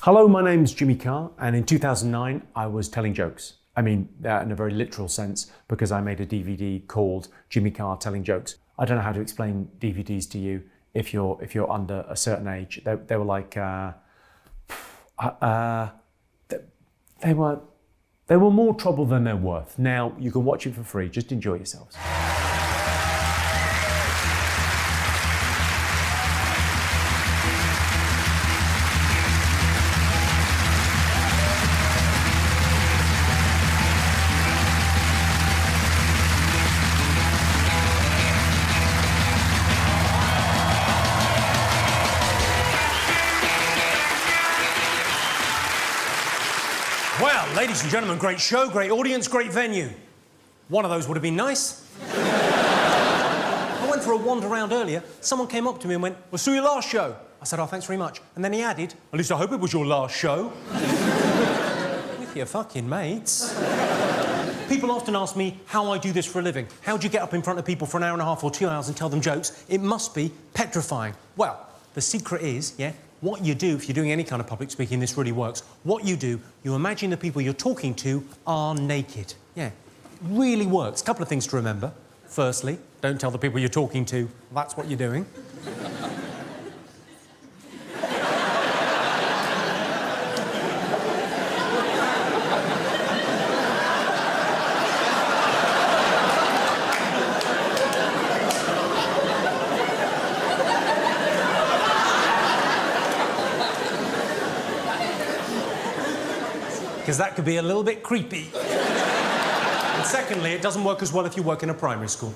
Hello, my name's Jimmy Carr, and in 2009, I was telling jokes. I mean, in a very literal sense, because I made a DVD called Jimmy Carr Telling Jokes. I don't know how to explain DVDs to you if you're under a certain age. They were like, they were more trouble than they're worth. Now you can watch it for free. Just enjoy yourselves. Well, ladies and gentlemen, great show, great audience, great venue. One of those would have been nice. I went for a wander around earlier. Someone came up to me and went, "Well, saw your last show." I said, "Oh, thanks very much." And then he added, "At least I hope it was your last show." With your fucking mates. People often ask me how I do this for a living. How do you get up in front of people for an hour and a half or 2 hours and tell them jokes? It must be petrifying. Well, the secret is, what you do if you're doing any kind of public speaking, this really works. What you do, you imagine the people you're talking to are naked. Yeah, really works. A couple of things to remember. Firstly, don't tell the people you're talking to that's what you're doing. Because that could be a little bit creepy. And secondly, it doesn't work as well if you work in a primary school.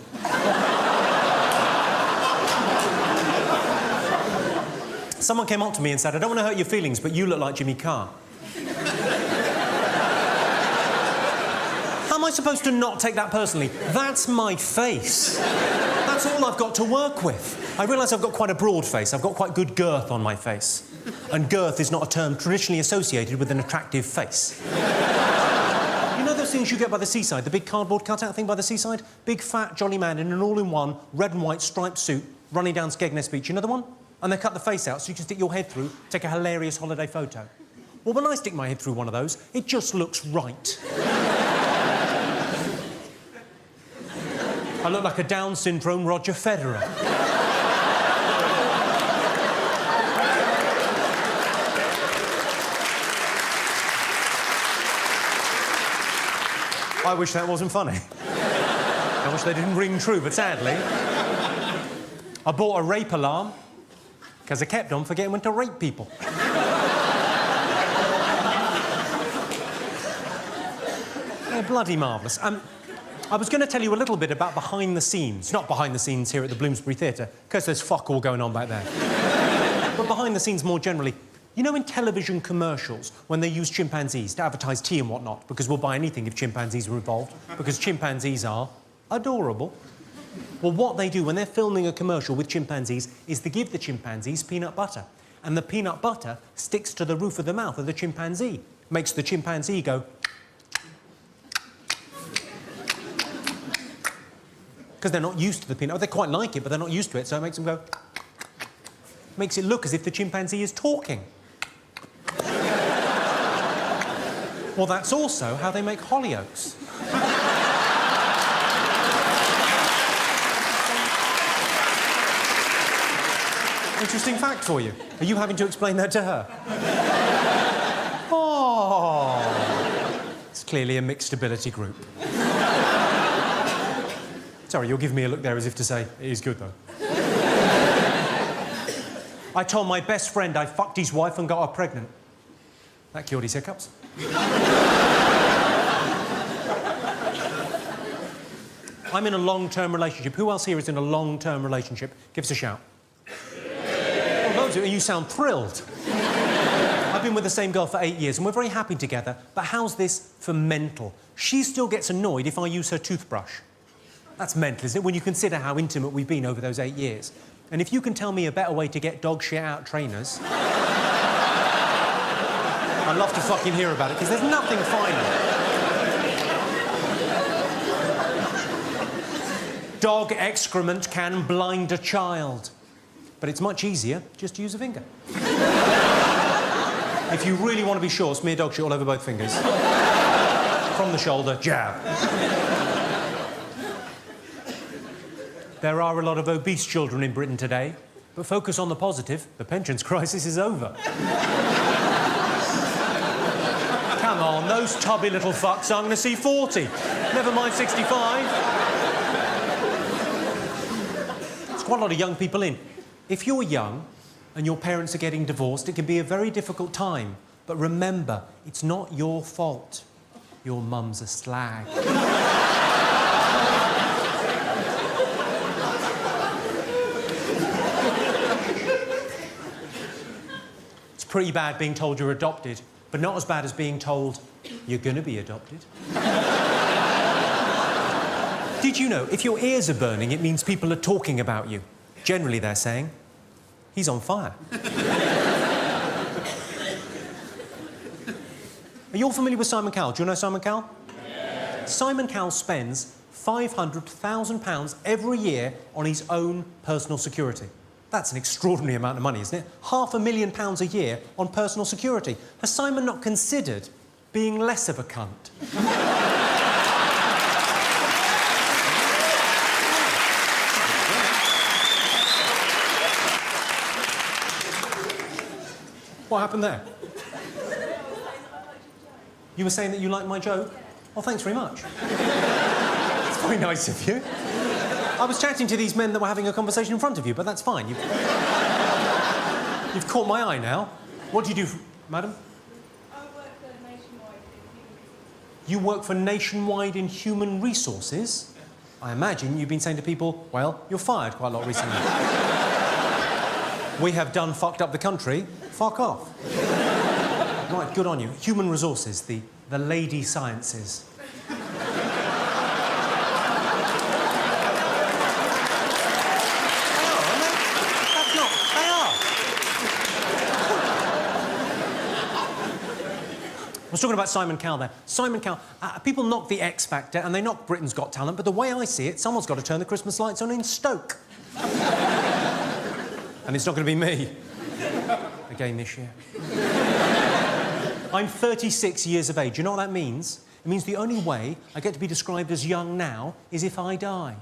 Someone came up to me and said, "I don't want to hurt your feelings, but you look like Jimmy Carr." How am I supposed to not take that personally? That's my face. That's all I've got to work with. I realise I've got quite a broad face. I've got quite good girth on my face. And girth is not a term traditionally associated with an attractive face. You know those things you get by the seaside? The big cardboard cutout thing by the seaside? Big, fat, jolly man in an all-in-one red and white striped suit running down Skegness Beach. You know the one? And they cut the face out so you can stick your head through, take a hilarious holiday photo. Well, when I stick my head through one of those, it just looks right. I look like a Down syndrome Roger Federer. I wish that wasn't funny. I wish they didn't ring true, but sadly, I bought a rape alarm because I kept on forgetting when to rape people. They're bloody marvellous. I was going to tell you a little bit about behind the scenes. Not behind the scenes here at the Bloomsbury Theatre, because there's fuck all going on back there. But behind the scenes more generally. You know in television commercials when they use chimpanzees to advertise tea and whatnot, because we'll buy anything if chimpanzees were involved, because chimpanzees are adorable. Well, what they do when they're filming a commercial with chimpanzees is they give the chimpanzees peanut butter, and the peanut butter sticks to the roof of the mouth of the chimpanzee, makes the chimpanzee go... because they're not used to the peanut. They quite like it, but they're not used to it, so it makes them go... makes it look as if the chimpanzee is talking. Well, that's also how they make Hollyoaks. Interesting fact for you. Are you having to explain that to her? Oh. It's clearly a mixed ability group. Sorry, you're giving me a look there as if to say, it is good, though. I told my best friend I fucked his wife and got her pregnant. That cured his hiccups. I'm in a long-term relationship. Who else here is in a long-term relationship? Give us a shout. Oh, loads of you. You sound thrilled. I've been with the same girl for 8 years and we're very happy together, but how's this for mental? She still gets annoyed if I use her toothbrush. That's mental, isn't it, when you consider how intimate we've been over those 8 years? And if you can tell me a better way to get dog shit out trainers... I'd love to fucking hear about it, because there's nothing finer. Dog excrement can blind a child. But it's much easier just to use a finger. If you really want to be sure, smear dog shit all over both fingers. From the shoulder, jab. There are a lot of obese children in Britain today, but focus on the positive. The pensions crisis is over. Come on, those tubby little fucks are going to see 40. Never mind 65. There's quite a lot of young people in. If you're young and your parents are getting divorced, it can be a very difficult time. But remember, it's not your fault. Your mum's a slag. It's pretty bad being told you're adopted, but not as bad as being told you're going to be adopted. Did you know, if your ears are burning, it means people are talking about you. Generally, they're saying, he's on fire. Are you all familiar with Simon Cowell? Do you know Simon Cowell? Yeah. Simon Cowell spends £500,000 every year on his own personal security. That's an extraordinary amount of money, isn't it? £500,000 a year on personal security. Has Simon not considered being less of a cunt? What happened there? You were saying that you liked my joke? Well, thanks very much. It's very nice of you. I was chatting to these men that were having a conversation in front of you, but that's fine. You've caught my eye now. What do you do, madam? I work for Nationwide in Human Resources. You work for Nationwide in Human Resources? I imagine you've been saying to people, well, you're fired quite a lot recently. We have done fucked up the country. Fuck off. Right, good on you. Human Resources, the lady sciences. They are. I was talking about Simon Cowell there. Simon Cowell, people knock the X Factor and they knock Britain's Got Talent, but the way I see it, someone's got to turn the Christmas lights on in Stoke. And it's not going to be me. Again this year. I'm 36 years of age. You know what that means? It means the only way I get to be described as young now is if I die.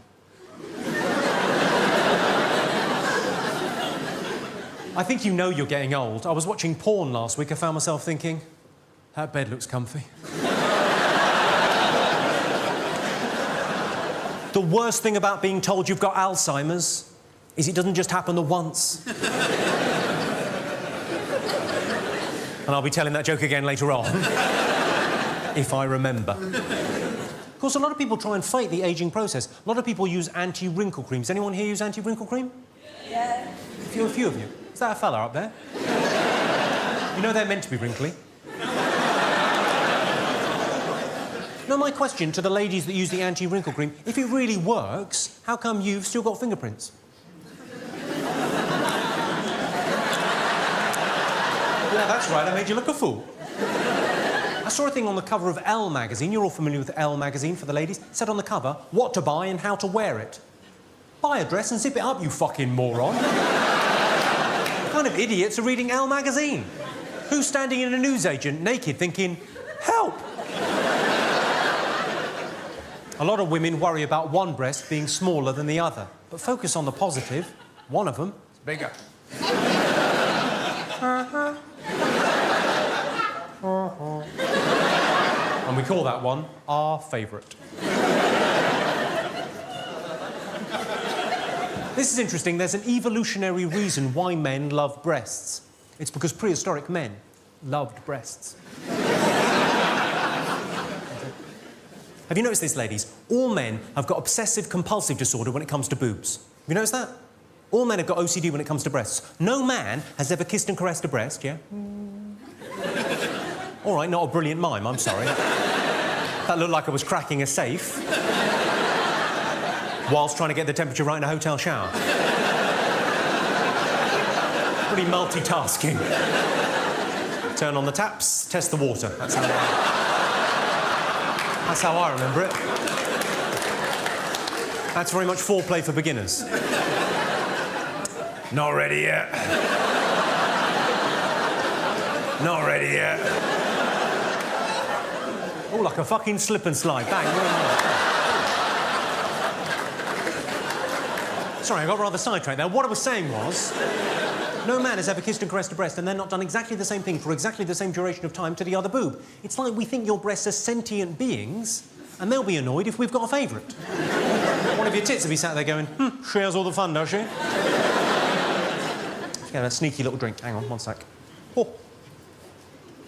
I think you know you're getting old. I was watching porn last week. I found myself thinking, that bed looks comfy. The worst thing about being told you've got Alzheimer's is it doesn't just happen the once. And I'll be telling that joke again later on, if I remember. Of course, a lot of people try and fight the ageing process. A lot of people use anti-wrinkle cream. Does anyone here use anti-wrinkle cream? Yeah. A few of you. Is that a fella up there? You know they're meant to be wrinkly. Now, my question to the ladies that use the anti-wrinkle cream, if it really works, how come you've still got fingerprints? Yeah, that's right, I made you look a fool. I saw a thing on the cover of Elle magazine. You're all familiar with Elle magazine for the ladies. It said on the cover, what to buy and how to wear it. Buy a dress and zip it up, you fucking moron. What kind of idiots are reading Elle magazine? Who's standing in a newsagent naked thinking, help? A lot of women worry about one breast being smaller than the other. But focus on the positive. One of them is bigger. And we call that one our favourite. This is interesting. There's an evolutionary reason why men love breasts. It's because prehistoric men loved breasts. Have you noticed this, ladies? All men have got obsessive-compulsive disorder when it comes to boobs. Have you noticed that? All men have got OCD when it comes to breasts. No man has ever kissed and caressed a breast, yeah? All right, not a brilliant mime, I'm sorry. That looked like I was cracking a safe whilst trying to get the temperature right in a hotel shower. Pretty multitasking. Turn on the taps, test the water. That's how I remember it. That's very much foreplay for beginners. Not ready yet. Not ready yet. Oh, like a fucking slip and slide. Bang. Sorry, I got rather sidetracked there. What I was saying was, no man has ever kissed and caressed a breast and then not done exactly the same thing for exactly the same duration of time to the other boob. It's like we think your breasts are sentient beings, and they'll be annoyed if we've got a favourite. One of your tits will be sat there going, she has all the fun, does she? Let's get a sneaky little drink. Hang on, one sec. Oh.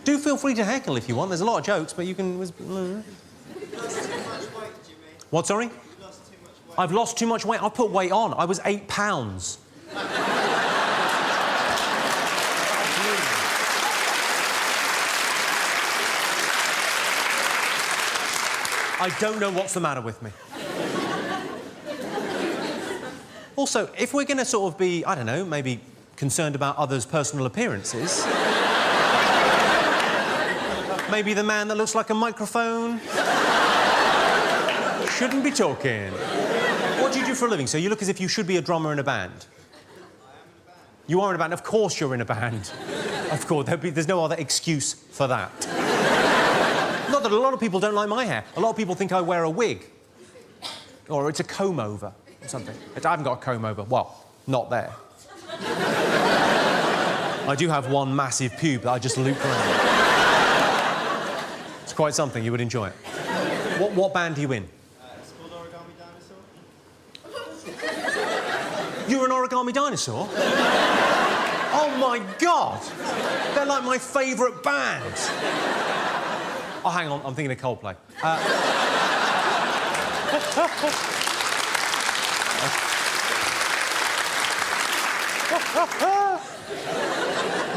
Do feel free to heckle if you want. There's a lot of jokes, but you can... You've lost too much weight, Jimmy. What, sorry? You've lost too much weight. I've lost too much weight. I put weight on. I was 8 pounds. I don't know what's the matter with me. Also, if we're going to sort of be, I don't know, maybe concerned about others' personal appearances... maybe the man that looks like a microphone... shouldn't be talking. What do you do for a living? So you look as if you should be a drummer in a band. I am in a band. You are in a band. Of course you're in a band. Of course. There's no other excuse for that. Not that a lot of people don't like my hair. A lot of people think I wear a wig. Or it's a comb-over or something. I haven't got a comb-over. Well, not there. I do have one massive pube that I just loop around. It's quite something. You would enjoy it. What band are you in? It's called Origami Dinosaur. You're an origami dinosaur? Oh, my God! They're like my favourite band. Oh, hang on. I'm thinking of Coldplay.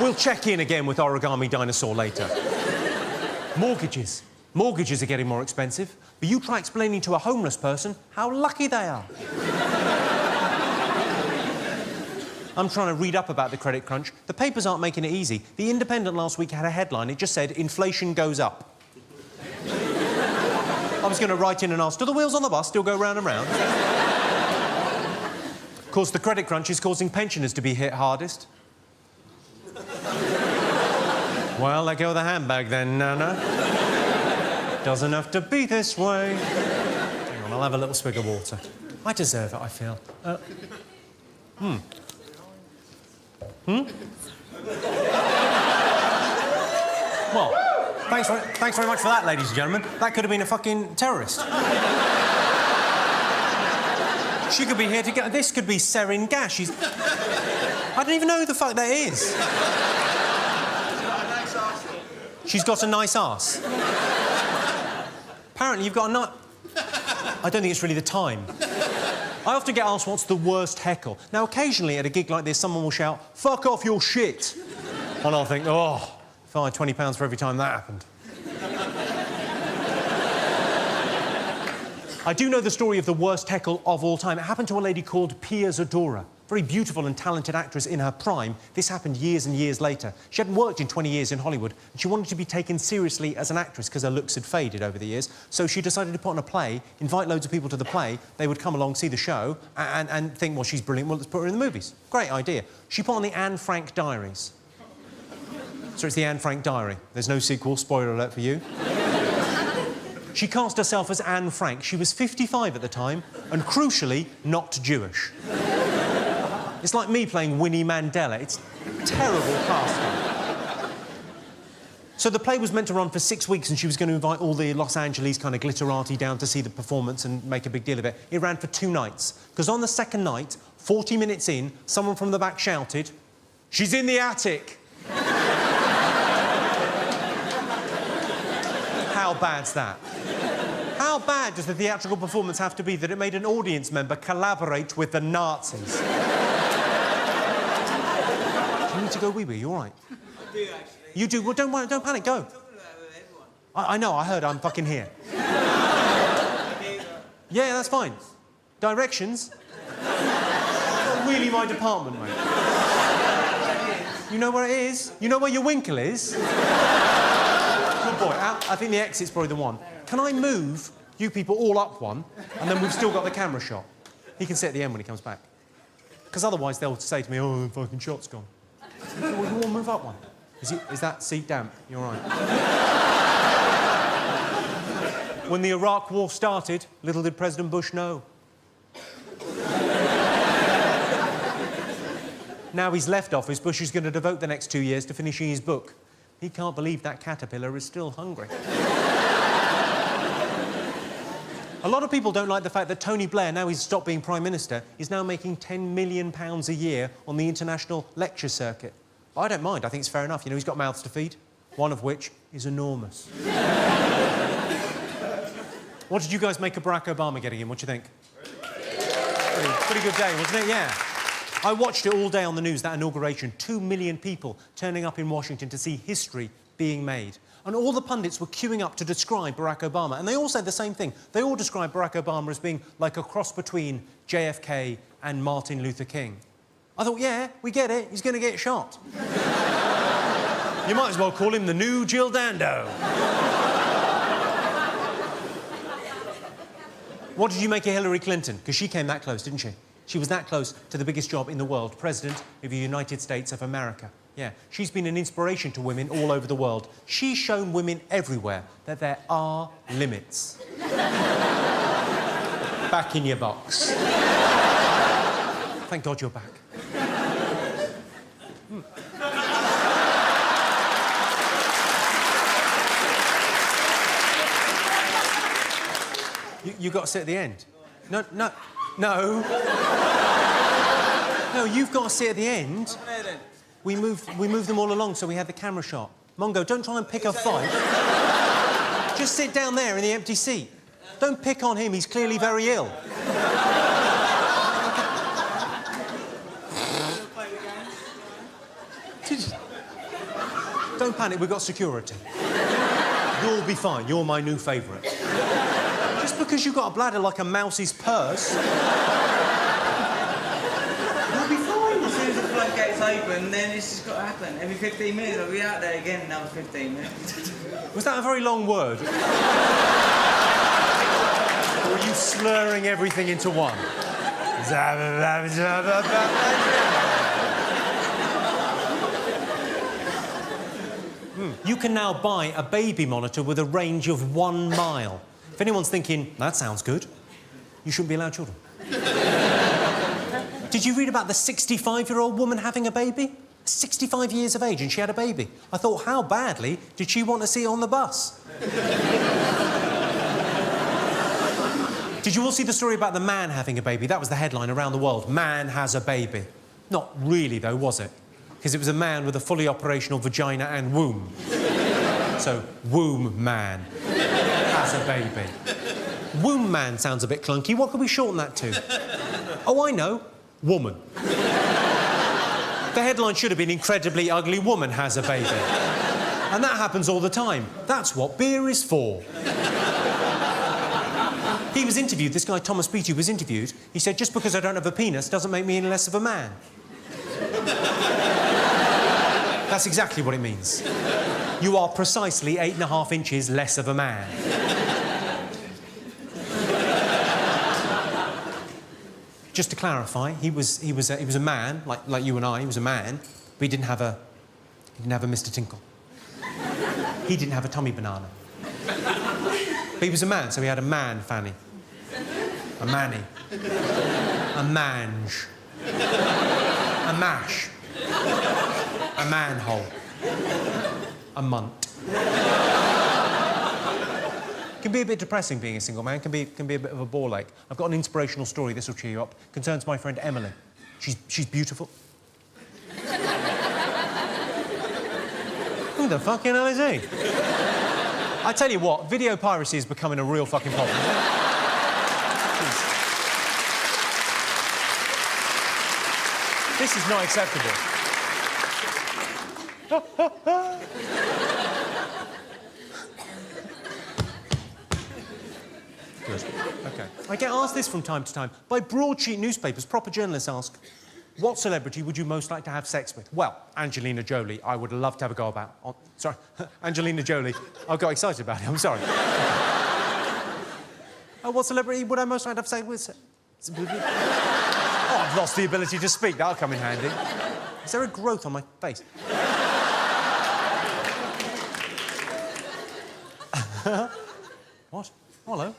We'll check in again with Origami Dinosaur later. Mortgages. Mortgages are getting more expensive, but you try explaining to a homeless person how lucky they are. I'm trying to read up about the credit crunch. The papers aren't making it easy. The Independent last week had a headline. It just said, inflation goes up. I was going to write in and ask, do the wheels on the bus still go round and round? Of course, the credit crunch is causing pensioners to be hit hardest. Well, let go of the handbag then, Nana. Doesn't have to be this way. Hang on, I'll have a little swig of water. I deserve it, I feel. Well, thanks very much for that, ladies and gentlemen. That could have been a fucking terrorist. She could be here to get... This could be Serin Gas. She's... I don't even know who the fuck that is. She's got a nice arse. Apparently, you've got a nut... I don't think it's really the time. I often get asked what's the worst heckle. Now, occasionally at a gig like this, someone will shout, "Fuck off your shit." And I'll think, oh, if I had £20 for every time that happened. I do know the story of the worst heckle of all time. It happened to a lady called Pia Zadora. Very beautiful and talented actress in her prime. This happened years and years later. She hadn't worked in 20 years in Hollywood, and she wanted to be taken seriously as an actress because her looks had faded over the years. So she decided to put on a play, invite loads of people to the play. They would come along, see the show, and think, well, she's brilliant, well, let's put her in the movies. Great idea. She put on the Anne Frank Diaries. So it's the Anne Frank Diary. There's no sequel, spoiler alert for you. She cast herself as Anne Frank. She was 55 at the time, and crucially, not Jewish. It's like me playing Winnie Mandela. It's terrible casting. So the play was meant to run for 6 weeks, and she was going to invite all the Los Angeles kind of glitterati down to see the performance and make a big deal of it. It ran for 2 nights. Because on the second night, 40 minutes in, someone from the back shouted, "She's in the attic!" How bad's that? How bad does the theatrical performance have to be that it made an audience member collaborate with the Nazis? You need to go wee-wee, you all right? I do, actually. You do? Well, don't worry, don't panic, go. I'm talking about it with everyone. I know, I heard, I'm fucking here. Okay, Yeah, that's fine. Directions? Not really my department, mate. You know where it is? You know where your winkle is? Good boy. I think the exit's probably the one. Can I move you people all up one, and then we've still got the camera shot? He can sit at the end when he comes back. Because otherwise they'll say to me, "Oh, the fucking shot's gone." Well, you all move up one. Is that seat damp? You're all right. When the Iraq War started, little did President Bush know. Now he's left office, Bush is going to devote the next 2 years to finishing his book. He can't believe that caterpillar is still hungry. A lot of people don't like the fact that Tony Blair, now he's stopped being Prime Minister, is now making £10 million a year on the international lecture circuit. I don't mind, I think it's fair enough. You know, he's got mouths to feed, one of which is enormous. What did you guys make of Barack Obama getting in? What do you think? Pretty good day, wasn't it? Yeah. I watched it all day on the news, that inauguration. 2 million people turning up in Washington to see history being made. And all the pundits were queuing up to describe Barack Obama. And they all said the same thing. They all described Barack Obama as being like a cross between JFK and Martin Luther King. I thought, yeah, we get it. He's going to get shot. You might as well call him the new Jill Dando. What did you make of Hillary Clinton? Because she came that close, didn't she? She was that close to the biggest job in the world, President of the United States of America. Yeah, she's been an inspiration to women all over the world. She's shown women everywhere that there are limits. Back in your box. Thank God you're back. You got to sit at the end. No. No, you've got to sit at the end. We moved them all along so we had the camera shot. Mongo, don't try and pick a fight. Just sit down there in the empty seat. Don't pick on him, he's clearly very ill. Don't panic, we've got security. You'll be fine, you're my new favourite. Just because you've got a bladder like a mouse's purse... Floodgates open, then this has got to happen. Every 15 minutes, I'll be out there again another 15 minutes. Was that a very long word? Or were you slurring everything into one? You can now buy a baby monitor with a range of 1 mile. If anyone's thinking, that sounds good, you shouldn't be allowed children. Did you read about the 65-year-old woman having a baby? 65 years of age and she had a baby. I thought, how badly did she want to see it on the bus? Did you all see the story about the man having a baby? That was the headline around the world. Man has a baby. Not really, though, was it? Because it was a man with a fully operational vagina and womb. So, womb man has a baby. Womb man sounds a bit clunky. What could we shorten that to? Oh, I know. Woman. The headline should have been incredibly ugly woman has a baby. And that happens all the time. That's what beer is for. He was interviewed, this guy Thomas Beattie was interviewed. He said, just because I don't have a penis doesn't make me any less of a man. That's exactly what it means. You are precisely 8.5 inches less of a man. Just to clarify, he was a man, like you and I. He was a man, but he didn't have a Mr. Tinkle. He didn't have a tummy banana. But he was a man, so he had a man fanny, a manny, a mange, a mash, a manhole, a munt. Can be a bit depressing being a single man, can be a bit of a ball ache. I've got an inspirational story, this will cheer you up. Concerns my friend Emily. She's beautiful. Who the fucking hell is he? I tell you what, video piracy is becoming a real fucking problem. This is not acceptable. Good. OK. I get asked this from time to time by broadsheet newspapers. Proper journalists ask, what celebrity would you most like to have sex with? Well, Angelina Jolie. I would love to have a go about... Oh, sorry, Angelina Jolie. I got excited about it, I'm sorry. What celebrity would I most like to have sex with? Oh, I've lost the ability to speak. That'll come in handy. Is there a growth on my face? What? Hello.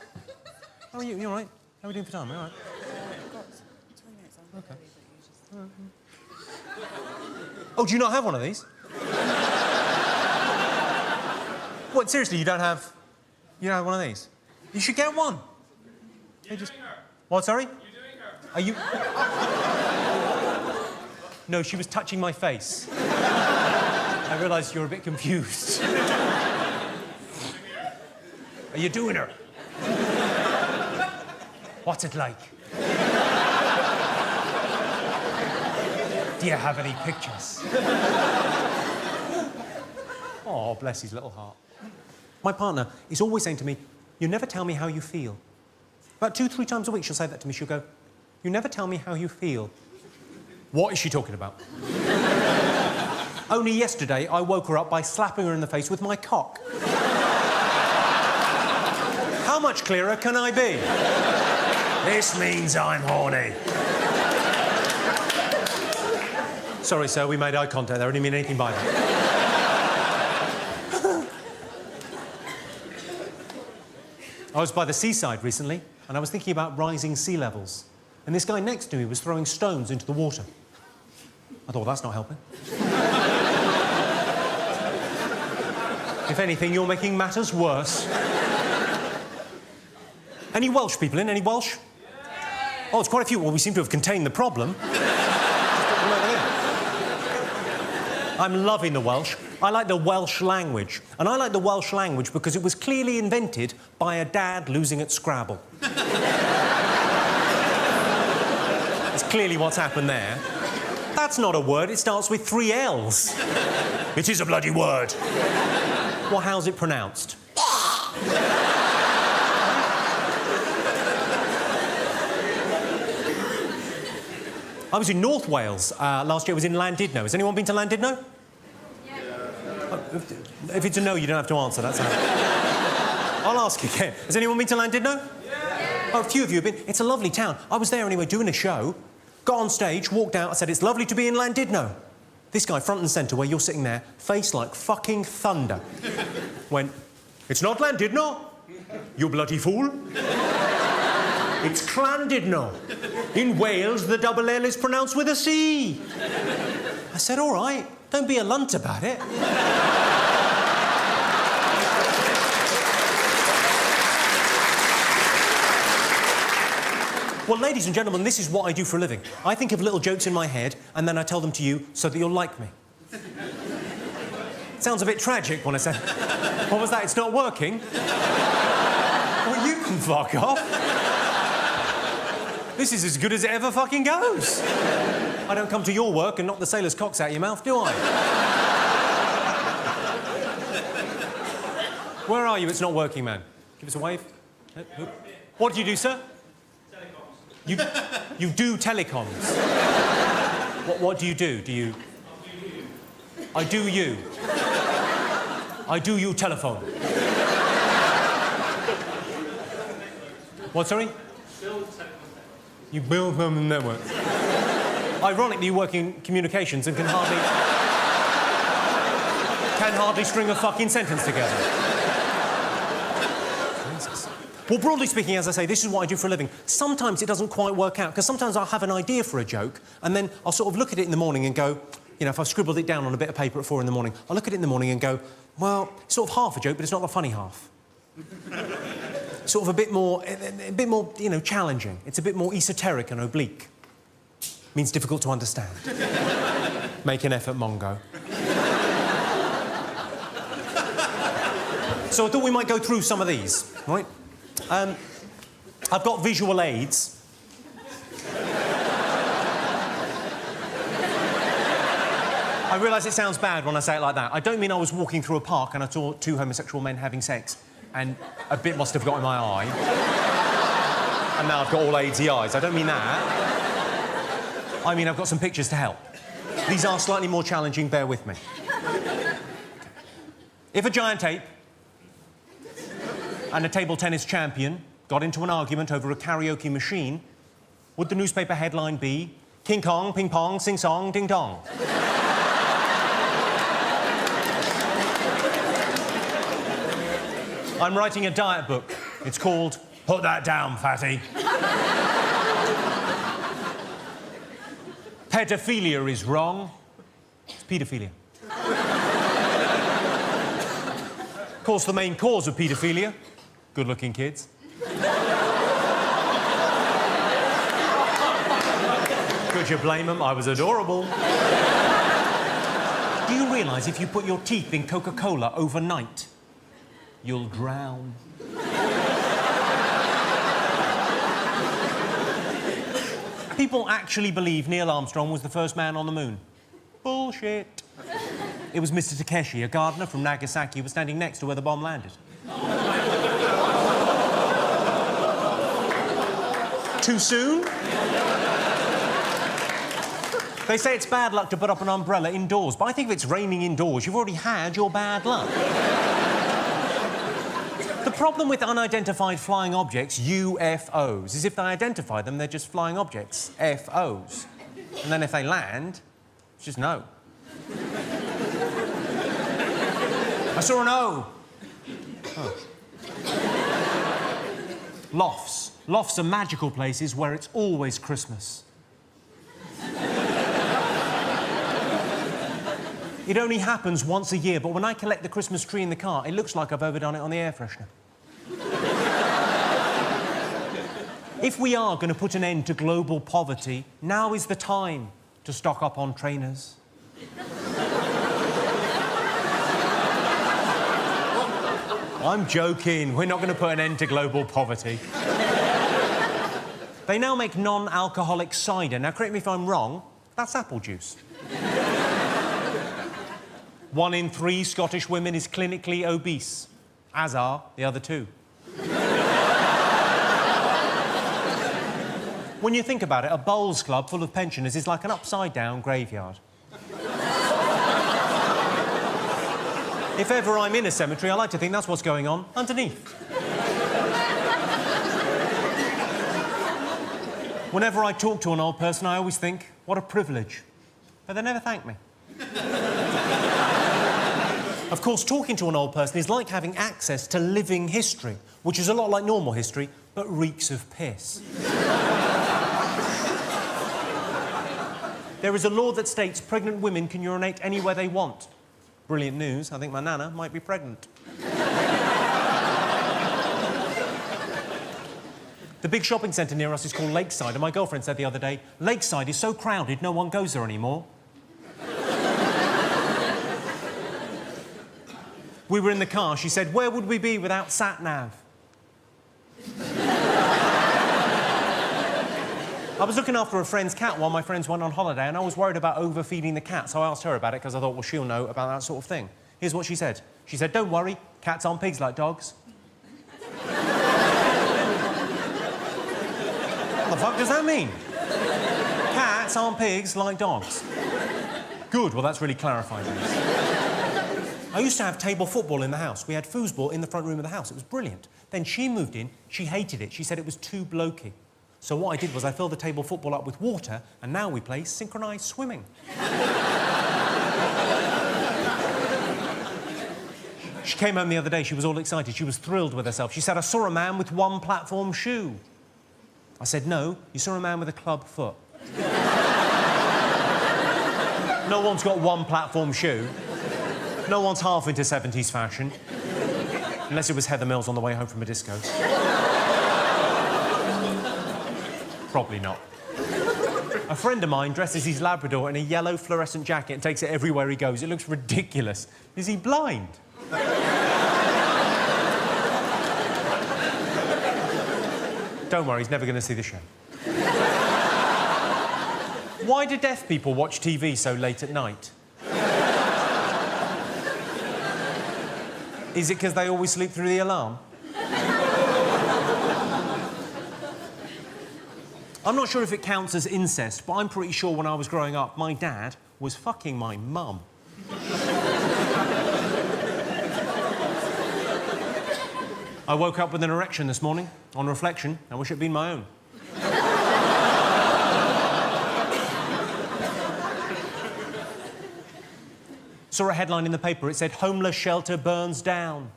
How are you? You all right? How are we doing for time? You all right? Okay. Oh, do you not have one of these? What, seriously, you don't have one of these? You should get one. You just... What, sorry? You doing her? Are you... No, she was touching my face. I realised you're a bit confused. Are you doing her? What's it like? Do you have any pictures? Oh, bless his little heart. My partner is always saying to me, you never tell me how you feel. About 2-3 times a week she'll say that to me. She'll go, you never tell me how you feel. What is she talking about? Only yesterday I woke her up by slapping her in the face with my cock. How much clearer can I be? This means I'm horny. Sorry, sir, we made eye contact there. I didn't mean anything by that. I was by the seaside recently, and I was thinking about rising sea levels. And this guy next to me was throwing stones into the water. I thought, that's not helping. If anything, you're making matters worse. Any Welsh people in? Any Welsh? Yeah. Oh, it's quite a few. Well, we seem to have contained the problem. I'm loving the Welsh. I like the Welsh language. And I like the Welsh language because it was clearly invented by a dad losing at Scrabble. That's clearly what's happened there. That's not a word. It starts with 3 L's. It is a bloody word. Well, how's it pronounced? I was in North Wales last year. I was in Llandudno. Has anyone been to Llandudno? Yeah. If it's a no, you don't have to answer. That's how. I'll ask again. Has anyone been to Llandudno? Yeah. Oh, a few of you have been. It's a lovely town. I was there anyway, doing a show. Got on stage, walked out. I said, "It's lovely to be in Llandudno." This guy, front and centre, where you're sitting there, face like fucking thunder, went, "It's not Llandudno, you bloody fool. It's Llandudno. In Wales, the double L is pronounced with a C." I said, "All right, don't be a lunt about it." Well, ladies and gentlemen, this is what I do for a living. I think of little jokes in my head, and then I tell them to you so that you'll like me. It sounds a bit tragic when I say, "What was that? It's not working?" Well, you can fuck off. This is as good as it ever fucking goes. I don't come to your work and knock the sailors' cocks out your mouth, do I? Where are you? It's not working, man. Give us a wave. What do you do, sir? You do telecoms. What do you do? Do you... I do you. I do you telephone. What, sorry? You build them networks. Ironically, you work in communications and can hardly string a fucking sentence together. Jesus. Well, broadly speaking, as I say, this is what I do for a living. Sometimes it doesn't quite work out, because sometimes I'll have an idea for a joke, and then I'll sort of look at it in the morning and go, you know, if I've scribbled it down on a bit of paper at 4 in the morning, I'll look at it in the morning and go, well, it's sort of half a joke, but it's not the funny half. Sort of a bit more, you know, challenging. It's a bit more esoteric and oblique. Means difficult to understand. Make an effort, Mongo. So I thought we might go through some of these, right? I've got visual aids. I realise it sounds bad when I say it like that. I don't mean I was walking through a park and I saw 2 homosexual men having sex and a bit must have got in my eye. And now I've got all AIDSy eyes. I don't mean that. I mean I've got some pictures to help. These are slightly more challenging, bear with me. If a giant ape and a table tennis champion got into an argument over a karaoke machine, would the newspaper headline be, "King Kong, ping pong, sing song, ding dong"? I'm writing a diet book. It's called Put That Down, Fatty. Pedophilia is wrong. It's paedophilia. Of course, the main cause of paedophilia, good-looking kids. Could you blame them? I was adorable. Do you realise if you put your teeth in Coca-Cola overnight, you'll drown? People actually believe Neil Armstrong was the first man on the moon. Bullshit. It was Mr. Takeshi, a gardener from Nagasaki, who was standing next to where the bomb landed. Too soon? They say it's bad luck to put up an umbrella indoors, but I think if it's raining indoors, you've already had your bad luck. The problem with unidentified flying objects, UFOs, is if they identify them, they're just flying objects, FOs. And then if they land, it's just no. I saw an O. Oh. Lofts. Lofts are magical places where it's always Christmas. It only happens once a year, but when I collect the Christmas tree in the car, it looks like I've overdone it on the air freshener. If we are going to put an end to global poverty, now is the time to stock up on trainers. I'm joking. We're not going to put an end to global poverty. They now make non-alcoholic cider. Now, correct me if I'm wrong, that's apple juice. 1 in 3 Scottish women is clinically obese, as are the other 2. When you think about it, a bowls club full of pensioners is like an upside-down graveyard. If ever I'm in a cemetery, I like to think that's what's going on underneath. Whenever I talk to an old person, I always think, what a privilege. But they never thank me. Of course, talking to an old person is like having access to living history, which is a lot like normal history, but reeks of piss. There is a law that states pregnant women can urinate anywhere they want. Brilliant news. I think my nana might be pregnant. The big shopping centre near us is called Lakeside, and my girlfriend said the other day, Lakeside is so crowded, no one goes there anymore. We were in the car. She said, where would we be without sat-nav? I was looking after a friend's cat while my friends went on holiday, and I was worried about overfeeding the cat, so I asked her about it because I thought, well, she'll know about that sort of thing. Here's what she said. She said, don't worry, cats aren't pigs like dogs. What the fuck does that mean? Cats aren't pigs like dogs. Good, well, that's really clarifying this. I used to have table football in the house. We had foosball in the front room of the house. It was brilliant. Then she moved in. She hated it. She said it was too blokey. So what I did was I filled the table football up with water, and now we play synchronised swimming. She came home the other day. She was all excited. She was thrilled with herself. She said, I saw a man with 1 platform shoe. I said, no, you saw a man with a club foot. No one's got 1 platform shoe. No one's half into 70s fashion. Unless it was Heather Mills on the way home from a disco. Probably not. A friend of mine dresses his Labrador in a yellow fluorescent jacket and takes it everywhere he goes. It looks ridiculous. Is he blind? Don't worry, he's never going to see the show. Why do deaf people watch TV so late at night? Is it because they always sleep through the alarm? I'm not sure if it counts as incest, but I'm pretty sure when I was growing up, my dad was fucking my mum. I woke up with an erection this morning. On reflection, I wish it had been my own. Saw a headline in the paper. It said, homeless shelter burns down.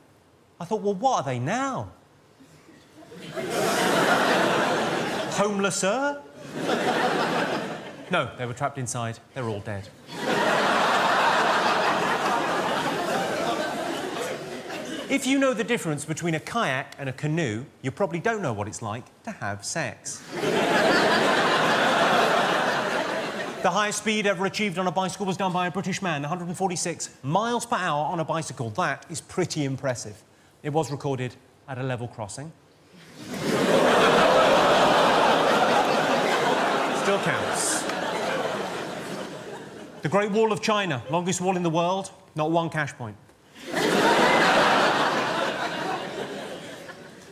I thought, well, what are they now? Homelesser? No, they were trapped inside. They were all dead. If you know the difference between a kayak and a canoe, you probably don't know what it's like to have sex. The highest speed ever achieved on a bicycle was done by a British man, 146 miles per hour on a bicycle. That is pretty impressive. It was recorded at a level crossing. Still counts. The Great Wall of China, longest wall in the world, not one cash point.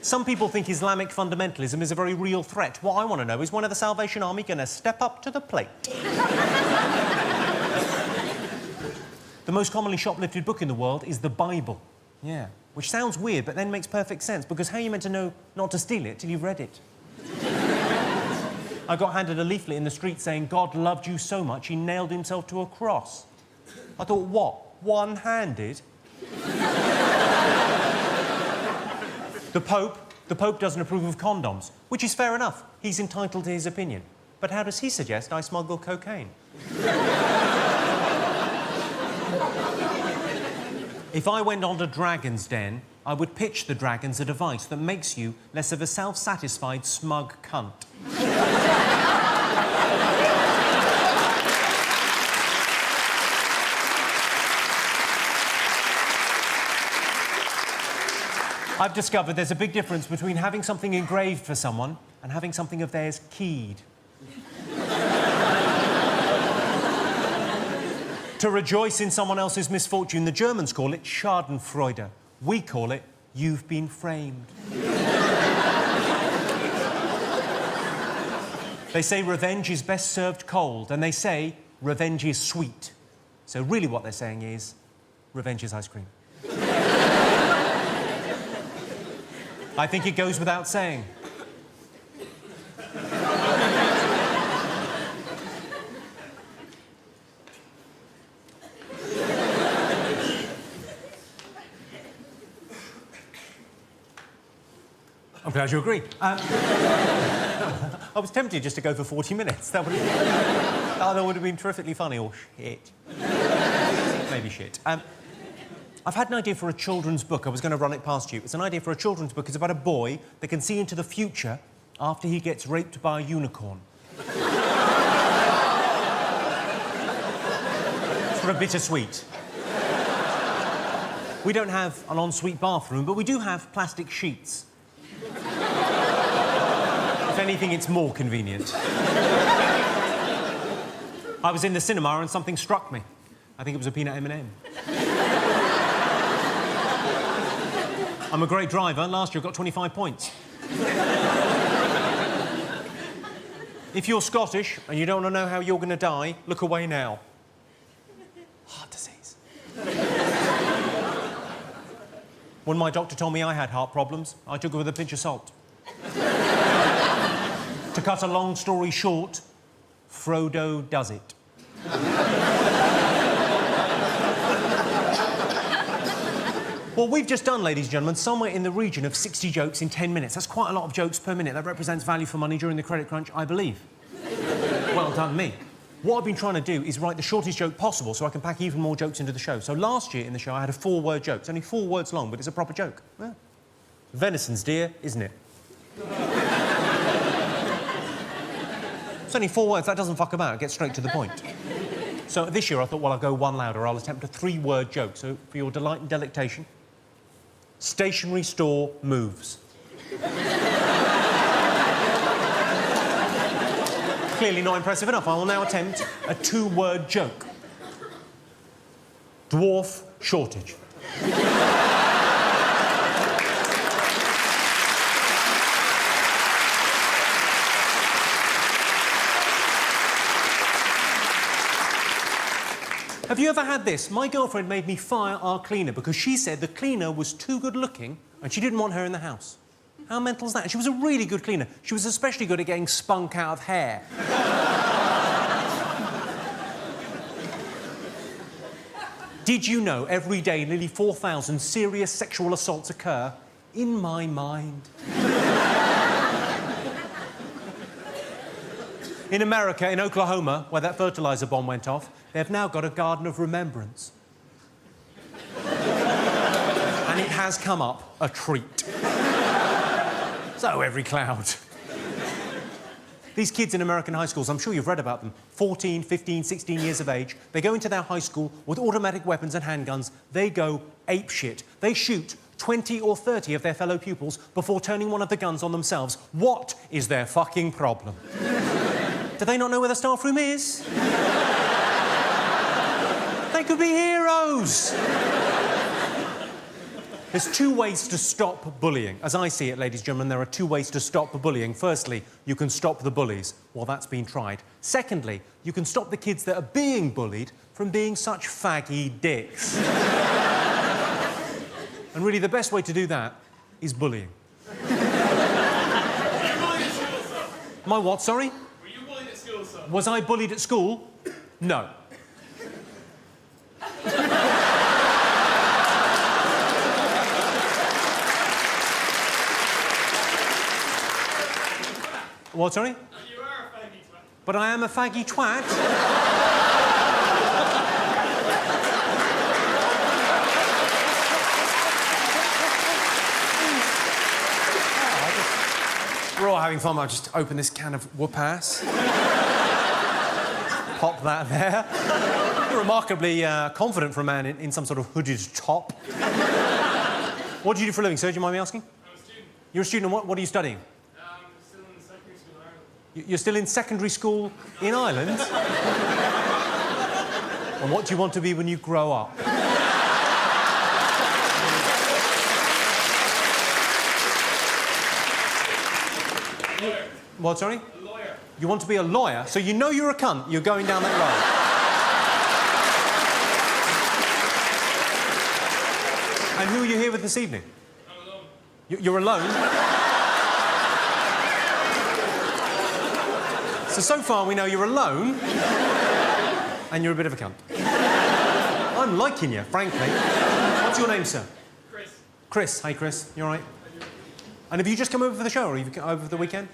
Some people think Islamic fundamentalism is a very real threat. What I want to know is, when are the Salvation Army going to step up to the plate? The most commonly shoplifted book in the world is the Bible. Yeah. Which sounds weird, but then makes perfect sense, because how are you meant to know not to steal it till you've read it? I got handed a leaflet in the street saying, God loved you so much, he nailed himself to a cross. I thought, what? One-handed? The Pope doesn't approve of condoms, which is fair enough. He's entitled to his opinion. But how does he suggest I smuggle cocaine? If I went on to Dragon's Den, I would pitch the dragons a device that makes you less of a self-satisfied, smug cunt. I've discovered there's a big difference between having something engraved for someone and having something of theirs keyed. To rejoice in someone else's misfortune, the Germans call it Schadenfreude. We call it you've been framed. They say revenge is best served cold, and they say revenge is sweet. So really what they're saying is revenge is ice cream. I think it goes without saying. I'm glad you agree. I was tempted just to go for 40 minutes. That would have been terrifically funny, or shit. Maybe shit. I've had an idea for a children's book. I was going to run it past you. It's an idea for a children's book. It's about a boy that can see into the future after he gets raped by a unicorn. It's sort of bittersweet. We don't have an ensuite bathroom, but we do have plastic sheets. If anything, it's more convenient. I was in the cinema and something struck me. I think it was a peanut M&M. I'm a great driver. Last year I got 25 points. If you're Scottish and you don't want to know how you're going to die, look away now. Heart disease. When my doctor told me I had heart problems, I took it with a pinch of salt. To cut a long story short, Frodo does it. What we've just done, ladies and gentlemen, somewhere in the region of 60 jokes in 10 minutes. That's quite a lot of jokes per minute. That represents value for money during the credit crunch, I believe. Well done, me. What I've been trying to do is write the shortest joke possible so I can pack even more jokes into the show. So last year in the show, I had a 4-word joke. It's only 4 words long, but it's a proper joke. Yeah. Venison's dear, isn't it? It's only 4 words. That doesn't fuck about. It gets straight to the point. So this year, I thought, well, I'll go one louder. I'll attempt a 3-word joke. So for your delight and delectation, stationery store moves. Clearly not impressive enough. I will now attempt a 2-word joke. Dwarf shortage. Have you ever had this? My girlfriend made me fire our cleaner because she said the cleaner was too good looking and she didn't want her in the house. How mental is that? And she was a really good cleaner. She was especially good at getting spunk out of hair. Did you know every day nearly 4,000 serious sexual assaults occur in my mind? In America, in Oklahoma, where that fertilizer bomb went off, they've now got a garden of remembrance. And it has come up a treat. So every cloud. These kids in American high schools, I'm sure you've read about them, 14, 15, 16 years of age, they go into their high school with automatic weapons and handguns, they go apeshit. They shoot 20 or 30 of their fellow pupils before turning one of the guns on themselves. What is their fucking problem? Do they not know where the staff room is? They could be heroes! There's two ways to stop bullying. As I see it, ladies and gentlemen, there are two ways to stop bullying. Firstly, you can stop the bullies. Well, that's been tried. Secondly, you can stop the kids that are being bullied from being such faggy dicks. And really, the best way to do that is bullying. My what, sorry? Were you bullied at school, sir? Was I bullied at school? No. What, sorry? You are a faggy twat. But I am a faggy twat. We're all having fun. I'll just open this can of whoop-ass. Pop that there. You're remarkably confident for a man in some sort of hooded top. What do you do for a living, sir? Do you mind me asking? I'm a student. You're a student. What are you studying? Still in secondary school in Ireland. You're still in secondary school in Ireland? And what do you want to be when you grow up? Lawyer. What, sorry? A lawyer. You want to be a lawyer? So you know you're a cunt, you're going down that road. And who are you here with this evening? I'm alone. You're alone? So far we know you're alone and you're a bit of a cunt. I'm liking you, frankly. What's your name, sir? Chris. Chris. Hey, Chris. You all right? And have you just come over for the show, or have you come over for the weekend?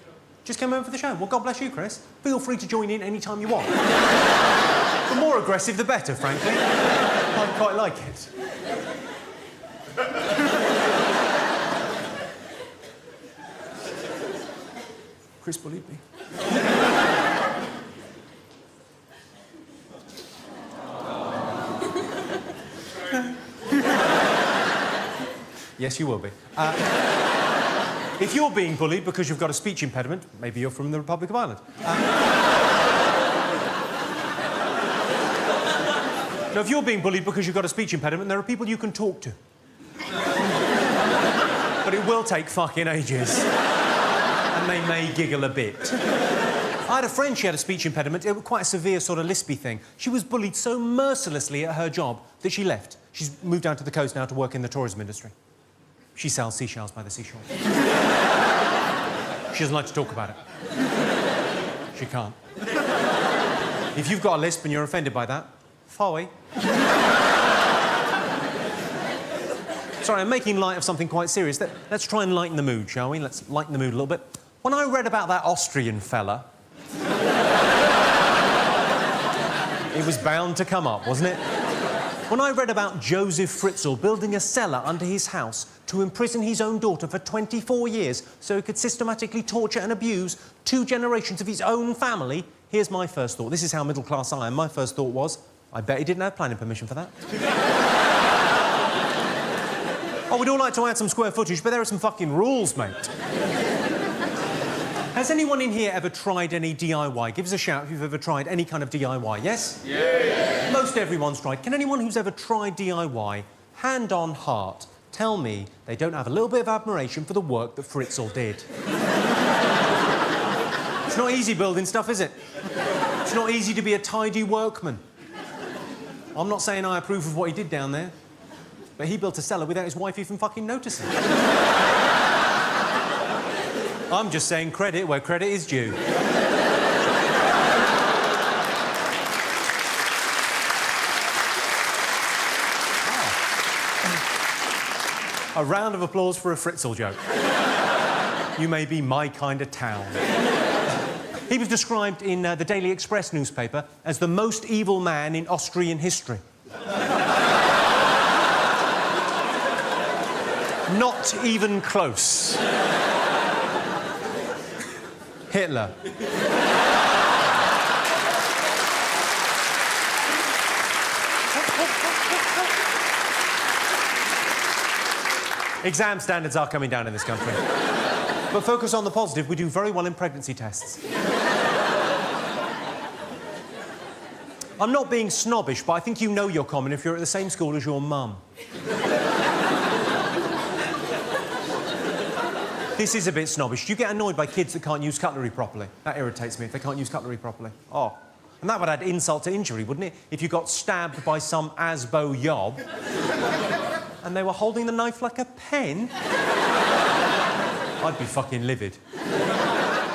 Just come over for the show. Well, God bless you, Chris. Feel free to join in any time you want. The more aggressive, the better, frankly. I quite like it. Chris bullied me. Yes, you will be. If you're being bullied because you've got a speech impediment, maybe you're from the Republic of Ireland. Now, if you're being bullied because you've got a speech impediment, there are people you can talk to. But it will take fucking ages. And they may giggle a bit. I had a friend, she had a speech impediment. It was quite a severe sort of lispy thing. She was bullied so mercilessly at her job that she left. She's moved down to the coast now to work in the tourism industry. She sells seashells by the seashore. She doesn't like to talk about it. She can't. If you've got a lisp and you're offended by that, phooey. Sorry, I'm making light of something quite serious. Let's try and lighten the mood, shall we? Let's lighten the mood a little bit. When I read about that Austrian fella, it was bound to come up, wasn't it? When I read about Joseph Fritzl building a cellar under his house to imprison his own daughter for 24 years so he could systematically torture and abuse 2 generations of his own family, here's my first thought. This is how middle class I am. My first thought was, I bet he didn't have planning permission for that. Oh, we'd all like to add some square footage, but there are some fucking rules, mate. Has anyone in here ever tried any DIY? Give us a shout if you've ever tried any kind of DIY, yes? Yeah. Most everyone's tried. Can anyone who's ever tried DIY, hand on heart, tell me they don't have a little bit of admiration for the work that Fritzl did? It's not easy building stuff, is it? It's not easy to be a tidy workman. I'm not saying I approve of what he did down there, but he built a cellar without his wife even fucking noticing. I'm just saying credit where credit is due. A round of applause for a Fritzl joke. You may be my kind of town. He was described in the Daily Express newspaper as the most evil man in Austrian history. Not even close. Hitler. Exam standards are coming down in this country. But focus on the positive. We do very well in pregnancy tests. I'm not being snobbish, but I think you know you're common if you're at the same school as your mum. This is a bit snobbish. Do you get annoyed by kids that can't use cutlery properly? That irritates me if they can't use cutlery properly. Oh. And that would add insult to injury, wouldn't it? If you got stabbed by some Asbo yob and they were holding the knife like a pen, I'd be fucking livid.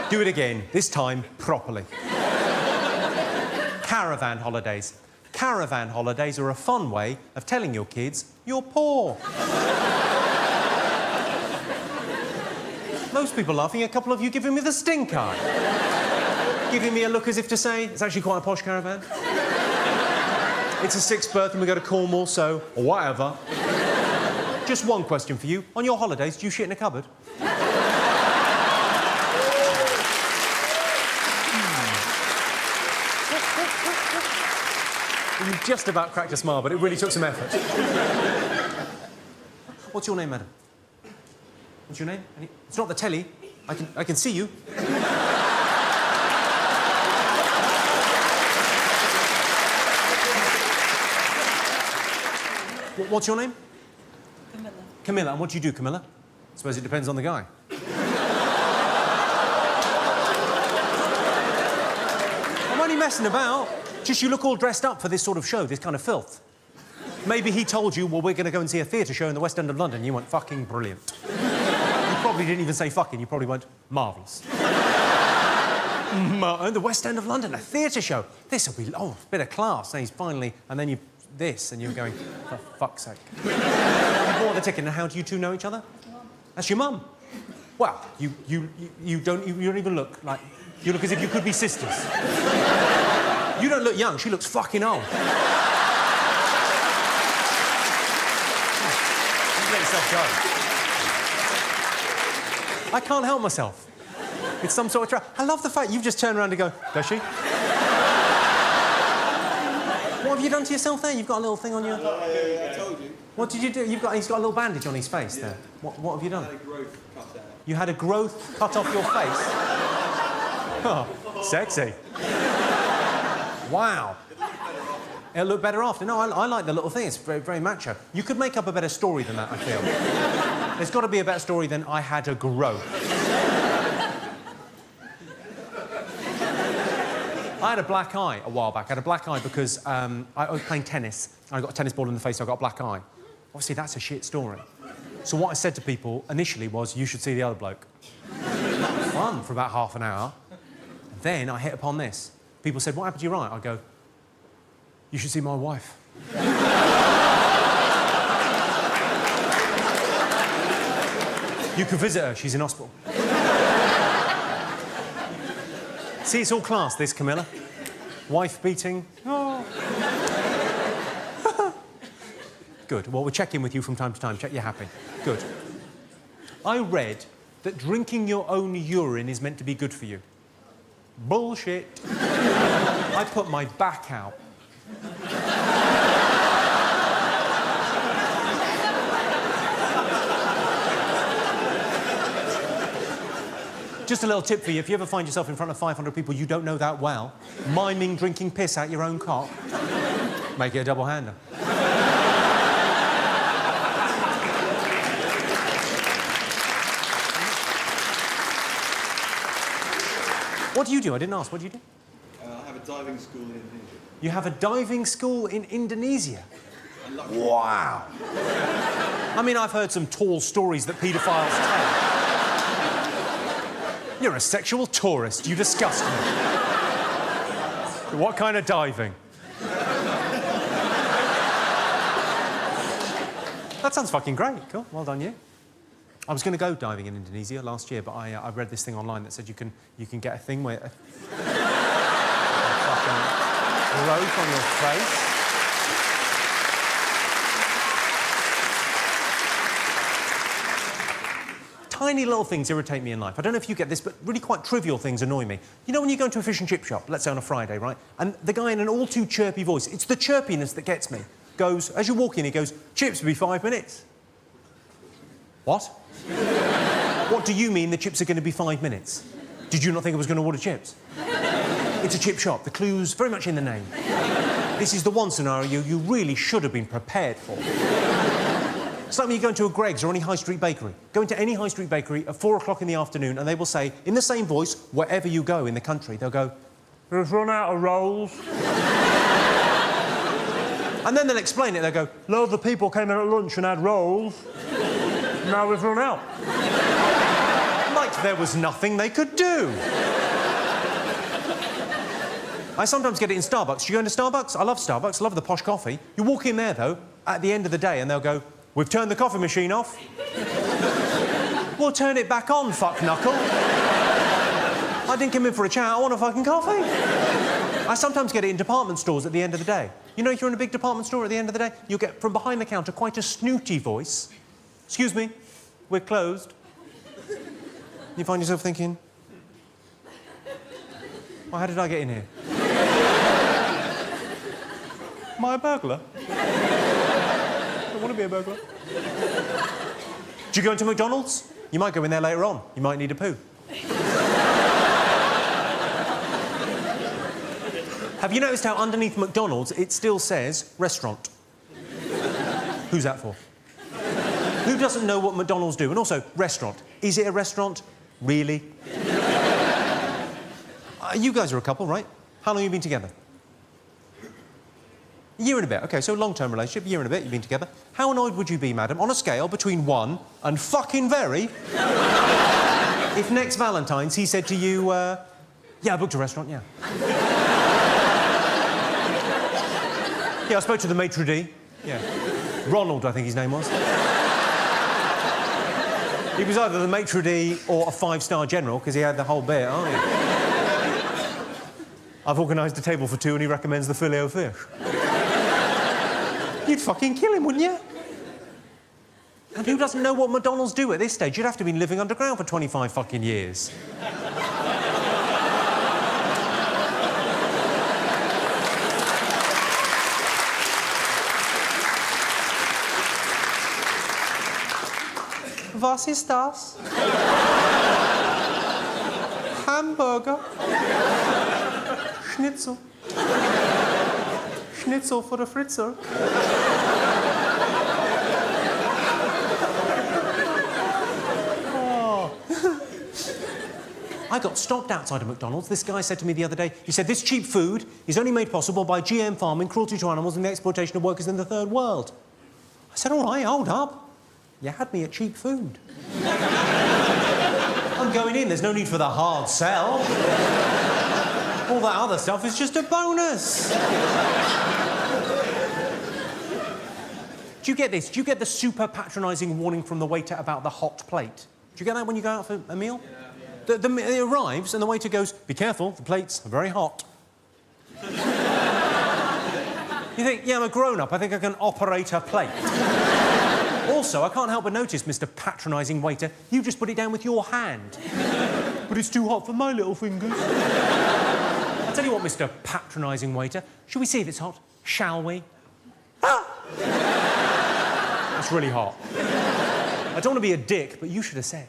Do it again, this time properly. Caravan holidays. Caravan holidays are a fun way of telling your kids you're poor. Most people laughing, a couple of you giving me the stink eye. Giving me a look as if to say, it's actually quite a posh caravan. It's a 6th berth and we go to Cornwall, so whatever. Just one question for you. On your holidays, do you shit in a cupboard? You just about cracked a smile, but it really took some effort. What's your name, madam? What's your name? It's not the telly. I can see you. What's your name? Camilla. Camilla. And what do you do, Camilla? I suppose it depends on the guy. I'm only messing about. Just you look all dressed up for this sort of show, this kind of filth. Maybe he told you, well, we're going to go and see a theatre show in the West End of London. You went, fucking brilliant. You probably didn't even say fucking. You probably went, marvellous. The West End of London, a theatre show. This will be, oh, a bit of class. And he's finally, and then you, this, and you're going, for fuck's sake. You bought the ticket, and how do you two know each other? That's your mum. Well, you don't even look like, you look as if you could be sisters. You don't look young, she looks fucking old. Let yourself go. I can't help myself. It's some sort of trap. I love the fact you've just turned around to go, does she? What have you done to yourself there? You've got a little thing on your... I told you. What did you do? He's got a little bandage on his face there. What have you done? I had a growth cut out. You had a growth cut off your face? Oh, sexy. Wow. It'll look better after. No, I like the little thing. It's very, very macho. You could make up a better story than that, I feel. There's got to be a better story than I had a growth. I had a black eye a while back. I had a black eye because I was playing tennis. I got a tennis ball in the face, so I got a black eye. Obviously, that's a shit story. So what I said to people initially was, you should see the other bloke. Fun for about half an hour. Then I hit upon this. People said, what happened to your eye? I go, you should see my wife. You could visit her, she's in hospital. See, it's all class, this, Camilla. Wife beating. Oh. Good. Well, we'll check in with you from time to time, check you're happy. Good. I read that drinking your own urine is meant to be good for you. Bullshit. I put my back out. Just a little tip for you, if you ever find yourself in front of 500 people you don't know that well, miming drinking piss out your own cock, make it a double-hander. What do you do? I didn't ask. What do you do? I have a diving school in Indonesia. You have a diving school in Indonesia? Wow. I mean, I've heard some tall stories that paedophiles tell. You're a sexual tourist. You disgust me. What kind of diving? That sounds fucking great. Cool. Well done, you. I was going to go diving in Indonesia last year, but I read this thing online that said you can get a thing where... fucking growth on your face. Tiny little things irritate me in life. I don't know if you get this, but really quite trivial things annoy me. You know when you go into a fish and chip shop, let's say on a Friday, right? And the guy in an all too chirpy voice, it's the chirpiness that gets me, goes, as you walk in, he goes, chips will be 5 minutes. What? What do you mean the chips are going to be 5 minutes? Did you not think I was going to order chips? It's a chip shop. The clue's very much in the name. This is the one scenario you really should have been prepared for. It's like when you go into a Greggs or any high street bakery. Go into any high street bakery at 4 o'clock in the afternoon and they will say, in the same voice, wherever you go in the country, they'll go, "We've run out of rolls." And then they'll explain it. They'll go, "Loads of people came in at lunch and had rolls. Now we've run out." Like there was nothing they could do. I sometimes get it in Starbucks. Do you go into Starbucks? I love Starbucks. I love the posh coffee. You walk in there, though, at the end of the day, and they'll go, "We've turned the coffee machine off." Well, turn it back on, fuck knuckle. I didn't come in for a chat. I want a fucking coffee. I sometimes get it in department stores at the end of the day. You know, if you're in a big department store at the end of the day, you'll get from behind the counter quite a snooty voice. "Excuse me, we're closed." You find yourself thinking, well, how did I get in here? Am I a burglar? I don't want to be a burglar. Do you go into McDonald's? You might go in there later on. You might need a poo. Have you noticed how underneath McDonald's it still says restaurant? Who's that for? Who doesn't know what McDonald's do? And also, restaurant. Is it a restaurant? Really? You guys are a couple, right? How long have you been together? A year and a bit. OK, so long-term relationship, a year and a bit, you've been together. How annoyed would you be, madam, on a scale between 1 and fucking very, if next Valentine's he said to you, yeah, I booked a restaurant, yeah. Yeah, I spoke to the maitre d'. Yeah. Ronald, I think his name was. He was either the maitre d' or a 5-star general, because he had the whole bit, aren't he? I've organised a table for 2 and he recommends the filet-o-fish. You'd fucking kill him, wouldn't you? And who doesn't know what McDonald's do at this stage? You'd have to have been living underground for 25 fucking years. Was ist das? Hamburger. Schnitzel. Schnitzel for the fritzer. Oh. I got stopped outside of McDonald's. This guy said to me the other day, he said, "This cheap food is only made possible by GM farming, cruelty to animals and the exploitation of workers in the third world." I said, "All right, hold up. You had me at cheap food." I'm going in, there's no need for the hard sell. All that other stuff is just a bonus. Do you get this? Do you get the super patronising warning from the waiter about the hot plate? Do you get that when you go out for a meal? Yeah. It arrives and the waiter goes, "Be careful, the plates are very hot." You think, yeah, I'm a grown-up, I think I can operate a plate. Also, I can't help but notice, Mr. patronising waiter, you just put it down with your hand. But it's too hot for my little fingers. I'll tell you what, Mr. patronising waiter, should we see if it's hot? Shall we? Ah! That's really hot. I don't want to be a dick, but you should have said.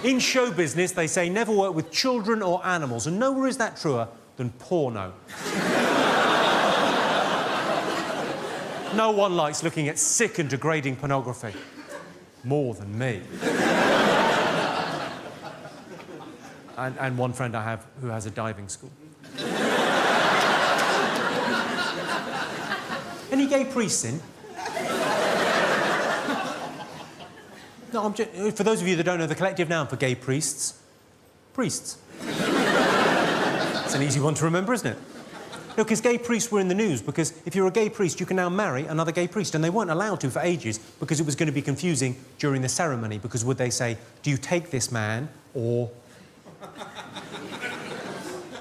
In show business, they say never work with children or animals, and nowhere is that truer than porno. No one likes looking at sick and degrading pornography. More than me. And one friend I have who has a diving school. Any gay priests in? No, for those of you that don't know the collective noun for gay priests, priests. It's an easy one to remember, isn't it? No, because gay priests were in the news, because if you're a gay priest, you can now marry another gay priest, and they weren't allowed to for ages because it was going to be confusing during the ceremony, because would they say, do you take this man, or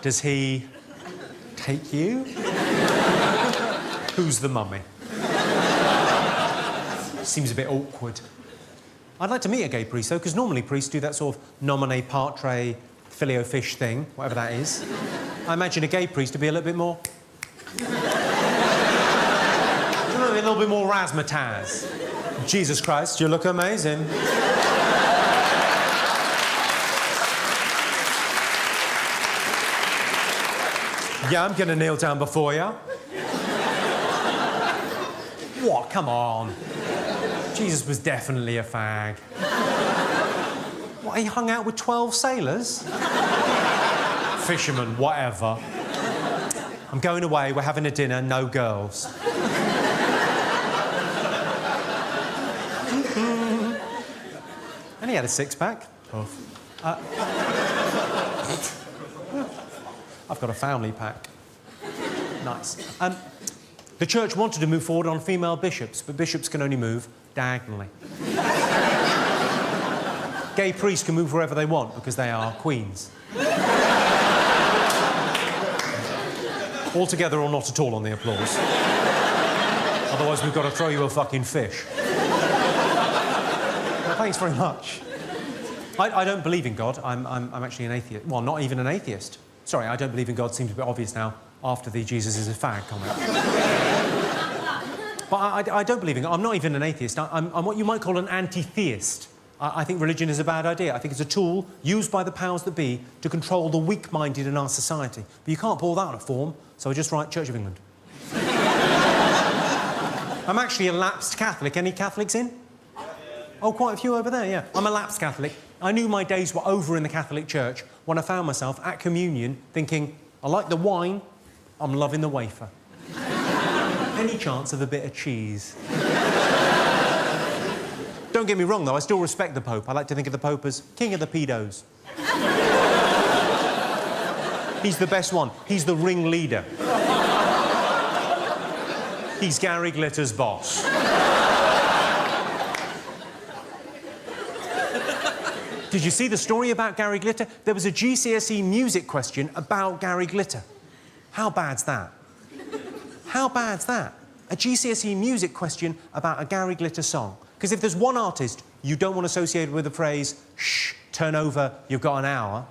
does he take you? Who's the mummy? Seems a bit awkward. I'd like to meet a gay priest, though, because normally priests do that sort of nomine patre, fillet o fish thing, whatever that is. I imagine a gay priest to be a little bit more... a little bit more razzmatazz. Jesus Christ, you look amazing. Yeah, I'm going to kneel down before you. What? Come on. Jesus was definitely a fag. What, he hung out with 12 sailors? Fishermen, whatever. I'm going away, we're having a dinner, no girls. And he had a six-pack. I've got a family pack. Nice. The church wanted to move forward on female bishops, but bishops can only move diagonally. Gay priests can move wherever they want because they are queens. All together or not at all on the applause. Otherwise, we've got to throw you a fucking fish. Well, thanks very much. I don't believe in God. I'm actually an atheist. Well, not even an atheist. Sorry, I don't believe in God seems a bit obvious now after the Jesus is a fag comment. But I don't believe in God. I'm not even an atheist. I'm what you might call an anti-theist. I think religion is a bad idea. I think it's a tool used by the powers that be to control the weak-minded in our society. But you can't pull that on a form, so I just write Church of England. I'm actually a lapsed Catholic. Any Catholics in? Oh, quite a few over there, yeah. I'm a lapsed Catholic. I knew my days were over in the Catholic Church when I found myself at communion thinking, I like the wine, I'm loving the wafer. Any chance of a bit of cheese? Don't get me wrong, though, I still respect the Pope. I like to think of the Pope as king of the pedos. He's the best one. He's the ringleader. He's Gary Glitter's boss. Did you see the story about Gary Glitter? There was a GCSE music question about Gary Glitter. How bad's that? How bad's that? A GCSE music question about a Gary Glitter song. Because if there's one artist you don't want associated with the phrase, shh, turn over, you've got an hour...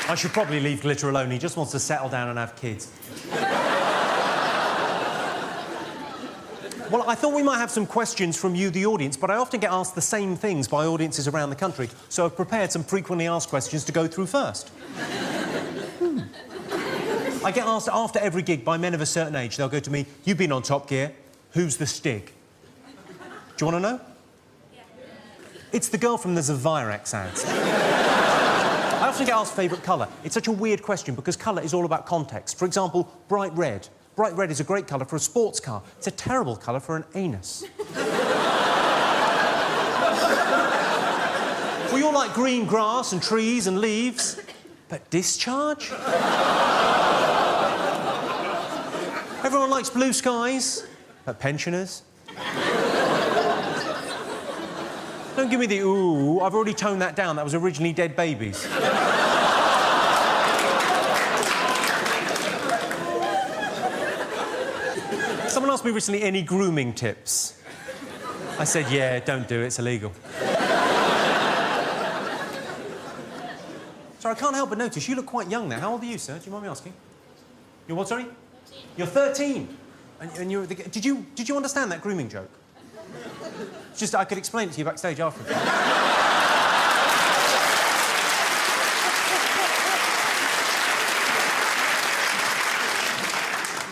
I should probably leave Glitter alone. He just wants to settle down and have kids. Well, I thought we might have some questions from you, the audience, but I often get asked the same things by audiences around the country, so I've prepared some frequently asked questions to go through first. I get asked after every gig by men of a certain age. They'll go to me, you've been on Top Gear, who's the Stig? Do you want to know? Yeah. It's the girl from the Zavirax ads. I often get asked favourite colour. It's such a weird question because colour is all about context. For example, bright red. Bright red is a great colour for a sports car. It's a terrible colour for an anus. We all like green grass and trees and leaves, but discharge? Everyone likes blue skies, but pensioners? Don't give me the ooh. I've already toned that down. That was originally dead babies. Someone asked me recently, any grooming tips? I said, yeah, don't do it. It's illegal. Sorry, I can't help but notice you look quite young now. How old are you, sir? Do you mind me asking? You're what, sorry? 13. You're 13? And you're... Did you understand that grooming joke? Just, I could explain it to you backstage after.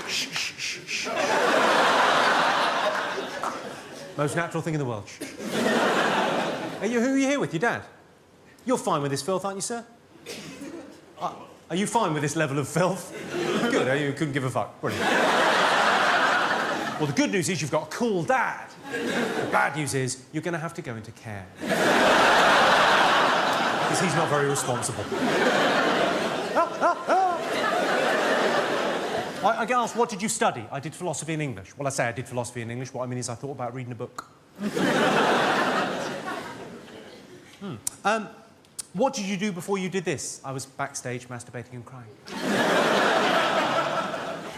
Shh, shh, shh, shh. Most natural thing in the world. Shh. Who are you here with? Your dad? You're fine with this filth, aren't you, sir? Are you fine with this level of filth? Good, you couldn't give a fuck. Brilliant. Well, the good news is you've got a cool dad. The bad news is you're going to have to go into care. Because he's not very responsible. I get asked, what did you study? I did philosophy and English. Well, I say I did philosophy and English. What I mean is I thought about reading a book. What did you do before you did this? I was backstage masturbating and crying.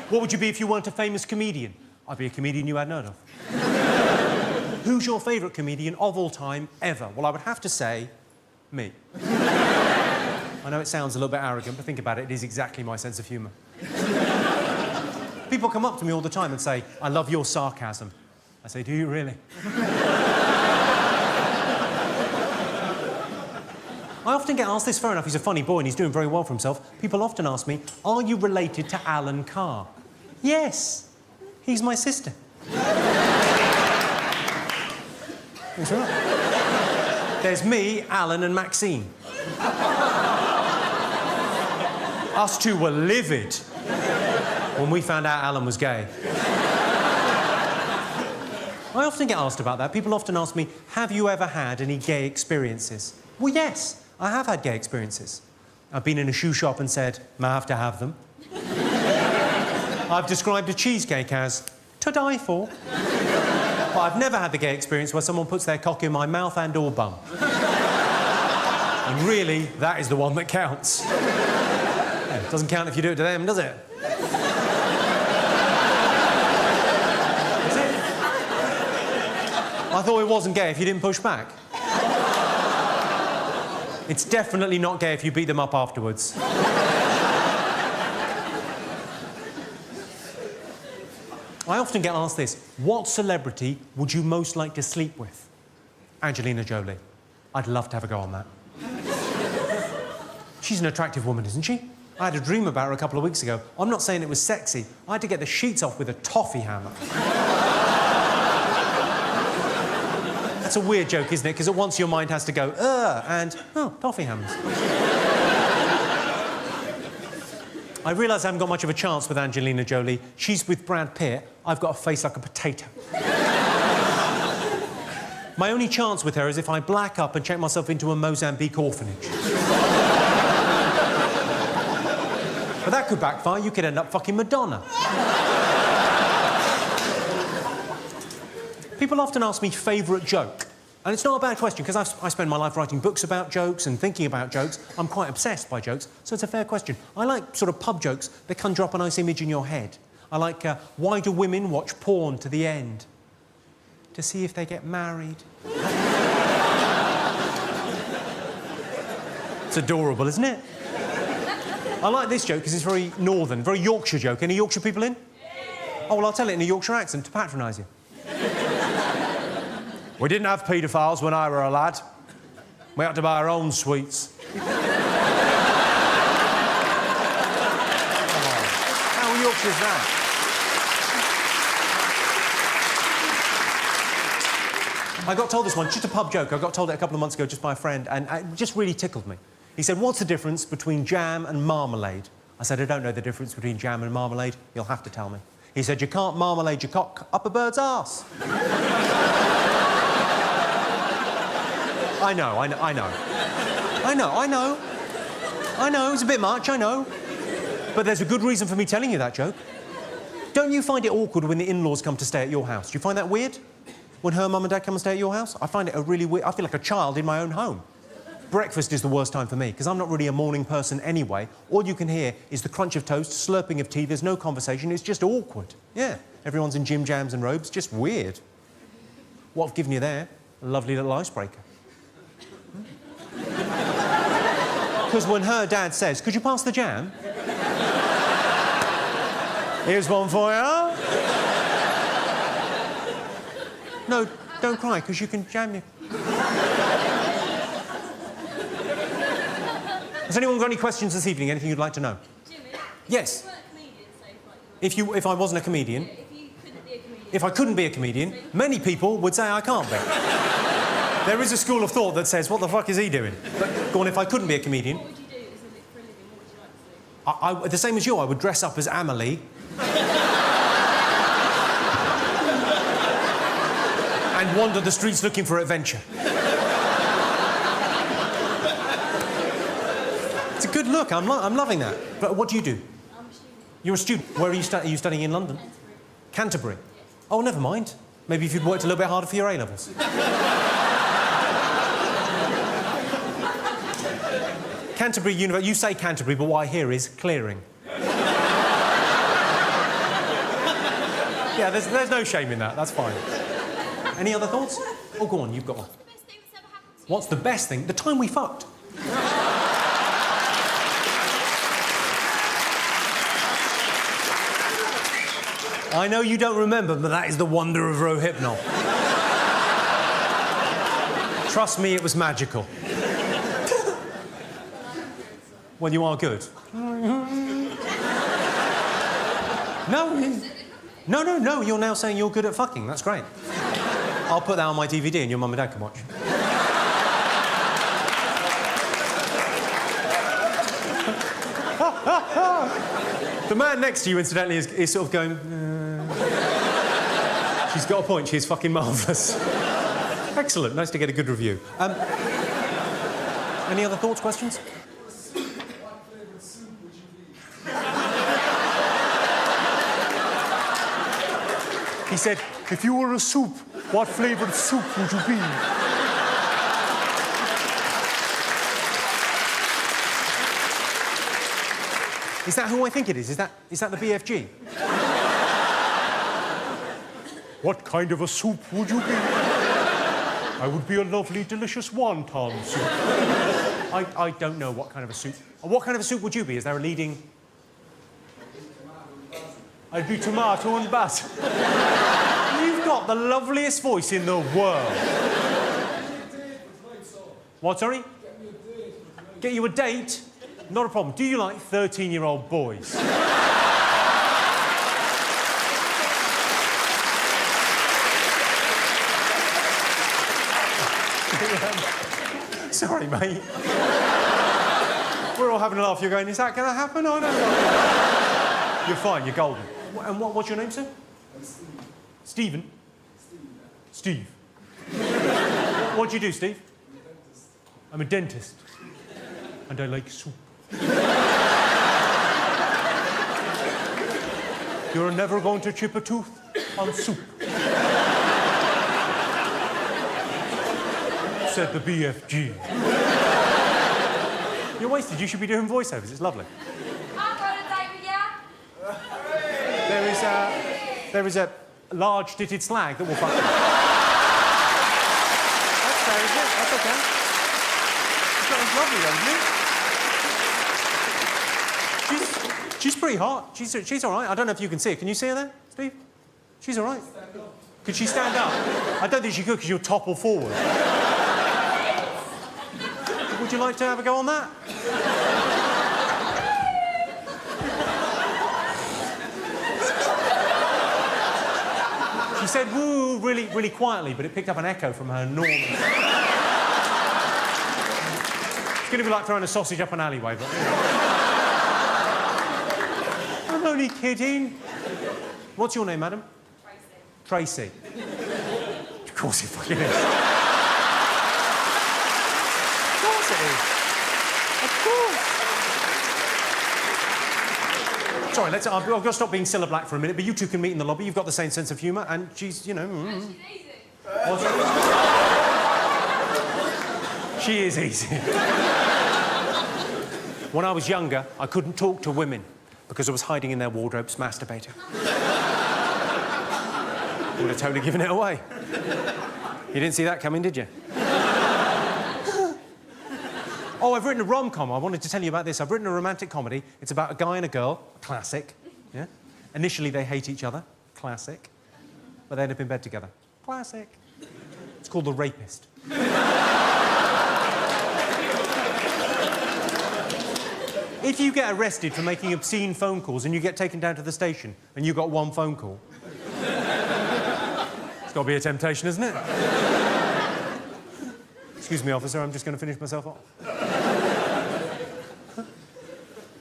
What would you be if you weren't a famous comedian? I'd be a comedian you hadn't heard of. Who's your favourite comedian of all time, ever? Well, I would have to say, me. I know it sounds a little bit arrogant, but think about it, it is exactly my sense of humour. People come up to me all the time and say, I love your sarcasm. I say, do you really? I often get asked this, fair enough, he's a funny boy and he's doing very well for himself. People often ask me, are you related to Alan Carr? Yes, he's my sister. Thanks very much. There's me, Alan and Maxine. Us two were livid when we found out Alan was gay. I often get asked about that. People often ask me, have you ever had any gay experiences? Well, yes, I have had gay experiences. I've been in a shoe shop and said, may I have to have them? I've described a cheesecake as to die for. But I've never had the gay experience where someone puts their cock in my mouth and or bum. And really, that is the one that counts. Yeah, it doesn't count if you do it to them, does it? I thought it wasn't gay if you didn't push back. It's definitely not gay if you beat them up afterwards. I often get asked this, what celebrity would you most like to sleep with? Angelina Jolie. I'd love to have a go on that. She's an attractive woman, isn't she? I had a dream about her a couple of weeks ago. I'm not saying it was sexy. I had to get the sheets off with a toffee hammer. That's a weird joke, isn't it? Because at once your mind has to go, and, oh, toffee hammers. I realise I haven't got much of a chance with Angelina Jolie. She's with Brad Pitt. I've got a face like a potato. My only chance with her is if I black up and check myself into a Mozambique orphanage. But that could backfire. You could end up fucking Madonna. People often ask me favourite joke. And it's not a bad question, because I spend my life writing books about jokes and thinking about jokes. I'm quite obsessed by jokes, so it's a fair question. I like sort of pub jokes that conjure up a nice image in your head. I like, why do women watch porn to the end? To see if they get married. It's adorable, isn't it? I like this joke because it's very northern, very Yorkshire joke. Any Yorkshire people in? Oh, well, I'll tell it in a Yorkshire accent to patronise you. We didn't have paedophiles when I were a lad. We had to buy our own sweets. How Yorkshire is that? I got told this one, just a pub joke. I got told it a couple of months ago just by a friend, and it just really tickled me. He said, what's the difference between jam and marmalade? I said, I don't know the difference between jam and marmalade. You'll have to tell me. He said, you can't marmalade your cock up a bird's arse. I know. It's a bit much, I know. But there's a good reason for me telling you that joke. Don't you find it awkward when the in-laws come to stay at your house? Do you find that weird? When her mum and dad come and stay at your house? I find it a really weird... I feel like a child in my own home. Breakfast is the worst time for me, because I'm not really a morning person anyway. All you can hear is the crunch of toast, slurping of tea, there's no conversation, it's just awkward. Yeah, everyone's in gym jams and robes, just weird. What I've given you there, a lovely little icebreaker. Because when her dad says, could you pass the jam? Here's one for you. No, don't cry, because you can jam your... Has anyone got any questions this evening? Anything you'd like to know? Jimmy? Yes. If you weren't a comedian, say, like, If I wasn't a comedian... if you couldn't be a comedian... If I couldn't be a comedian, many people would say I can't be. There is a school of thought that says, what the fuck is he doing? But go on, if I couldn't be a comedian... What would you do for a living? What would you like to do? The same as you, I would dress up as Amelie. and wander the streets looking for adventure. It's a good look. I'm loving that. But what do you do? I'm a student. You're a student. Where are you studying? Are you studying in London? Canterbury. Canterbury? Oh, never mind. Maybe if you'd worked a little bit harder for your A-levels. Canterbury University. You say Canterbury, but what I hear is clearing. Yeah, there's no shame in that. That's fine. Any other thoughts? Oh, go on. You've got one. What's the best thing? The time we fucked. I know you don't remember, but that is the wonder of Rohypnol. Trust me, it was magical. Well, you are good. No, you're now saying you're good at fucking. That's great. I'll put that on my DVD and your mum and dad can watch. The man next to you, incidentally, is sort of going... She's got a point. She's fucking marvellous. Excellent. Nice to get a good review. Any other thoughts, questions? He said, if you were a soup, what flavoured soup would you be? Is that who I think it is? Is that the BFG? What kind of a soup would you be? I would be a lovely, delicious wonton soup. I don't know what kind of a soup. What kind of a soup would you be? Is there a leading... I'd be tomato and basil. You've got the loveliest voice in the world. What, sorry? Get you a date? Not a problem. Do you like 13-year-old boys? Sorry, mate. We're all having a laugh. You're going, is that going to happen? I don't know. You're fine. You're golden. And what's your name, sir? Stephen. Steve. What do you do, Steve? I'm a dentist. And I like soup. You're never going to chip a tooth on soup. Said the BFG. You're wasted. You should be doing voiceovers. It's lovely. I'm going to date with you. There is a large titted slag that will fuck you. That's fair, isn't it? That's okay. It's lovely, isn't it? She's pretty hot. She's all right. I don't know if you can see her. Can you see her there, Steve? She's all right. Could she stand up? I don't think she could because you'll topple forward. Would you like to have a go on that? She said woo really, really quietly, but it picked up an echo from her enormous... It's going to be like throwing a sausage up an alleyway, but... I'm only kidding. What's your name, madam? Tracy. Tracy. Of course it fucking is. Of course it is. Of course. Sorry, I've got to stop being Cilla Black for a minute, but you two can meet in the lobby. You've got the same sense of humour, and she's, you know... She is easy. When I was younger, I couldn't talk to women because I was hiding in their wardrobes masturbating. Would have totally given it away. You didn't see that coming, did you? Oh, I've written a rom-com. I wanted to tell you about this. I've written a romantic comedy. It's about a guy and a girl. Classic. Yeah? Initially, they hate each other. Classic. But they end up in bed together. Classic. It's called The Rapist. If you get arrested for making obscene phone calls and you get taken down to the station and you got one phone call, it's got to be a temptation, isn't it? Excuse me, officer, I'm just going to finish myself off.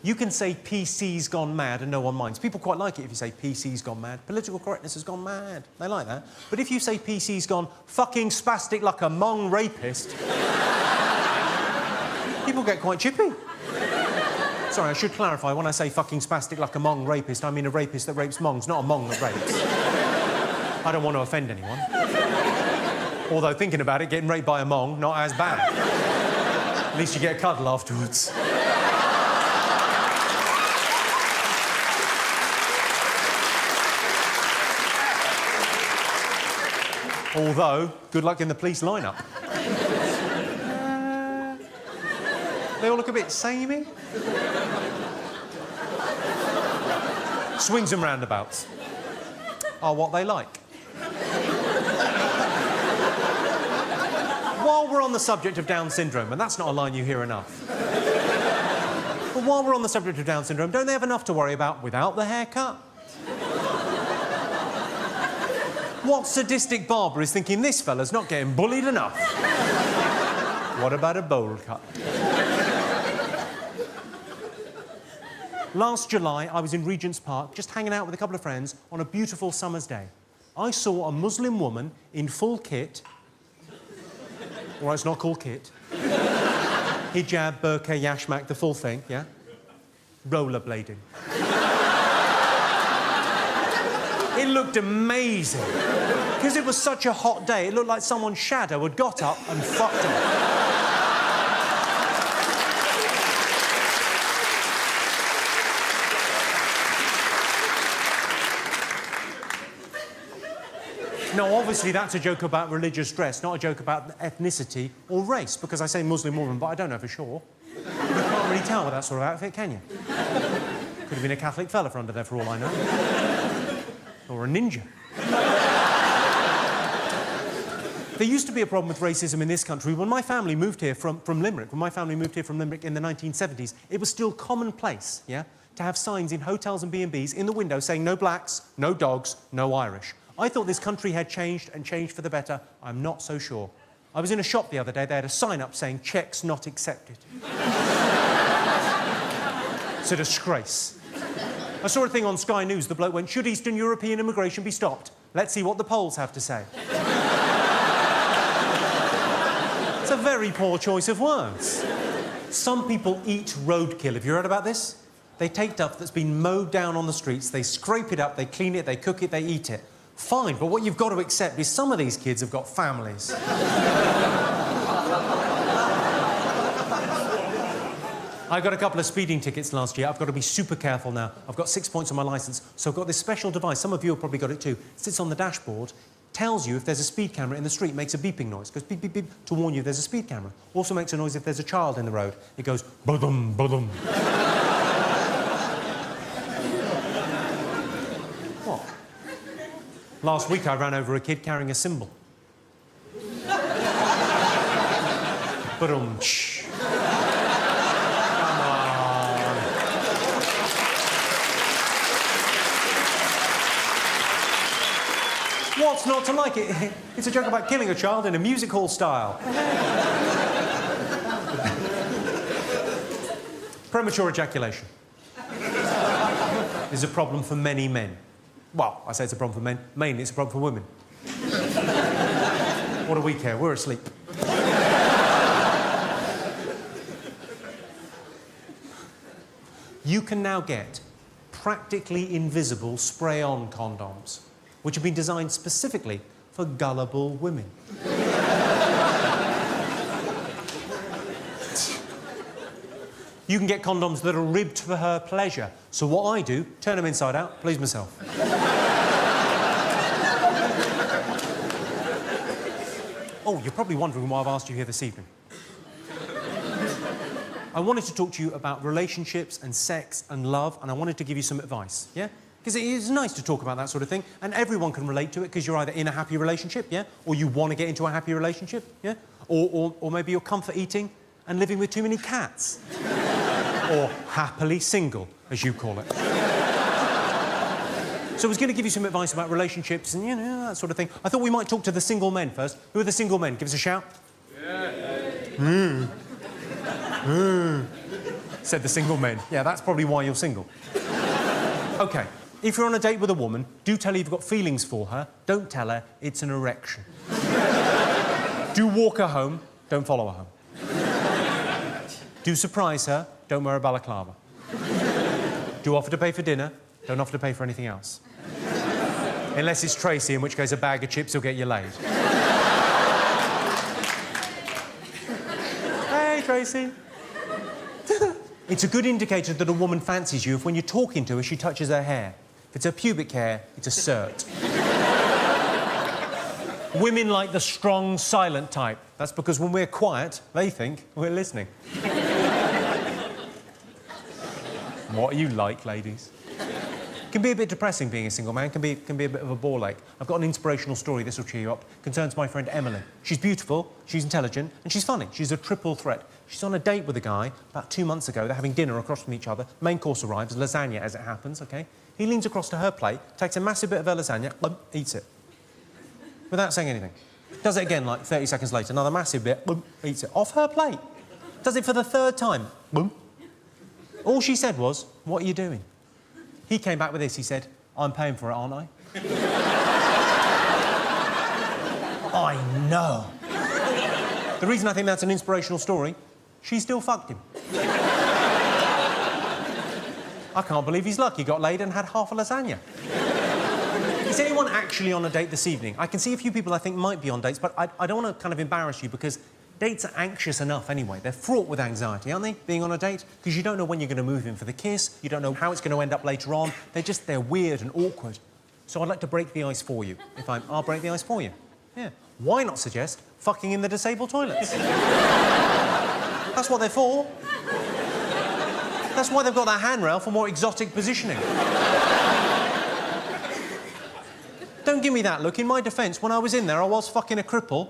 You can say PC's gone mad and no one minds. People quite like it if you say PC's gone mad. Political correctness has gone mad. They like that. But if you say PC's gone fucking spastic like a Hmong rapist, people get quite chippy. Sorry, I should clarify. When I say fucking spastic like a Hmong rapist, I mean a rapist that rapes Hmongs, not a Hmong that rapes. I don't want to offend anyone. Although, thinking about it, getting raped by a Hmong, not as bad. At least you get a cuddle afterwards. Although, good luck in the police lineup. They all look a bit samey. Swings and roundabouts are what they like. While we're on the subject of Down syndrome, and that's not a line you hear enough, but while we're on the subject of Down syndrome, don't they have enough to worry about without the haircut? What sadistic barber is thinking this fella's not getting bullied enough? What about a bowl cut? Last July, I was in Regent's Park, just hanging out with a couple of friends on a beautiful summer's day. I saw a Muslim woman in full kit. Well, it's not called kit. Hijab, burqa, yashmak, the full thing, yeah? Rollerblading. It looked amazing. Because it was such a hot day, it looked like someone's shadow had got up and fucked her. No, obviously that's a joke about religious dress, not a joke about ethnicity or race, because I say Muslim woman, but I don't know for sure. You can't really tell with that sort of outfit, can you? Could have been a Catholic fella for under there, for all I know. Or a ninja. There used to be a problem with racism in this country. When my family moved here from Limerick, in the 1970s, it was still commonplace, yeah, to have signs in hotels and B&Bs in the window saying no blacks, no dogs, no Irish. I thought this country had changed, and changed for the better. I'm not so sure. I was in a shop the other day. They had a sign up saying, "Checks not accepted." It's a disgrace. I saw a thing on Sky News. The bloke went, "Should Eastern European immigration be stopped? Let's see what the Poles have to say." It's a very poor choice of words. Some people eat roadkill. Have you heard about this? They take stuff that's been mowed down on the streets, they scrape it up, they clean it, they cook it, they eat it. Fine, but what you've got to accept is some of these kids have got families. I got a couple of speeding tickets last year. I've got to be super careful now. I've got 6 points on my licence, so I've got this special device. Some of you have probably got it too. It sits on the dashboard, tells you if there's a speed camera in the street, makes a beeping noise. Goes beep, beep, beep, to warn you if there's a speed camera. Also makes a noise if there's a child in the road. It goes ba-dum, ba-dum. What? Last week I ran over a kid carrying a cymbal. Ba-dum-ch. What's not to like it? It's a joke about killing a child in a music hall style. Premature ejaculation is a problem for many men. Well, I say it's a problem for men. Mainly it's a problem for women. What do we care? We're asleep. You can now get practically invisible spray-on condoms, which have been designed specifically for gullible women. You can get condoms that are ribbed for her pleasure. So what I do, turn them inside out, please myself. Oh, you're probably wondering why I've asked you here this evening. I wanted to talk to you about relationships and sex and love, and I wanted to give you some advice, yeah? Because it is nice to talk about that sort of thing, and everyone can relate to it, because you're either in a happy relationship, yeah? Or you want to get into a happy relationship, yeah? Or maybe you're comfort eating and living with too many cats. Or happily single, as you call it. So I was going to give you some advice about relationships and, you know, that sort of thing. I thought we might talk to the single men first. Who are the single men? Give us a shout. Yeah. said the single men. Yeah, that's probably why you're single. OK, if you're on a date with a woman, do tell her you've got feelings for her. Don't tell her it's an erection. Do walk her home. Don't follow her home. Do surprise her. Don't wear a balaclava. Do offer to pay for dinner. Don't offer to pay for anything else. Unless it's Tracy, in which case a bag of chips will get you laid. Hey, Tracy. It's a good indicator that a woman fancies you if when you're talking to her, she touches her hair. If it's her pubic hair, it's a cert. Women like the strong, silent type. That's because when we're quiet, they think we're listening. What are you like, ladies? Can be a bit depressing being a single man, can be a bit of a ball ache. I've got an inspirational story, this will cheer you up. Concerns my friend Emily. She's beautiful, she's intelligent, and she's funny. She's a triple threat. She's on a date with a guy about 2 months ago. They're having dinner across from each other. Main course arrives, lasagna as it happens, OK? He leans across to her plate, takes a massive bit of her lasagna, eats it. Without saying anything. Does it again, like 30 seconds later, another massive bit, eats it. Off her plate. Does it for the 3rd time. All she said was, "What are you doing?" He came back with this. He said, "I'm paying for it, aren't I?" I know. The reason I think that's an inspirational story, she still fucked him. I can't believe he's lucky. He got laid and had half a lasagna. Is anyone actually on a date this evening? I can see a few people I think might be on dates, but I don't want to kind of embarrass you because dates are anxious enough anyway. They're fraught with anxiety, aren't they, being on a date? Because you don't know when you're going to move in for the kiss, you don't know how it's going to end up later on. They're weird and awkward. So I'd like to break the ice for you. I'll break the ice for you. Yeah. Why not suggest fucking in the disabled toilets? That's what they're for. That's why they've got that handrail for more exotic positioning. Don't give me that look. In my defence, when I was in there, I was fucking a cripple.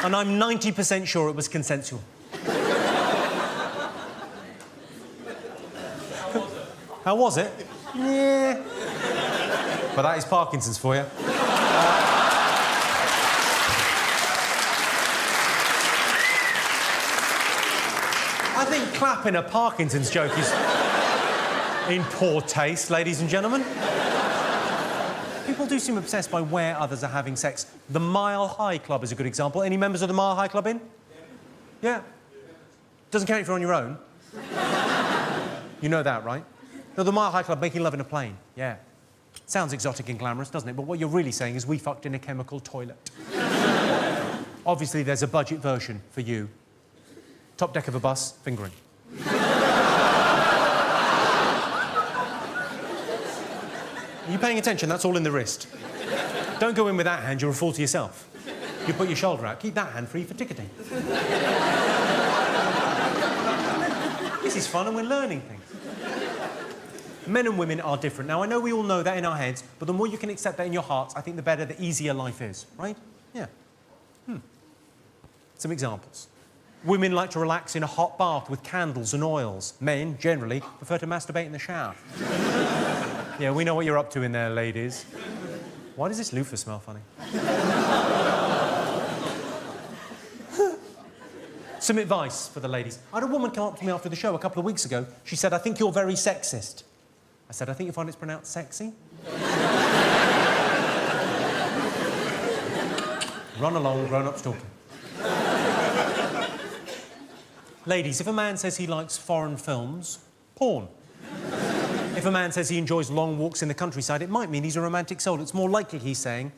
And I'm 90% sure it was consensual. How was it? Yeah. But that is Parkinson's for you. I think clapping a Parkinson's joke is in poor taste, ladies and gentlemen. People do seem obsessed by where others are having sex. The Mile High Club is a good example. Any members of the Mile High Club in? Yeah. Doesn't count if you're on your own. You know that, right? No, the Mile High Club, making love in a plane. Yeah. Sounds exotic and glamorous, doesn't it? But what you're really saying is we fucked in a chemical toilet. Obviously, there's a budget version for you. Top deck of a bus, fingering. Are you paying attention? That's all in the wrist. Don't go in with that hand, you're a fool to yourself. You put your shoulder out, keep that hand free for ticketing. This is fun and we're learning things. Men and women are different. Now, I know we all know that in our heads, but the more you can accept that in your hearts, I think the better, the easier life is, right? Yeah. Some examples. Women like to relax in a hot bath with candles and oils. Men, generally, prefer to masturbate in the shower. Yeah, we know what you're up to in there, ladies. Why does this loofah smell funny? Some advice for the ladies. I had a woman come up to me after the show a couple of weeks ago. She said, "I think you're very sexist." I said, "I think you find it's pronounced sexy." Run along, grown-ups talking. Ladies, if a man says he likes foreign films, porn. If a man says he enjoys long walks in the countryside, it might mean he's a romantic soul. It's more likely he's saying,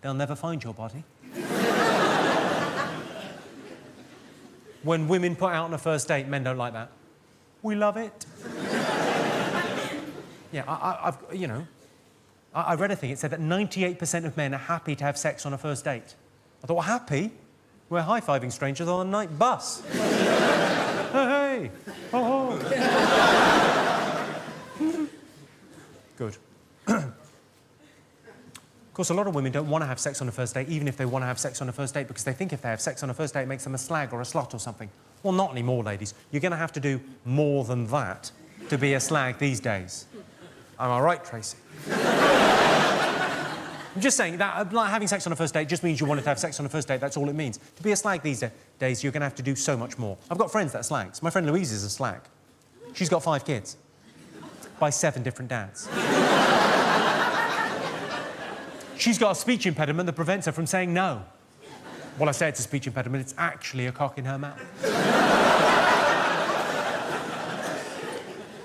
"They'll never find your body." When women put out on a first date, men don't like that. We love it. Yeah, I read a thing. It said that 98% of men are happy to have sex on a first date. I thought, well, happy? We're high-fiving strangers on a night bus. Hey, oh, ho. Good. Of course, a lot of women don't want to have sex on a first date, even if they want to have sex on a first date, because they think if they have sex on a first date, it makes them a slag or a slut or something. Well, not anymore, ladies. You're going to have to do more than that to be a slag these days. Am I right, Tracy? I'm just saying that like having sex on a first date just means you wanted to have sex on a first date. That's all it means. To be a slag these days, you're going to have to do so much more. I've got friends that are slags. My friend Louise is a slag. She's got 5 kids by 7 different dads. She's got a speech impediment that prevents her from saying no. Well, I say it's a speech impediment. It's actually a cock in her mouth.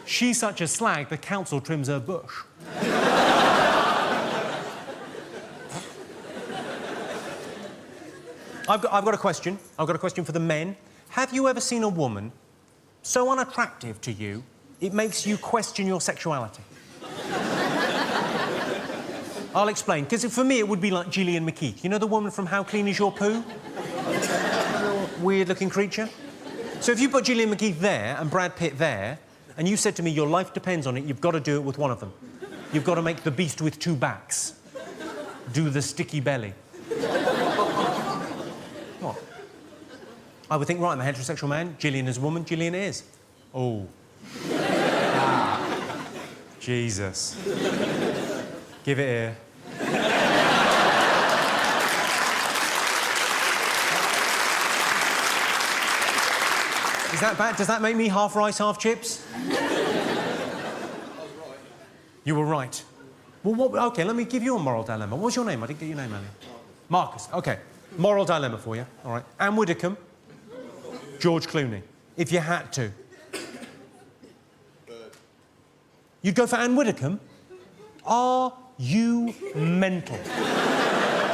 She's such a slag, the council trims her bush. I've got a question. I've got a question for the men. Have you ever seen a woman so unattractive to you, it makes you question your sexuality? I'll explain, because for me it would be like Gillian McKeith. You know the woman from How Clean Is Your Poo? Weird-looking creature. So if you put Gillian McKeith there and Brad Pitt there, and you said to me your life depends on it, you've got to do it with one of them. You've got to make the beast with 2 backs. Do the sticky belly. What? I would think, right, I'm a heterosexual man, Gillian is a woman, Gillian is. Oh. Ah. Jesus. Give it here. Is that bad? Does that make me half rice, half chips? I was right. You were right. Well, OK, let me give you a moral dilemma. What's your name? I didn't get your name, Ali. Marcus. OK. Moral dilemma for you. All right. Anne Widdecombe. George Clooney. If you had to. You'd go for Anne Widdecombe? Are you mental?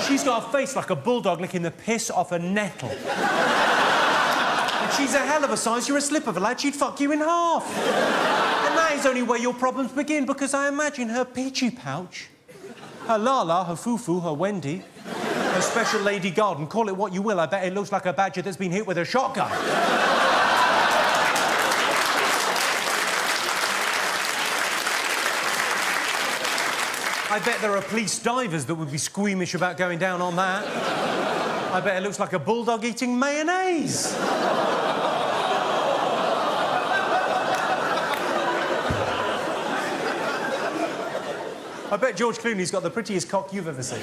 She's got a face like a bulldog licking the piss off a nettle. And she's a hell of a size. You're a slip of a lad. She'd fuck you in half. And that is only where your problems begin, because I imagine her peachy pouch, her Lala, her Fufu, her Wendy, her special lady garden, call it what you will, I bet it looks like a badger that's been hit with a shotgun. I bet there are police divers that would be squeamish about going down on that. I bet it looks like a bulldog eating mayonnaise. I bet George Clooney's got the prettiest cock you've ever seen.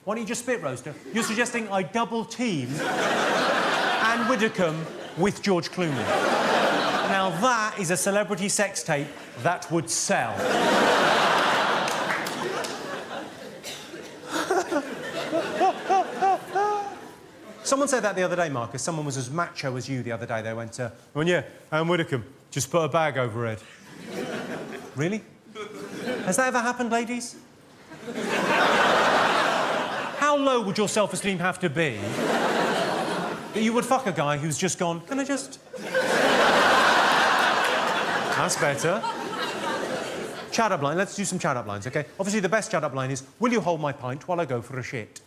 Why don't you just spit roast her? You're suggesting I double team Anne Widdecombe with George Clooney. Now that is a celebrity sex tape that would sell. Someone said that the other day, Marcus. Someone was as macho as you the other day. They went, yeah, Anne Widdecombe, just put a bag over her head. Really? Has that ever happened, ladies? How low would your self-esteem have to be that you would fuck a guy who's just gone, can I just... That's better. Chat-up line. Let's do some chat-up lines, OK? Obviously, the best chat-up line is, will you hold my pint while I go for a shit?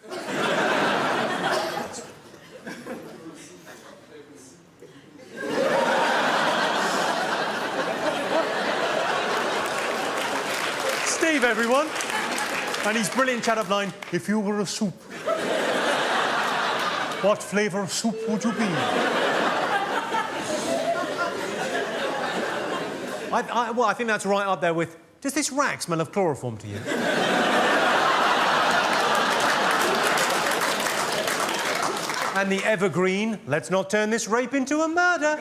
Steve, everyone. And his brilliant chat-up line, if you were a soup, what flavour of soup would you be? Well, I think that's right up there with, does this rag smell of chloroform to you? And the evergreen, let's not turn this rape into a murder.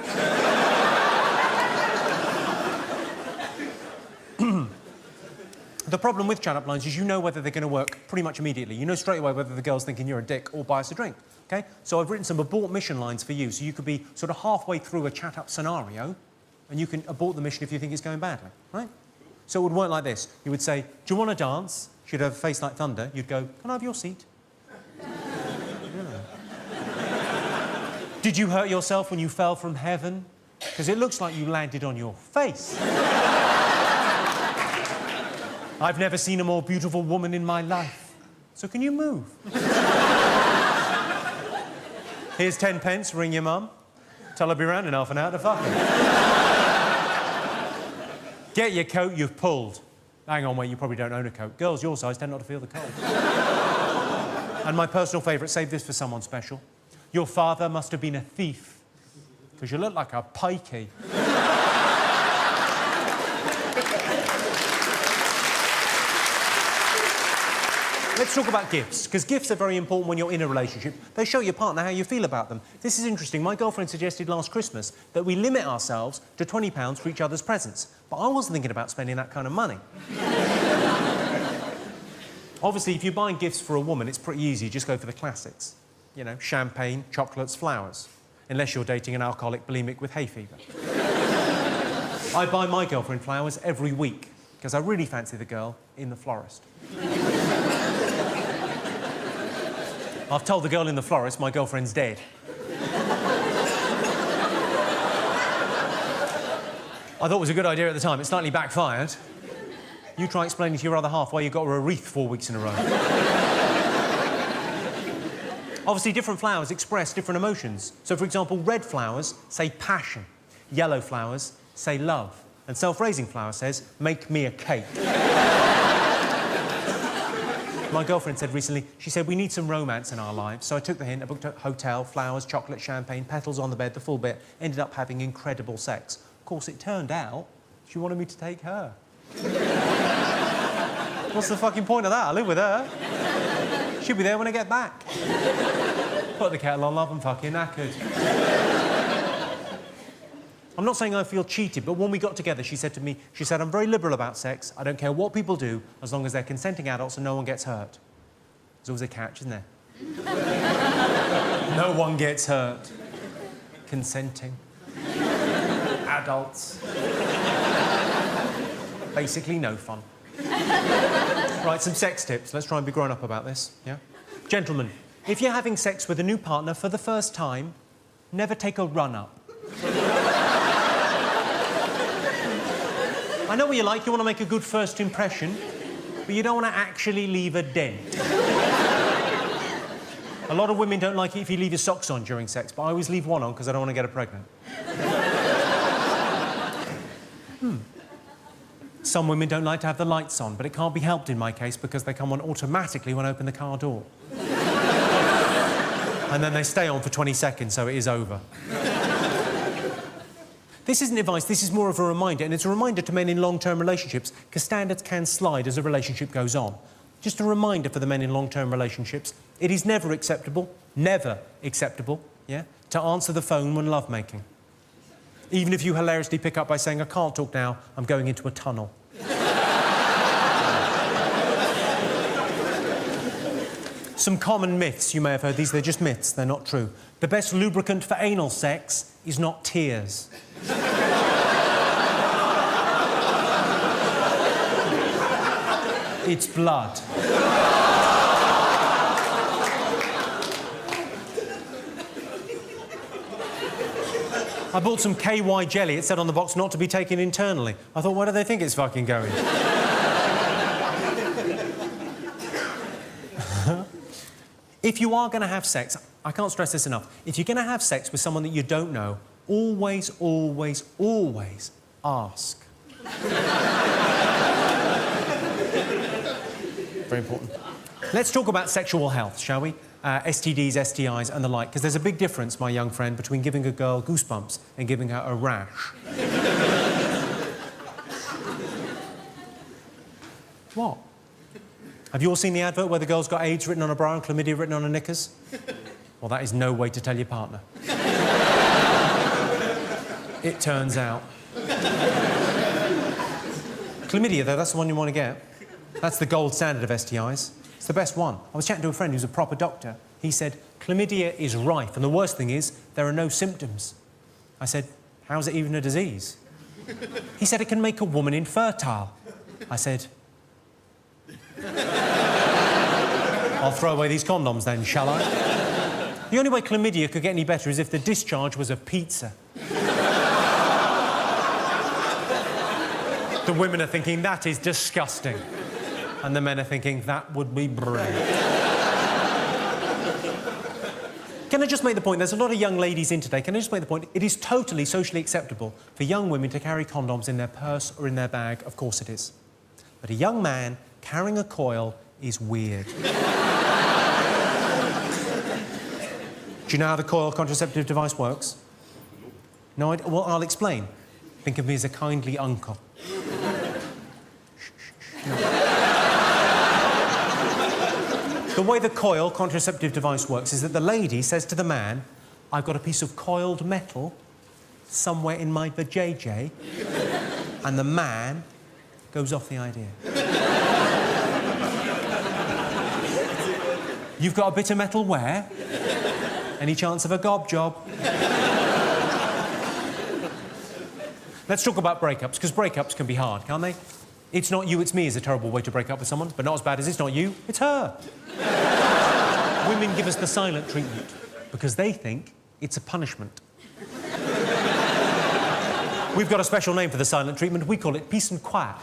The problem with chat-up lines is you know whether they're going to work pretty much immediately. You know straight away whether the girl's thinking you're a dick or buy us a drink, OK? So I've written some abort mission lines for you, so you could be sort of halfway through a chat-up scenario and you can abort the mission if you think it's going badly, right? So it would work like this. You would say, do you want to dance? She'd have a face like thunder. You'd go, can I have your seat? Yeah. Did you hurt yourself when you fell from heaven? Because it looks like you landed on your face. I've never seen a more beautiful woman in my life. So can you move? Here's 10 pence, ring your mum. Tell her I'll be round in half an hour to fuck her. Get your coat, you've pulled. Hang on, wait, you probably don't own a coat. Girls your size tend not to feel the cold. And my personal favourite, save this for someone special. Your father must have been a thief, because you look like a pikey. Let's talk about gifts, because gifts are very important when you're in a relationship. They show your partner how you feel about them. This is interesting. My girlfriend suggested last Christmas that we limit ourselves to £20 for each other's presents. But I wasn't thinking about spending that kind of money. Obviously, if you're buying gifts for a woman, it's pretty easy. You just go for the classics. You know, champagne, chocolates, flowers. Unless you're dating an alcoholic bulimic with hay fever. I buy my girlfriend flowers every week, because I really fancy the girl in the florist. I've told the girl in the florist my girlfriend's dead. I thought it was a good idea at the time. It slightly backfired. You try explaining to your other half why you got her a wreath 4 weeks in a row. Obviously, different flowers express different emotions. So, for example, red flowers say passion. Yellow flowers say love. And self-raising flower says, make me a cake. My girlfriend said recently, she said, we need some romance in our lives. So I took the hint, I booked a hotel, flowers, chocolate, champagne, petals on the bed, the full bit. Ended up having incredible sex. Of course, it turned out she wanted me to take her. What's the fucking point of that? I live with her. She'll be there when I get back. Put the kettle on, love, and fucking knackered. I'm not saying I feel cheated, but when we got together, she said to me, I'm very liberal about sex. I don't care what people do, as long as they're consenting adults and no one gets hurt. There's always a catch, isn't there? No one gets hurt. Consenting. Adults. Basically no fun. Right, some sex tips. Let's try and be grown up about this, yeah? Gentlemen, if you're having sex with a new partner for the first time, never take a run-up. I know what you like, you want to make a good first impression, but you don't want to actually leave a dent. A lot of women don't like it if you leave your socks on during sex, but I always leave one on because I don't want to get her pregnant. Some women don't like to have the lights on, but it can't be helped in my case because they come on automatically when I open the car door. And then they stay on for 20 seconds, so it is over. This isn't advice, this is more of a reminder, and it's a reminder to men in long-term relationships, because standards can slide as a relationship goes on. Just a reminder for the men in long-term relationships, it is never acceptable, yeah, to answer the phone when lovemaking. Even if you hilariously pick up by saying, I can't talk now, I'm going into a tunnel. Some common myths, you may have heard these, they're just myths, they're not true. The best lubricant for anal sex is not tears. It's blood. I bought some KY jelly. It said on the box not to be taken internally. I thought, where do they think it's fucking going? If you are going to have sex, I can't stress this enough, if you're going to have sex with someone that you don't know, always, always, always ask. Very important. Let's talk about sexual health, shall we? STDs, STIs and the like, because there's a big difference, my young friend, between giving a girl goosebumps and giving her a rash. What? Have you all seen the advert where the girl's got AIDS written on a bra and chlamydia written on her knickers? Well, that is no way to tell your partner. It turns out. Chlamydia, though, that's the one you want to get. That's the gold standard of STIs. It's the best one. I was chatting to a friend who's a proper doctor. He said, chlamydia is rife, and the worst thing is, there are no symptoms. I said, how's it even a disease? He said, it can make a woman infertile. I said, I'll throw away these condoms then, shall I? The only way chlamydia could get any better is if the discharge was a pizza. The women are thinking, that is disgusting. And the men are thinking, that would be brilliant. Can I just make the point, there's a lot of young ladies in today, can I just make the point, it is totally socially acceptable for young women to carry condoms in their purse or in their bag, of course it is. But a young man carrying a coil is weird. Do you know how the coil contraceptive device works? No, well, I'll explain. Think of me as a kindly uncle. The way the coil contraceptive device works is that the lady says to the man, I've got a piece of coiled metal somewhere in my vajayjay, and the man goes off the idea. You've got a bit of metal where? Any chance of a gob job? Let's talk about breakups, because breakups can be hard, can't they? It's not you, it's me is a terrible way to break up with someone, but not as bad as it's not you, it's her. Women give us the silent treatment because they think it's a punishment. We've got a special name for the silent treatment. We call it peace and quiet.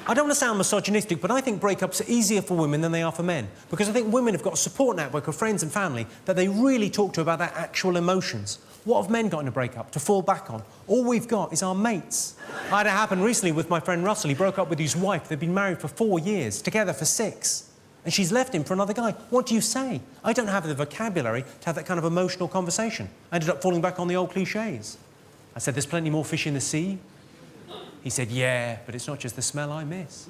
I don't want to sound misogynistic, but I think breakups are easier for women than they are for men, because I think women have got a support network of friends and family that they really talk to about their actual emotions. What have men got in a breakup to fall back on? All we've got is our mates. I had it happen recently with my friend Russell. He broke up with his wife. They'd been married for 4 years, together for 6. And she's left him for another guy. What do you say? I don't have the vocabulary to have that kind of emotional conversation. I ended up falling back on the old cliches. I said, there's plenty more fish in the sea. He said, yeah, but it's not just the smell I miss.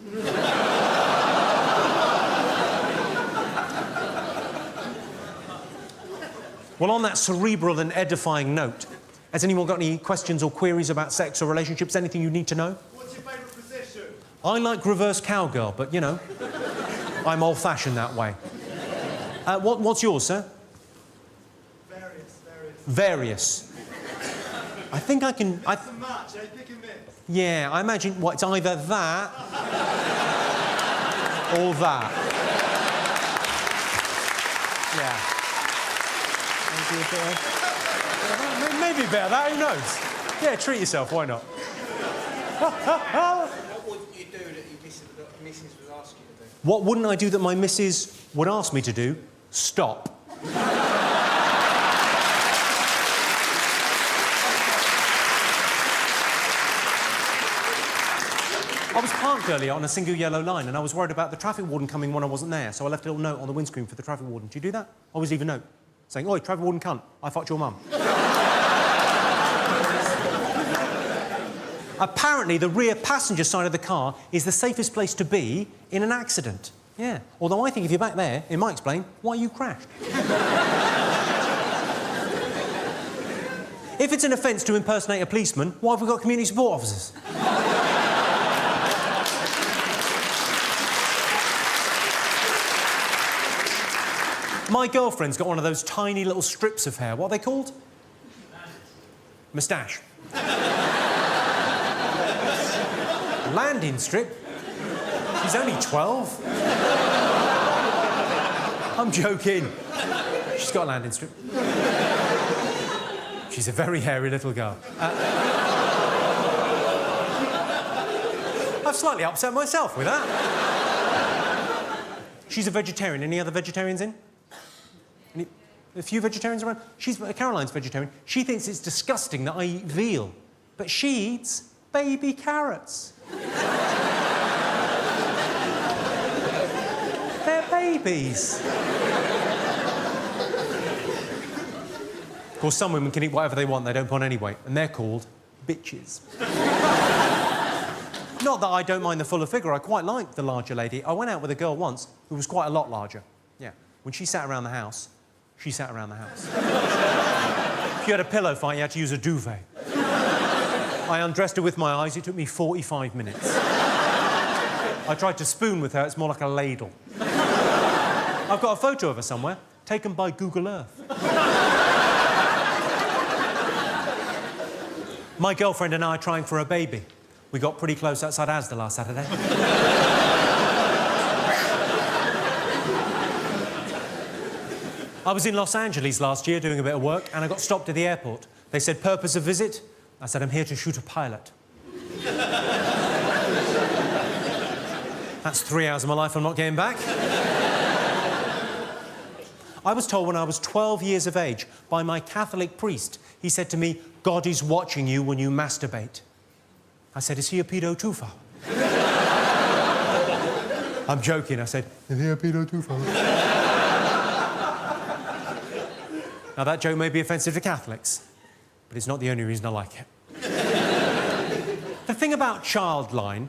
Well, on that cerebral and edifying note, has anyone got any questions or queries about sex or relationships? Anything you need to know? What's your favourite position? I like reverse cowgirl, but, you know, I'm old-fashioned that way. What's yours, sir? Various. I think I can... Match, pick and mix. Yeah, I imagine, it's either that or that. Yeah. Maybe a bit of that, who knows? Yeah, treat yourself, why not? What wouldn't you do that your missus would ask you to do? What wouldn't I do that my missus would ask me to do? Stop. I was parked earlier on a single yellow line and I was worried about the traffic warden coming when I wasn't there, so I left a little note on the windscreen for the traffic warden. Do you do that? I always leave a note saying, oi, traffic warden cunt, I fucked your mum. Apparently, the rear passenger side of the car is the safest place to be in an accident. Yeah. Although I think if you're back there, it might explain why you crashed. If it's an offence to impersonate a policeman, why have we got community support officers? My girlfriend's got one of those tiny little strips of hair. What are they called? Moustache. Landing strip? She's only 12. I'm joking. She's got a landing strip. She's a very hairy little girl. I've slightly upset myself with that. She's a vegetarian. Any other vegetarians in? A few vegetarians around? Caroline's vegetarian. She thinks it's disgusting that I eat veal, but she eats baby carrots. They're babies. Of course, some women can eat whatever they want, they don't put on any weight, and they're called bitches. Not that I don't mind the fuller figure, I quite like the larger lady. I went out with a girl once who was quite a lot larger. Yeah. When she sat around the house, she sat around the house. If you had a pillow fight, you had to use a duvet. I undressed her with my eyes. It took me 45 minutes. I tried to spoon with her. It's more like a ladle. I've got a photo of her somewhere, taken by Google Earth. My girlfriend and I are trying for a baby. We got pretty close outside Asda last Saturday. I was in Los Angeles last year doing a bit of work and I got stopped at the airport. They said, purpose of visit? I said, I'm here to shoot a pilot. That's 3 hours of my life I'm not getting back. I was told when I was 12 years of age by my Catholic priest, he said to me, God is watching you when you masturbate. I said, is he a pedo too far? I'm joking, I said, is he a pedo too far? Now, that joke may be offensive to Catholics, but it's not the only reason I like it. The thing about Childline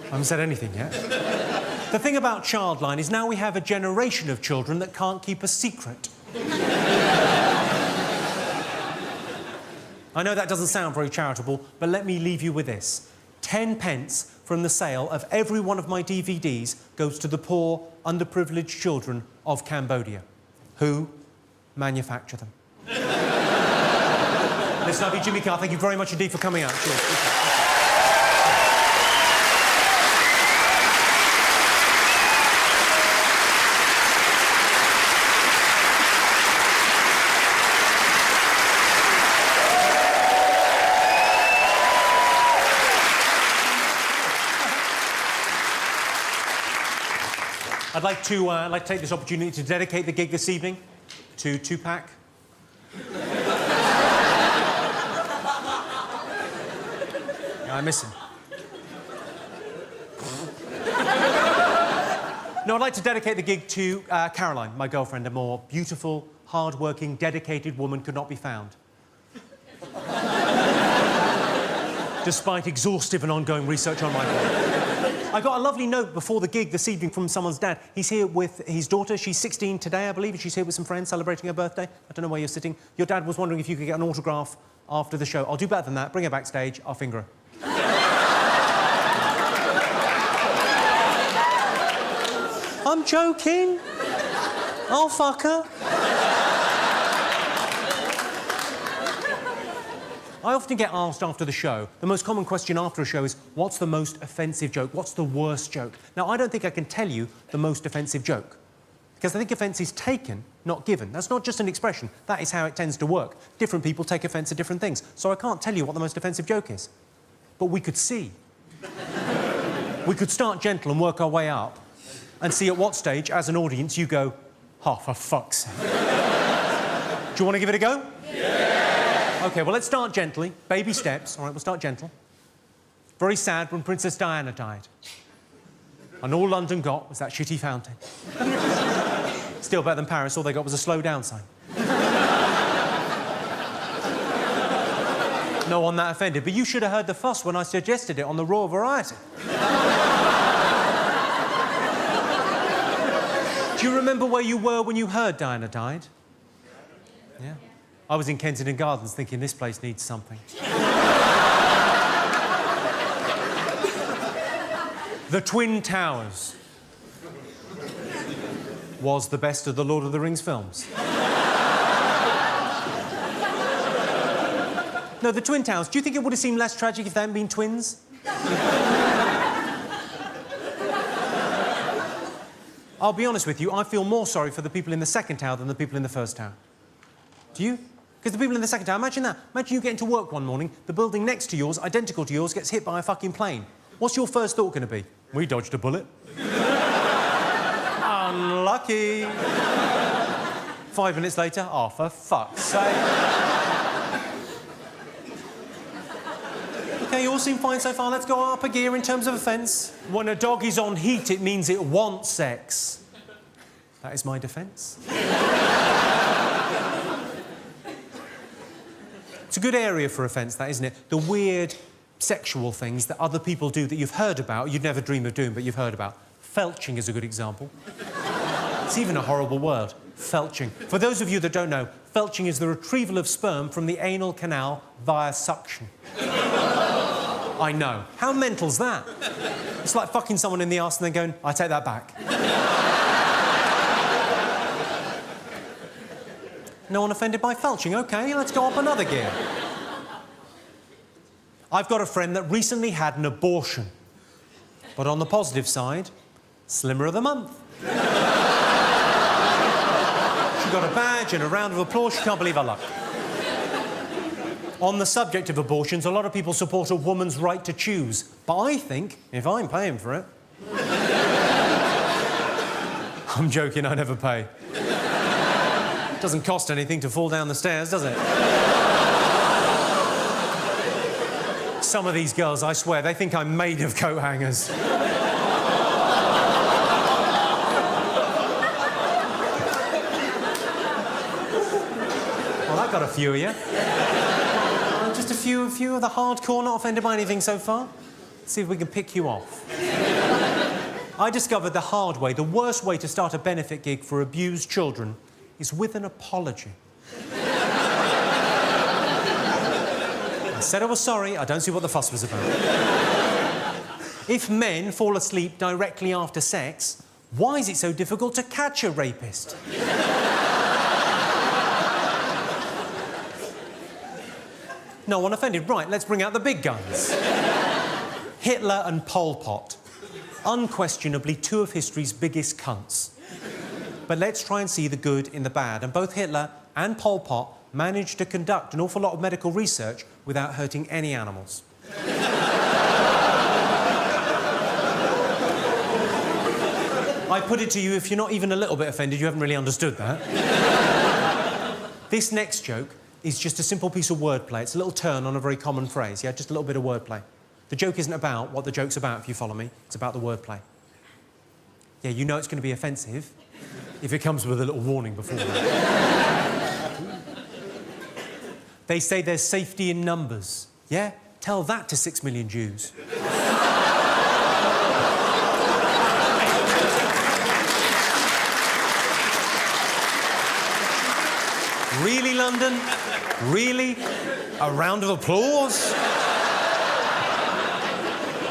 I haven't said anything yet. The thing about Childline is now we have a generation of children that can't keep a secret. I know that doesn't sound very charitable, but let me leave you with this. 10 pence from the sale of every one of my DVDs goes to the poor, underprivileged children of Cambodia, who manufacture them. Listen, I've been Jimmy Carr. Thank you very much indeed for coming out. Cheers. I'd like to take this opportunity to dedicate the gig this evening to Tupac. Yeah, I miss him. No, I'd like to dedicate the gig to Caroline, my girlfriend, a more beautiful, hard-working, dedicated woman could not be found. Despite exhaustive and ongoing research on my part. I got a lovely note before the gig this evening from someone's dad. He's here with his daughter. She's 16 today, I believe, and she's here with some friends celebrating her birthday. I don't know where you're sitting. Your dad was wondering if you could get an autograph after the show. I'll do better than that. Bring her backstage. I'll finger her. I'm joking. I'll fuck her. I often get asked after the show, the most common question after a show is, what's the most offensive joke? What's the worst joke? Now, I don't think I can tell you the most offensive joke, because I think offence is taken, not given. That's not just an expression. That is how it tends to work. Different people take offence at different things. So I can't tell you what the most offensive joke is. But we could see. We could start gentle and work our way up and see at what stage, as an audience, you go, oh, for fuck's sake. Do you want to give it a go? OK, well, let's start gently. Baby steps. All right, we'll start gentle. Very sad when Princess Diana died. And all London got was that shitty fountain. Still better than Paris. All they got was a slow down sign. No one that offended. But you should have heard the fuss when I suggested it on the Raw Variety. Do you remember where you were when you heard Diana died? Yeah. I was in Kensington Gardens thinking this place needs something. The Twin Towers was the best of the Lord of the Rings films. No, the Twin Towers. Do you think it would have seemed less tragic if they hadn't been twins? I'll be honest with you, I feel more sorry for the people in the second tower than the people in the first tower. Do you? Because the people in the second tower, imagine that. Imagine you get into work one morning, the building next to yours, identical to yours, gets hit by a fucking plane. What's your first thought going to be? We dodged a bullet. Unlucky. 5 minutes later, oh, for fuck's sake. OK, you all seem fine so far. Let's go up a gear in terms of offence. When a dog is on heat, it means it wants sex. That is my defence. It's a good area for offence, that, isn't it? The weird sexual things that other people do that you've heard about, you'd never dream of doing, but you've heard about. Felching is a good example. It's even a horrible word, felching. For those of you that don't know, felching is the retrieval of sperm from the anal canal via suction. I know. How mental's that? It's like fucking someone in the arse and then going, I take that back. No one offended by felching. OK, let's go up another gear. I've got a friend that recently had an abortion. But on the positive side, Slimmer of the Month. She got a badge and a round of applause. She can't believe her luck. On the subject of abortions, a lot of people support a woman's right to choose. But I think, if I'm paying for it... I'm joking, I never pay. It doesn't cost anything to fall down the stairs, does it? Some of these girls, I swear, they think I'm made of coat hangers. Well, that got a few of you. Just a few of the hardcore not offended by anything so far. See if we can pick you off. I discovered the hard way, the worst way to start a benefit gig for abused children is with an apology. I said I was sorry, I don't see what the fuss was about. If men fall asleep directly after sex, why is it so difficult to catch a rapist? No one offended. Right, let's bring out the big guns. Hitler and Pol Pot. Unquestionably two of history's biggest cunts. But let's try and see the good in the bad. And both Hitler and Pol Pot managed to conduct an awful lot of medical research without hurting any animals. I put it to you, if you're not even a little bit offended, you haven't really understood that. This next joke is just a simple piece of wordplay. It's a little turn on a very common phrase, yeah? Just a little bit of wordplay. The joke isn't about what the joke's about, if you follow me. It's about the wordplay. Yeah, you know it's going to be offensive if it comes with a little warning before that. They say there's safety in numbers. Yeah? Tell that to 6 million Jews. Really, London? Really? A round of applause?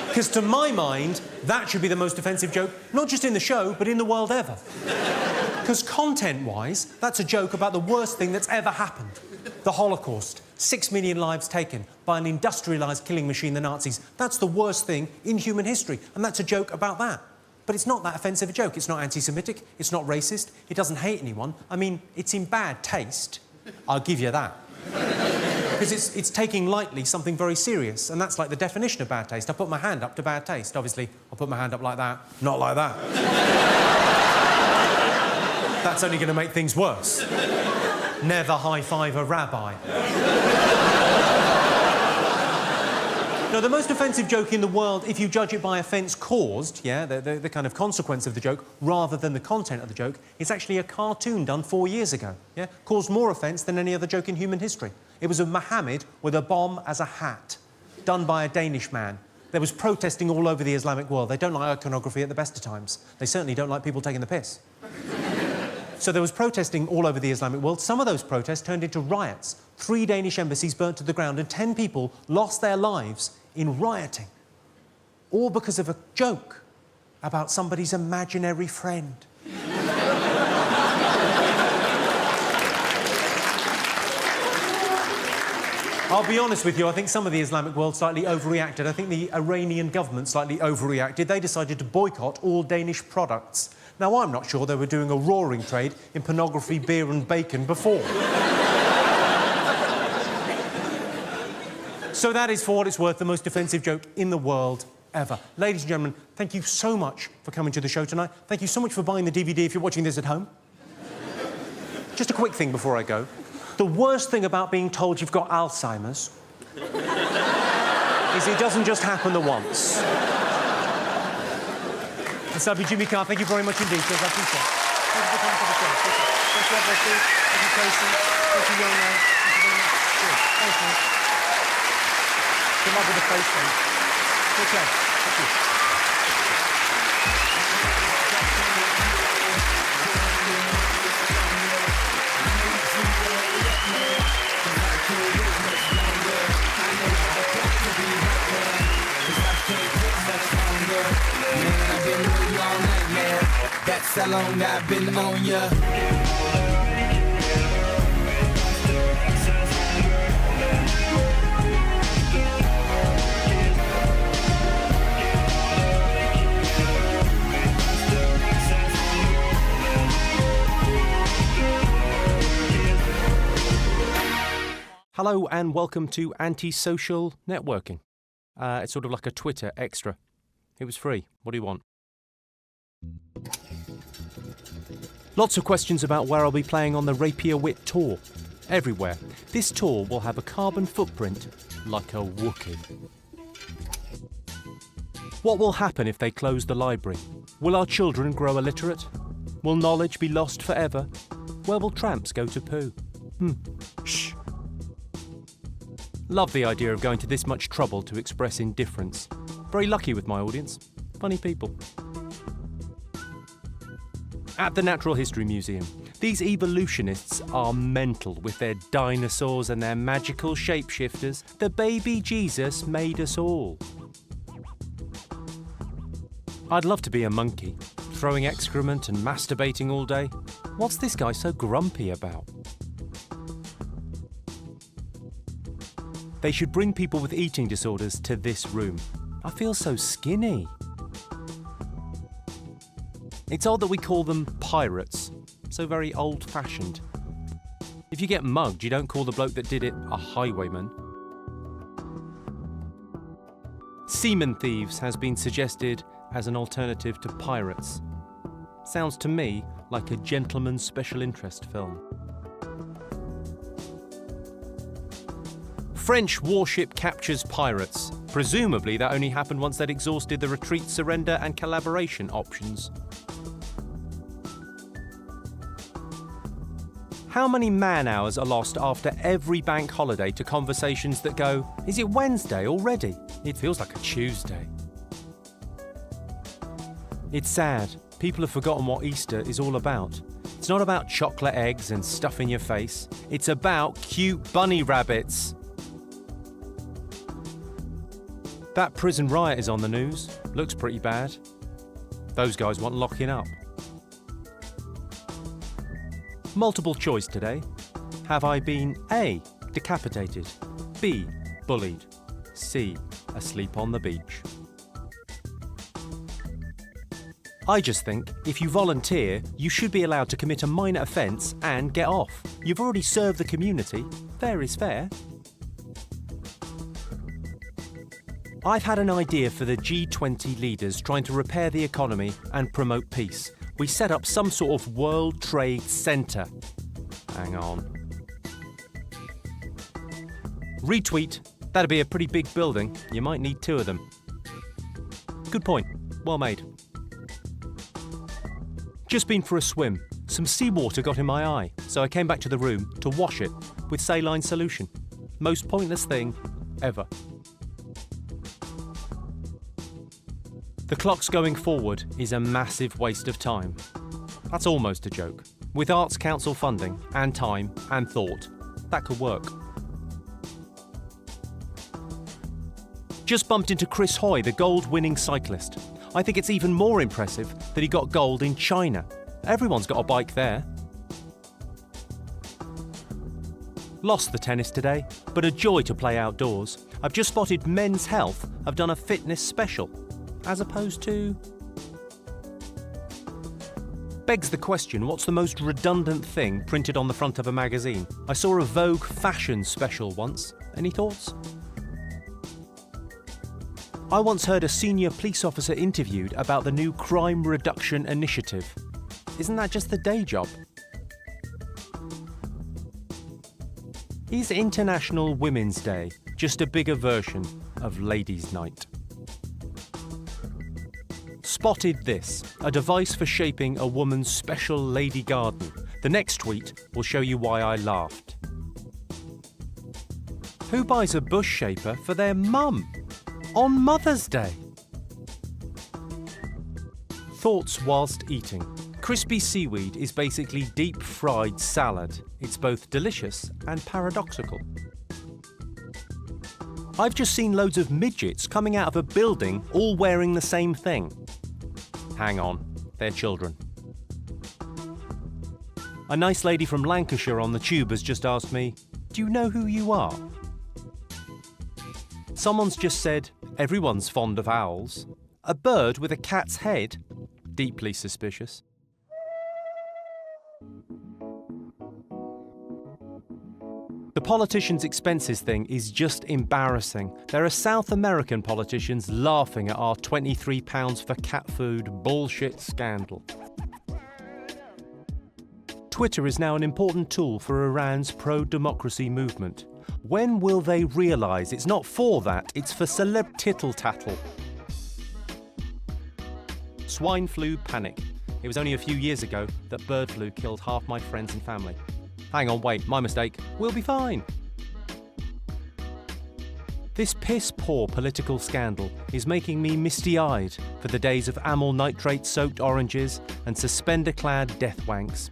Because to my mind, that should be the most offensive joke, not just in the show, but in the world ever. Because content-wise, that's a joke about the worst thing that's ever happened. The Holocaust. 6 million lives taken by an industrialised killing machine, the Nazis. That's the worst thing in human history, and that's a joke about that. But it's not that offensive a joke. It's not anti-Semitic, it's not racist, it doesn't hate anyone. I mean, it's in bad taste. I'll give you that. Because it's taking lightly something very serious, and that's like the definition of bad taste. I put my hand up to bad taste. Obviously, I'll put my hand up like that, not like that. That's only going to make things worse. Never high-five a rabbi. No, the most offensive joke in the world, if you judge it by offence caused, yeah, the kind of consequence of the joke, rather than the content of the joke, is actually a cartoon done 4 years ago, yeah? Caused more offence than any other joke in human history. It was of Mohammed with a bomb as a hat, done by a Danish man. There was protesting all over the Islamic world. They don't like iconography at the best of times. They certainly don't like people taking the piss. So there was protesting all over the Islamic world. Some of those protests turned into riots. 3 Danish embassies burnt to the ground and 10 people lost their lives in rioting. All because of a joke about somebody's imaginary friend. I'll be honest with you, I think some of the Islamic world slightly overreacted. I think the Iranian government slightly overreacted. They decided to boycott all Danish products. Now, I'm not sure they were doing a roaring trade in pornography, beer and bacon before. So that is, for what it's worth, the most offensive joke in the world ever. Ladies and gentlemen, thank you so much for coming to the show tonight. Thank you so much for buying the DVD if you're watching this at home. Just a quick thing before I go. The worst thing about being told you've got Alzheimer's is it doesn't just happen the once. It's lovely, Jimmy Carr. Thank you very much indeed. Cheers, I appreciate it. Thank you for coming to the show. Thank you, everybody. Thank you, Tracy. Thank you, young man. Thank you very much. Cheers. Thank you. Good luck with the face thing. Take care. Thank you. That's how long I've been on ya. Hello and welcome to Antisocial Networking. It's sort of like a Twitter extra. It was free. What do you want? Lots of questions about where I'll be playing on the Rapier Wit tour. Everywhere. This tour will have a carbon footprint like a Wookiee. What will happen if they close the library? Will our children grow illiterate? Will knowledge be lost forever? Where will tramps go to poo? Shh. Love the idea of going to this much trouble to express indifference. Very lucky with my audience. Funny people. At the Natural History Museum, these evolutionists are mental with their dinosaurs and their magical shapeshifters. The baby Jesus made us all. I'd love to be a monkey, throwing excrement and masturbating all day. What's this guy so grumpy about? They should bring people with eating disorders to this room. I feel so skinny. It's odd that we call them pirates, so very old-fashioned. If you get mugged, you don't call the bloke that did it a highwayman. Seaman thieves has been suggested as an alternative to pirates. Sounds to me like a gentleman's special interest film. French warship captures pirates. Presumably that only happened once they'd exhausted the retreat, surrender and collaboration options. How many man-hours are lost after every bank holiday to conversations that go, is it Wednesday already? It feels like a Tuesday. It's sad. People have forgotten what Easter is all about. It's not about chocolate eggs and stuff in your face. It's about cute bunny rabbits. That prison riot is on the news. Looks pretty bad. Those guys want locking up. Multiple choice today. Have I been A, decapitated, B, bullied, C, asleep on the beach? I just think if you volunteer, you should be allowed to commit a minor offence and get off. You've already served the community. Fair is fair. I've had an idea for the G20 leaders trying to repair the economy and promote peace. We set up some sort of World Trade Center. Hang on. Retweet. That'd be a pretty big building. You might need 2 of them. Good point. Well made. Just been for a swim. Some seawater got in my eye, so I came back to the room to wash it with saline solution. Most pointless thing ever. The clock's going forward is a massive waste of time. That's almost a joke. With Arts Council funding and time and thought, that could work. Just bumped into Chris Hoy, the gold-winning cyclist. I think it's even more impressive that he got gold in China. Everyone's got a bike there. Lost the tennis today, but a joy to play outdoors. I've just spotted Men's Health have done a fitness special. As opposed to... Begs the question, what's the most redundant thing printed on the front of a magazine? I saw a Vogue fashion special once. Any thoughts? I once heard a senior police officer interviewed about the new crime reduction initiative. Isn't that just the day job? Is International Women's Day just a bigger version of Ladies' Night? Spotted this, a device for shaping a woman's special lady garden. The next tweet will show you why I laughed. Who buys a bush shaper for their mum on Mother's Day? Thoughts whilst eating. Crispy seaweed is basically deep-fried salad. It's both delicious and paradoxical. I've just seen loads of midgets coming out of a building all wearing the same thing. Hang on, they're children. A nice lady from Lancashire on the tube has just asked me, do you know who you are? Someone's just said, everyone's fond of owls. A bird with a cat's head? Deeply suspicious. The politicians' expenses thing is just embarrassing. There are South American politicians laughing at our £23 for cat food bullshit scandal. Twitter is now an important tool for Iran's pro-democracy movement. When will they realise it's not for that, it's for celeb tittle-tattle? Swine flu panic. It was only a few years ago that bird flu killed half my friends and family. Hang on, wait, my mistake. We'll be fine. This piss-poor political scandal is making me misty-eyed for the days of amyl nitrate-soaked oranges and suspender-clad death wanks.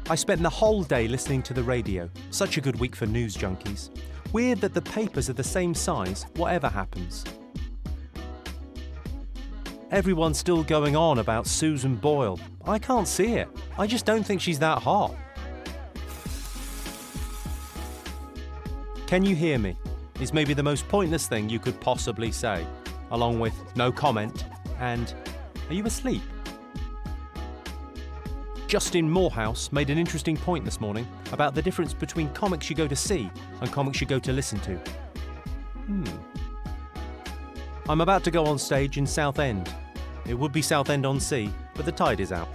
I spent the whole day listening to the radio. Such a good week for news junkies. Weird that the papers are the same size, whatever happens. Everyone's still going on about Susan Boyle. I can't see it. I just don't think she's that hot. Can you hear me? Is maybe the most pointless thing you could possibly say, along with no comment and are you asleep? Justin Morehouse made an interesting point this morning about the difference between comics you go to see and comics you go to listen to. I'm about to go on stage in Southend. It would be Southend-on-Sea, but the tide is out.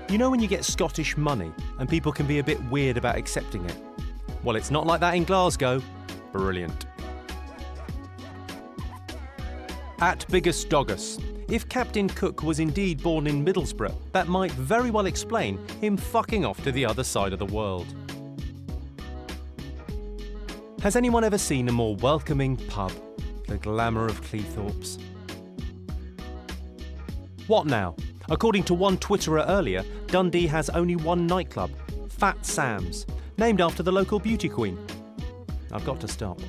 You know when you get Scottish money and people can be a bit weird about accepting it? Well, it's not like that in Glasgow. Brilliant. At Biggest Doggus. If Captain Cook was indeed born in Middlesbrough, that might very well explain him fucking off to the other side of the world. Has anyone ever seen a more welcoming pub? The glamour of Cleethorpes. What now? According to one Twitterer earlier, Dundee has only one nightclub, Fat Sam's, named after the local beauty queen. I've got to stop.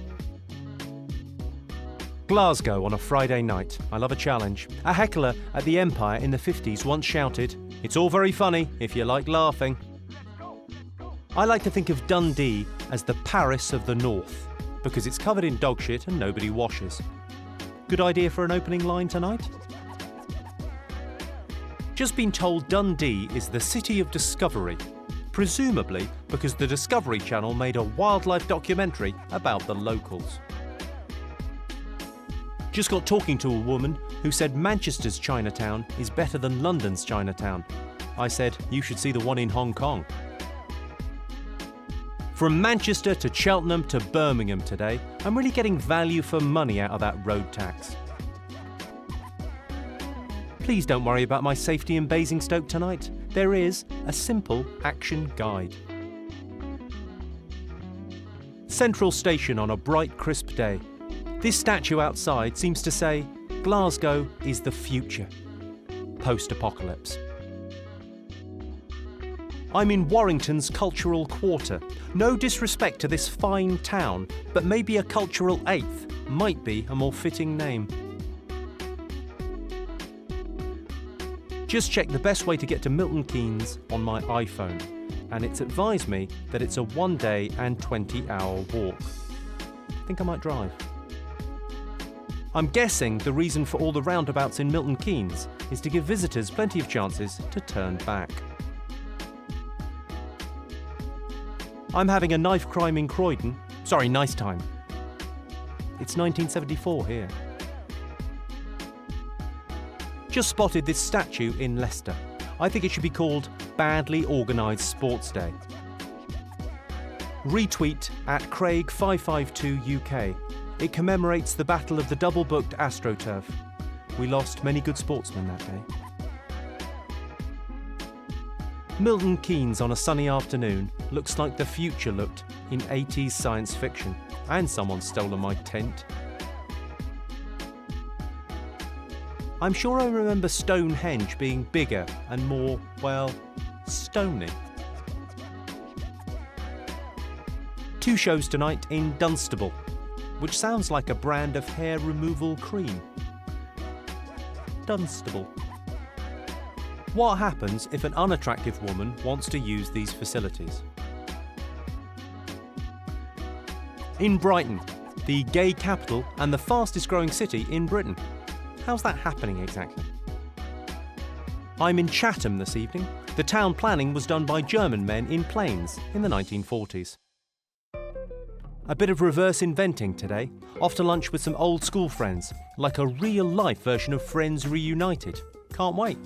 Glasgow on a Friday night. I love a challenge. A heckler at the Empire in the 50s once shouted, "It's all very funny if you like laughing." I like to think of Dundee as the Paris of the North, because it's covered in dog shit and nobody washes. Good idea for an opening line tonight? Just been told Dundee is the city of discovery, presumably because the Discovery Channel made a wildlife documentary about the locals. Just got talking to a woman who said Manchester's Chinatown is better than London's Chinatown. I said, you should see the one in Hong Kong. From Manchester to Cheltenham to Birmingham today, I'm really getting value for money out of that road tax. Please don't worry about my safety in Basingstoke tonight. There is a simple action guide. Central Station on a bright, crisp day. This statue outside seems to say, Glasgow is the future. Post-apocalypse. I'm in Warrington's cultural quarter. No disrespect to this fine town, but maybe a cultural eighth might be a more fitting name. Just checked the best way to get to Milton Keynes on my iPhone, and it's advised me that it's a 1-day and 20-hour walk. I think I might drive. I'm guessing the reason for all the roundabouts in Milton Keynes is to give visitors plenty of chances to turn back. I'm having a knife crime in Croydon. Sorry, nice time. It's 1974 here. Just spotted this statue in Leicester. I think it should be called Badly Organised Sports Day. Retweet at Craig552UK. It commemorates the Battle of the Double-Booked AstroTurf. We lost many good sportsmen that day. Milton Keynes on a sunny afternoon looks like the future looked in 80s science fiction. And someone's stolen my tent. I'm sure I remember Stonehenge being bigger and more, well, stony. 2 shows tonight in Dunstable, which sounds like a brand of hair removal cream. Dunstable. What happens if an unattractive woman wants to use these facilities? In Brighton, the gay capital and the fastest growing city in Britain. How's that happening exactly? I'm in Chatham this evening. The town planning was done by German men in planes in the 1940s. A bit of reverse inventing today. Off to lunch with some old school friends, like a real-life version of Friends Reunited. Can't wait.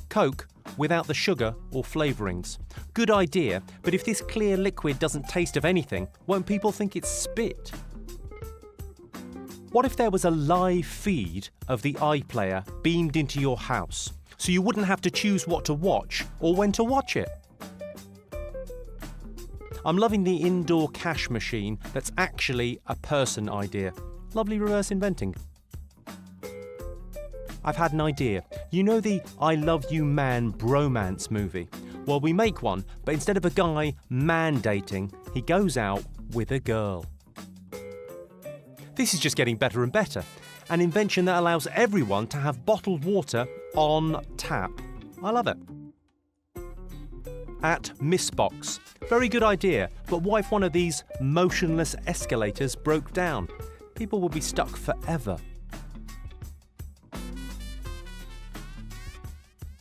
Coke without the sugar or flavourings. Good idea, but if this clear liquid doesn't taste of anything, won't people think it's spit? What if there was a live feed of the iPlayer beamed into your house, so you wouldn't have to choose what to watch or when to watch it? I'm loving the indoor cash machine that's actually a person idea. Lovely reverse inventing. I've had an idea. You know the I Love You Man bromance movie? Well, we make one, but instead of a guy mandating, he goes out with a girl. This is just getting better and better. An invention that allows everyone to have bottled water on tap. I love it. At Missbox. Very good idea, but what if one of these motionless escalators broke down? People would be stuck forever.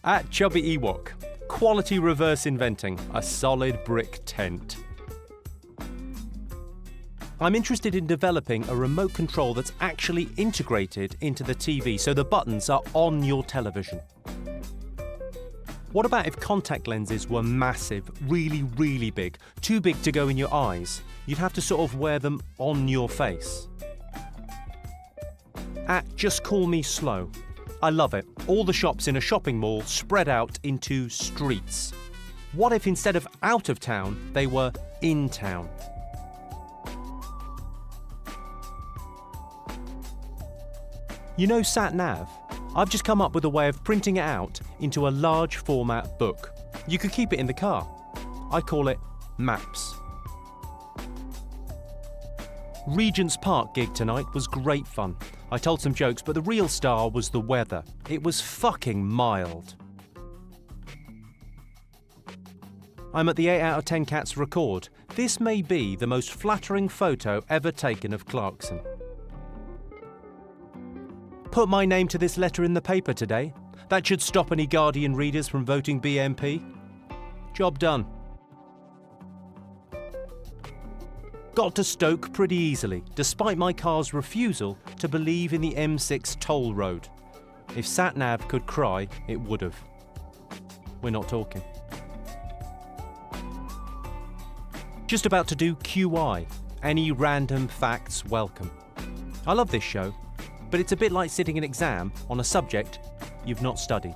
At Chubby Ewok. Quality reverse inventing. A solid brick tent. I'm interested in developing a remote control that's actually integrated into the TV so the buttons are on your television. What about if contact lenses were massive, really, really big, too big to go in your eyes? You'd have to sort of wear them on your face. At Just Call Me Slow. I love it. All the shops in a shopping mall spread out into streets. What if instead of out of town, they were in town? You know sat-nav? I've just come up with a way of printing it out into a large format book. You could keep it in the car. I call it Maps. Regent's Park gig tonight was great fun. I told some jokes, but the real star was the weather. It was fucking mild. I'm at the 8 out of 10 Cats record. This may be the most flattering photo ever taken of Clarkson. Put my name to this letter in the paper today. That should stop any Guardian readers from voting BNP. Job done. Got to Stoke pretty easily, despite my car's refusal to believe in the M6 toll road. If SatNav could cry, it would have. We're not talking. Just about to do QI. Any random facts welcome. I love this show, but it's a bit like sitting an exam on a subject you've not studied.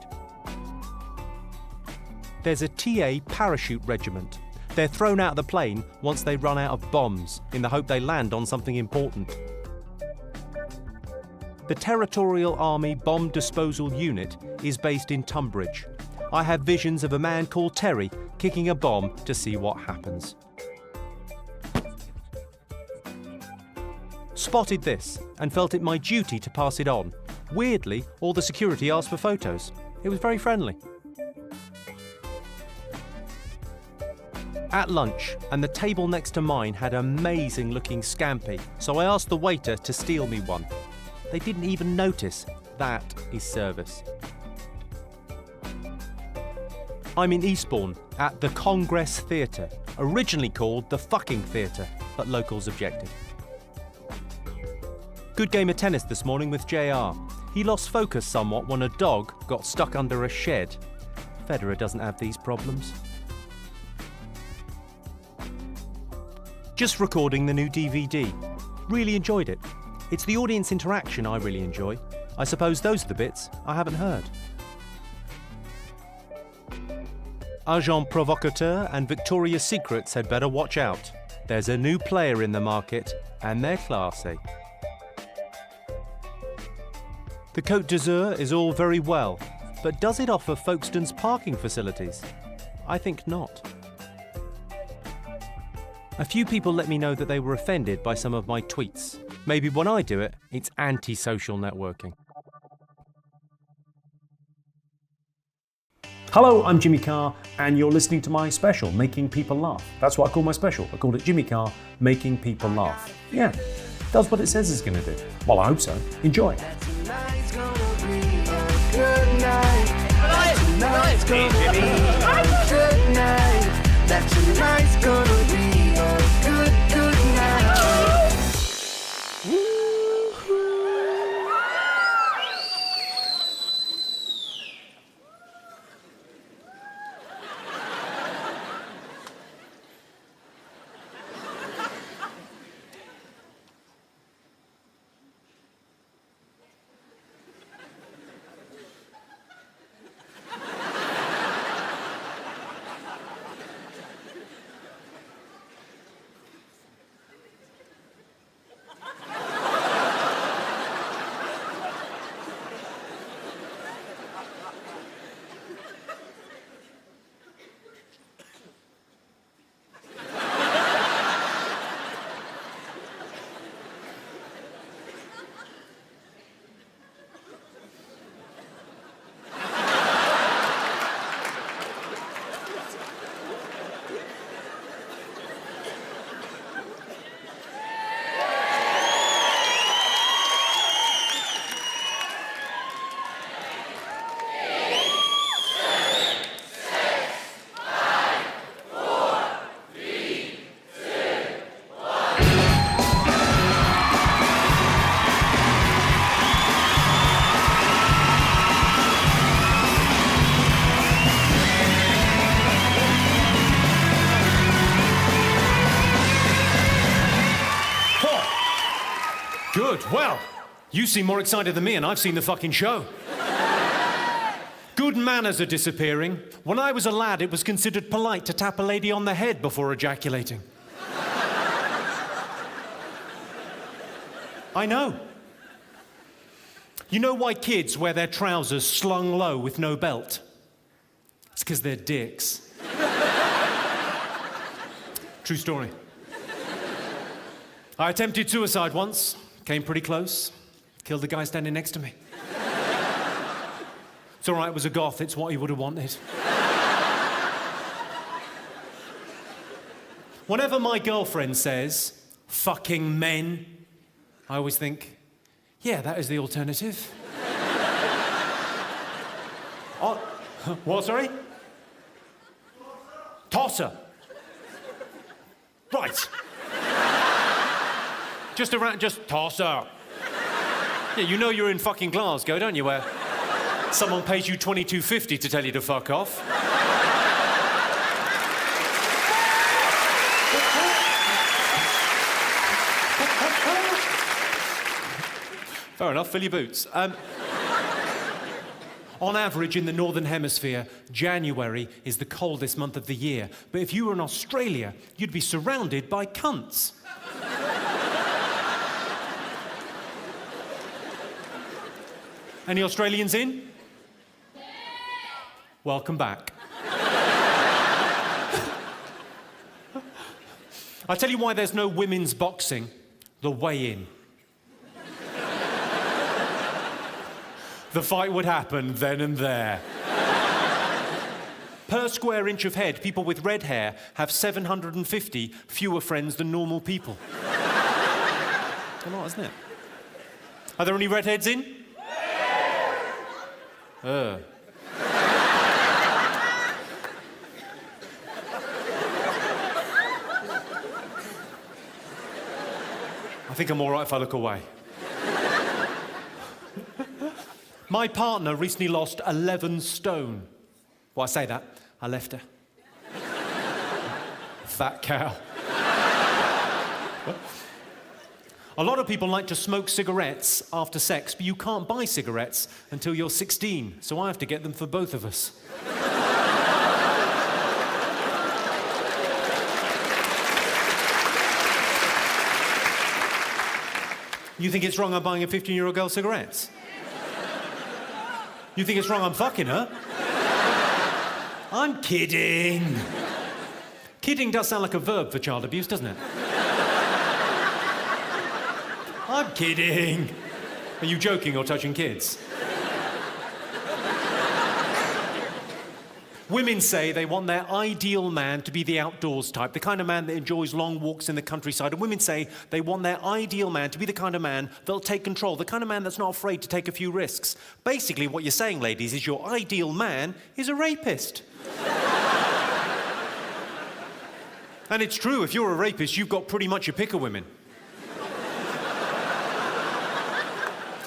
There's a TA parachute regiment. They're thrown out of the plane once they run out of bombs in the hope they land on something important. The Territorial Army Bomb Disposal Unit is based in Tunbridge. I have visions of a man called Terry kicking a bomb to see what happens. Spotted this and felt it my duty to pass it on. Weirdly, all the security asked for photos. It was very friendly. At lunch, and the table next to mine had amazing looking scampi, so I asked the waiter to steal me one. They didn't even notice. That is service. I'm in Eastbourne, at the Congress Theatre, originally called the Fucking Theatre, but locals objected. Good game of tennis this morning with JR. He lost focus somewhat when a dog got stuck under a shed. Federer doesn't have these problems. Just recording the new DVD. Really enjoyed it. It's the audience interaction I really enjoy. I suppose those are the bits I haven't heard. Agent Provocateur and Victoria's Secrets had better watch out. There's a new player in the market, and they're classy. The Côte d'Azur is all very well, but does it offer Folkestone's parking facilities? I think not. A few people let me know that they were offended by some of my tweets. Maybe when I do it, it's anti-social networking. Hello, I'm Jimmy Carr, and you're listening to my special, Making People Laugh. That's what I call my special. I called it Jimmy Carr, Making People Laugh. Yeah, does what it says it's going to do. Well, I hope so. Enjoy. Tonight's gonna be a good night. Tonight's gonna be a good night. That tonight's gonna be a good night. Good. Well, you seem more excited than me, and I've seen the fucking show. Good manners are disappearing. When I was a lad, it was considered polite to tap a lady on the head before ejaculating. I know. You know why kids wear their trousers slung low with no belt? It's because they're dicks. True story. I attempted suicide once, came pretty close, killed the guy standing next to me. It's all right, it was a goth, it's what he would have wanted. Whenever my girlfriend says, fucking men, I always think, yeah, that is the alternative. Oh, what, sorry? Tosser. Right. Just tosser. Yeah, you know you're in fucking Glasgow, don't you, where someone pays you $22.50 to tell you to fuck off. Fair enough, fill your boots. On average, in the Northern Hemisphere, January is the coldest month of the year. But if you were in Australia, you'd be surrounded by cunts. Any Australians in? Yeah. Welcome back. I tell you why there's no women's boxing. The weigh-in. The fight would happen then and there. Per square inch of head, people with red hair have 750 fewer friends than normal people. A lot, isn't it? Are there any redheads in? I think I'm all right if I look away. My partner recently lost 11 stone. Well, I say that, I left her. Fat cow. A lot of people like to smoke cigarettes after sex, but you can't buy cigarettes until you're 16, so I have to get them for both of us. You think it's wrong I'm buying a 15-year-old girl cigarettes? You think it's wrong I'm fucking her? I'm kidding. Kidding does sound like a verb for child abuse, doesn't it? I'm kidding. Are you joking or touching kids? Women say they want their ideal man to be the outdoors type, the kind of man that enjoys long walks in the countryside. And women say they want their ideal man to be the kind of man that'll take control, the kind of man that's not afraid to take a few risks. Basically, what you're saying, ladies, is your ideal man is a rapist. And it's true, if you're a rapist, you've got pretty much your pick of women.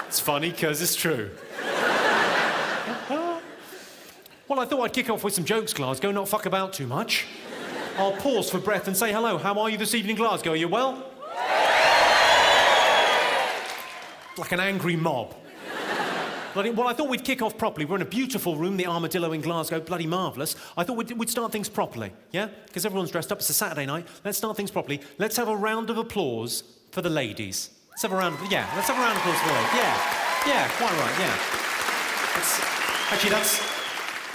It's funny, because it's true. Well, I thought I'd kick off with some jokes, Glasgow, not fuck about too much. I'll pause for breath and say hello. How are you this evening, Glasgow? Are you well? Like an angry mob. Well, I thought we'd kick off properly. We're in a beautiful room, the Armadillo in Glasgow, bloody marvellous. I thought we'd start things properly, yeah? Because everyone's dressed up, it's a Saturday night. Let's start things properly. Let's have a round of applause for the ladies. Let's have a round of applause for the ladies. Yeah, quite right, yeah.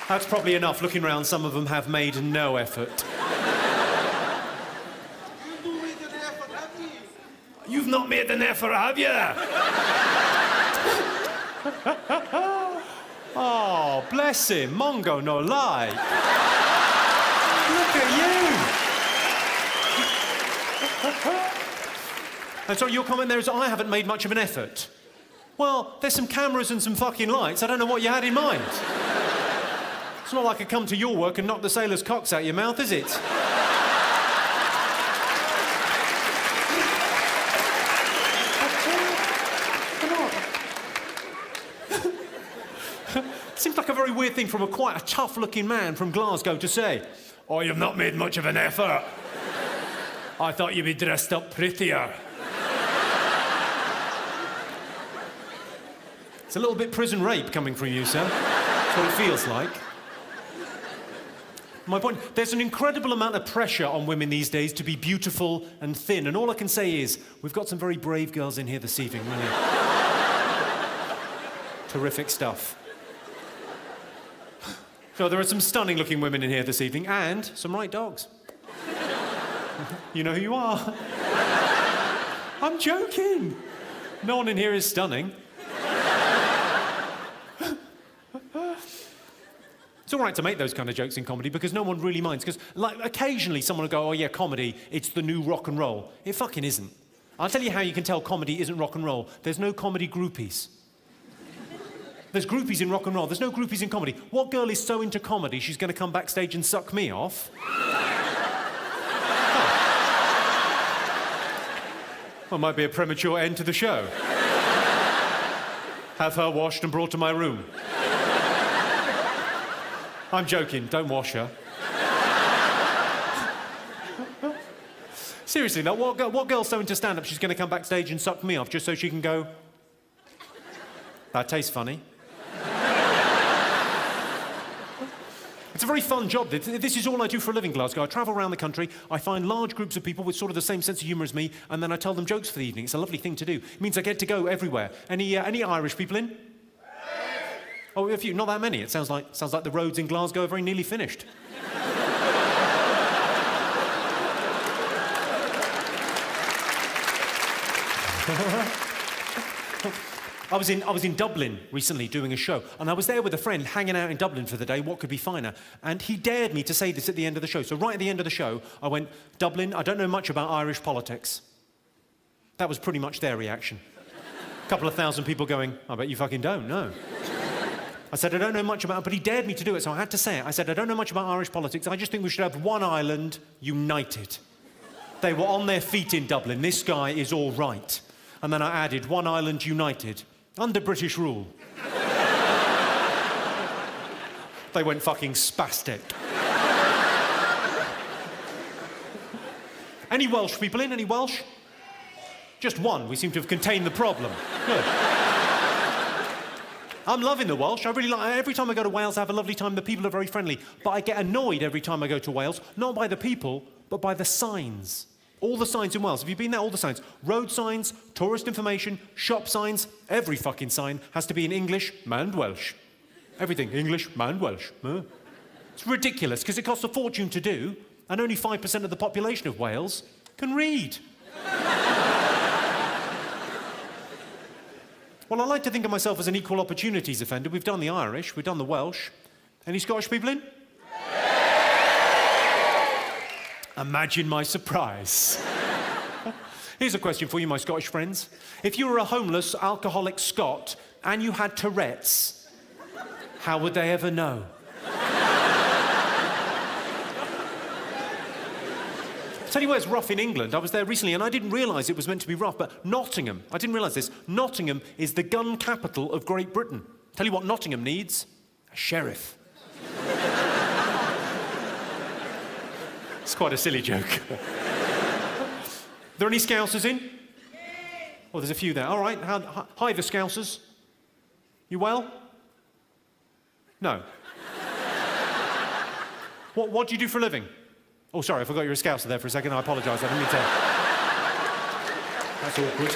That's probably enough. Looking round, some of them have made no effort. You've not made an effort, have you? Oh, bless him. Mongo no lie. Look at you. And so your comment there is I haven't made much of an effort. Well, there's some cameras and some fucking lights. I don't know what you had in mind. It's not like I come to your work and knock the sailors' cocks out your mouth, is it? Seems like a very weird thing from quite a tough-looking man from Glasgow to say. Oh, you've not made much of an effort. I thought you'd be dressed up prettier. It's a little bit prison rape coming from you, sir. That's what it feels like. My point, there's an incredible amount of pressure on women these days to be beautiful and thin, and all I can say is, we've got some very brave girls in here this evening, really. Terrific stuff. So there are some stunning-looking women in here this evening, and some right dogs. You know who you are. I'm joking. No one in here is stunning. It's all right to make those kind of jokes in comedy because no one really minds. Because, like, occasionally someone will go, oh, yeah, comedy, it's the new rock and roll. It fucking isn't. I'll tell you how you can tell comedy isn't rock and roll. There's no comedy groupies. There's groupies in rock and roll. There's no groupies in comedy. What girl is so into comedy she's going to come backstage and suck me off? Well, might be a premature end to the show. Have her washed and brought to my room. I'm joking, don't wash her. Seriously, now, what girl's so into stand-up she's going to come backstage and suck me off just so she can go, that tastes funny. It's a very fun job. This is all I do for a living, Glasgow. I travel around the country, I find large groups of people with sort of the same sense of humour as me, and then I tell them jokes for the evening. It's a lovely thing to do. It means I get to go everywhere. Any Irish people in? Oh, a few, not that many. It sounds like the roads in Glasgow are very nearly finished. I was in Dublin recently doing a show, and I was there with a friend hanging out in Dublin for the day. What could be finer? And he dared me to say this at the end of the show. So right at the end of the show, I went, Dublin, I don't know much about Irish politics. That was pretty much their reaction. A couple of thousand people going, I bet you fucking don't, no. I said, I don't know much about it, but he dared me to do it, so I had to say it. I said, I don't know much about Irish politics. I just think we should have one island united. They were on their feet in Dublin. This guy is all right. And then I added, one island united, under British rule. They went fucking spastic. Any Welsh people in? Any Welsh? Just one. We seem to have contained the problem. Good. I'm loving the Welsh. I really like. Every time I go to Wales, I have a lovely time. The people are very friendly. But I get annoyed every time I go to Wales, not by the people, but by the signs. All the signs in Wales. Have you been there? All the signs. Road signs, tourist information, shop signs. Every fucking sign has to be in English and Welsh. Everything English and Welsh. It's ridiculous because it costs a fortune to do, and only 5% of the population of Wales can read. Well, I like to think of myself as an equal opportunities offender. We've done the Irish, we've done the Welsh. Any Scottish people in? Imagine my surprise. Here's a question for you, my Scottish friends. If you were a homeless, alcoholic Scot and you had Tourette's, how would they ever know? Tell you where it's rough in England. I was there recently and I didn't realise it was meant to be rough, but Nottingham, I didn't realise this, Nottingham is the gun capital of Great Britain. Tell you what Nottingham needs, a sheriff. It's quite a silly joke. There any Scousers in? Oh, there's a few there. All right, hi the Scousers. You well? No. What do you do for a living? Oh, sorry, I forgot you were a Scouser there for a second. I apologise, I didn't mean to. That's awkward.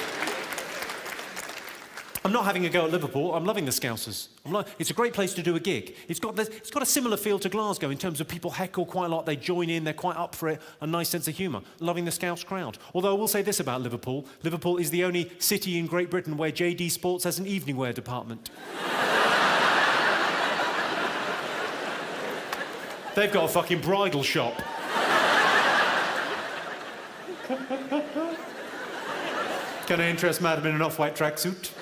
I'm not having a go at Liverpool. I'm loving the Scousers. It's a great place to do a gig. It's got a similar feel to Glasgow in terms of people heckle quite a lot. They join in. They're quite up for it. A nice sense of humour. Loving the Scouse crowd. Although I will say this about Liverpool. Liverpool is the only city in Great Britain where JD Sports has an evening wear department. They've got a fucking bridal shop. Can I interest madam in an off-white tracksuit?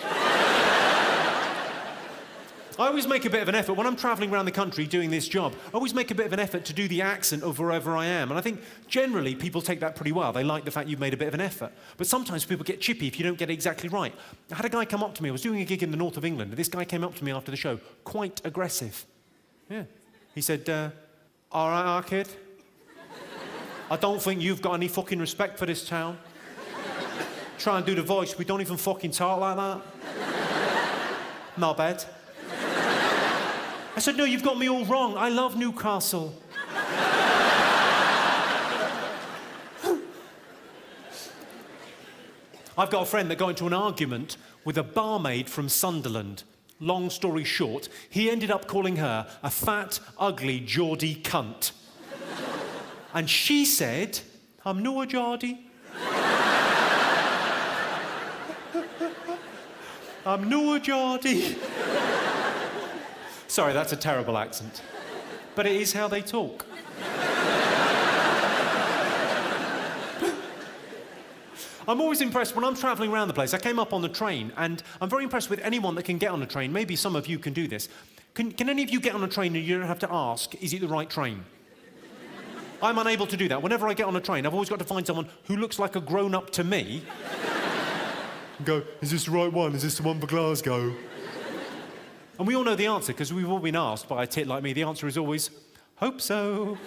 I always make a bit of an effort, when I'm travelling around the country doing this job, I always make a bit of an effort to do the accent of wherever I am. And I think generally people take that pretty well. They like the fact you've made a bit of an effort. But sometimes people get chippy if you don't get it exactly right. I had a guy come up to me, I was doing a gig in the north of England, and this guy came up to me after the show, quite aggressive. Yeah. He said, all right, our kid, I don't think you've got any fucking respect for this town. Try and do the voice, we don't even fucking talk like that. Not bad. I said, no, you've got me all wrong. I love Newcastle. I've got a friend that got into an argument with a barmaid from Sunderland. Long story short, he ended up calling her a fat, ugly, Geordie cunt. And she said, I'm no a Geordie. I'm no a Geordie. Sorry, that's a terrible accent. But it is how they talk. I'm always impressed when I'm travelling around the place. I came up on the train, and I'm very impressed with anyone that can get on a train. Maybe some of you can do this. Can any of you get on a train and you don't have to ask, is it the right train? I'm unable to do that. Whenever I get on a train, I've always got to find someone who looks like a grown-up to me and go, is this the right one? Is this the one for Glasgow? And we all know the answer, because we've all been asked by a tit like me. The answer is always, hope so.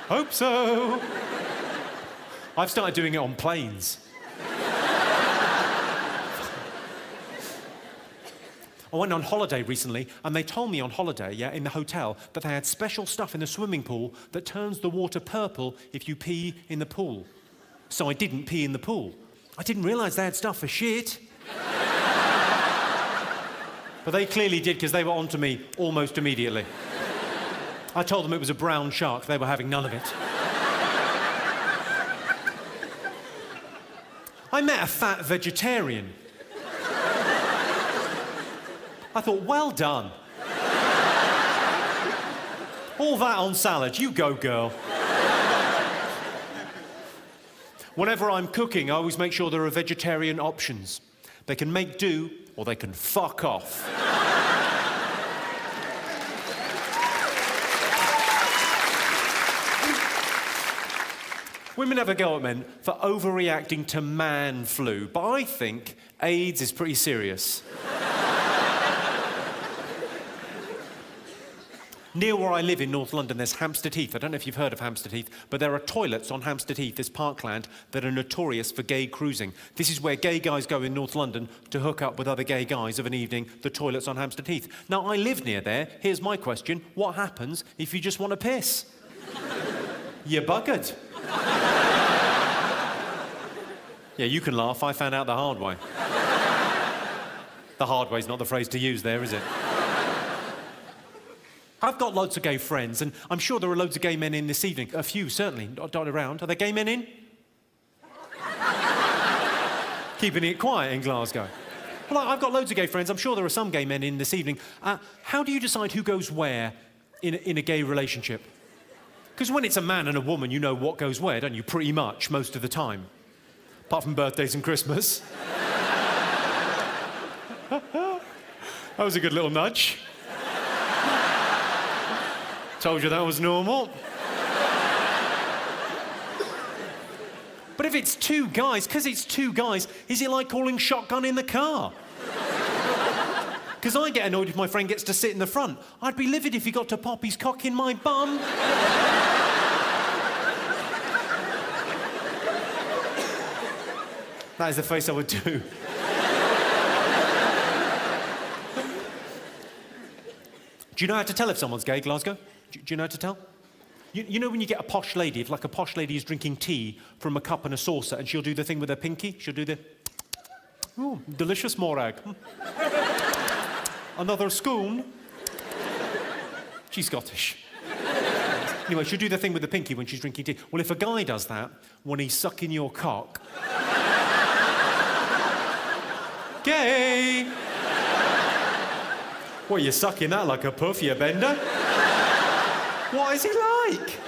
Hope so. I've started doing it on planes. I went on holiday recently, and they told me on holiday, in the hotel, that they had special stuff in the swimming pool that turns the water purple if you pee in the pool. So I didn't pee in the pool. I didn't realise they had stuff for shit. But they clearly did, because they were onto me almost immediately. I told them it was a brown shark. They were having none of it. I met a fat vegetarian. I thought, well done. All that on salad, you go, girl. Whenever I'm cooking, I always make sure there are vegetarian options. They can make do, or they can fuck off. Women have a go at men for overreacting to man flu, but I think AIDS is pretty serious. Near where I live in North London, there's Hampstead Heath. I don't know if you've heard of Hampstead Heath, but there are toilets on Hampstead Heath, this parkland, that are notorious for gay cruising. This is where gay guys go in North London to hook up with other gay guys of an evening, the toilets on Hampstead Heath. Now, I live near there. Here's my question. What happens if you just want to piss? You're buggered. Yeah, you can laugh. I found out the hard way. The hard way's not the phrase to use there, is it? I've got loads of gay friends, and I'm sure there are loads of gay men in this evening. A few, certainly, dotted around. Are there gay men in? Keeping it quiet in Glasgow. Well, I've got loads of gay friends. I'm sure there are some gay men in this evening. How do you decide who goes where in a gay relationship? Because when it's a man and a woman, you know what goes where, don't you? Pretty much, most of the time. Apart from birthdays and Christmas. That was a good little nudge. Told you that was normal. But if it's two guys, because it's two guys, is it like calling shotgun in the car? Because I get annoyed if my friend gets to sit in the front. I'd be livid if he got to pop his cock in my bum. That is the face I would do. Do you know how to tell if someone's gay, Glasgow? Do you know how to tell? You know when you get a posh lady, if like a posh lady is drinking tea from a cup and a saucer, and she'll do the thing with her pinky? She'll do the... Oh, delicious morag. Another spoon. She's Scottish. Anyway, she'll do the thing with the pinky when she's drinking tea. Well, if a guy does that, when he's sucking your cock... Gay! What, you're sucking that like a puff, you bender? What is he like?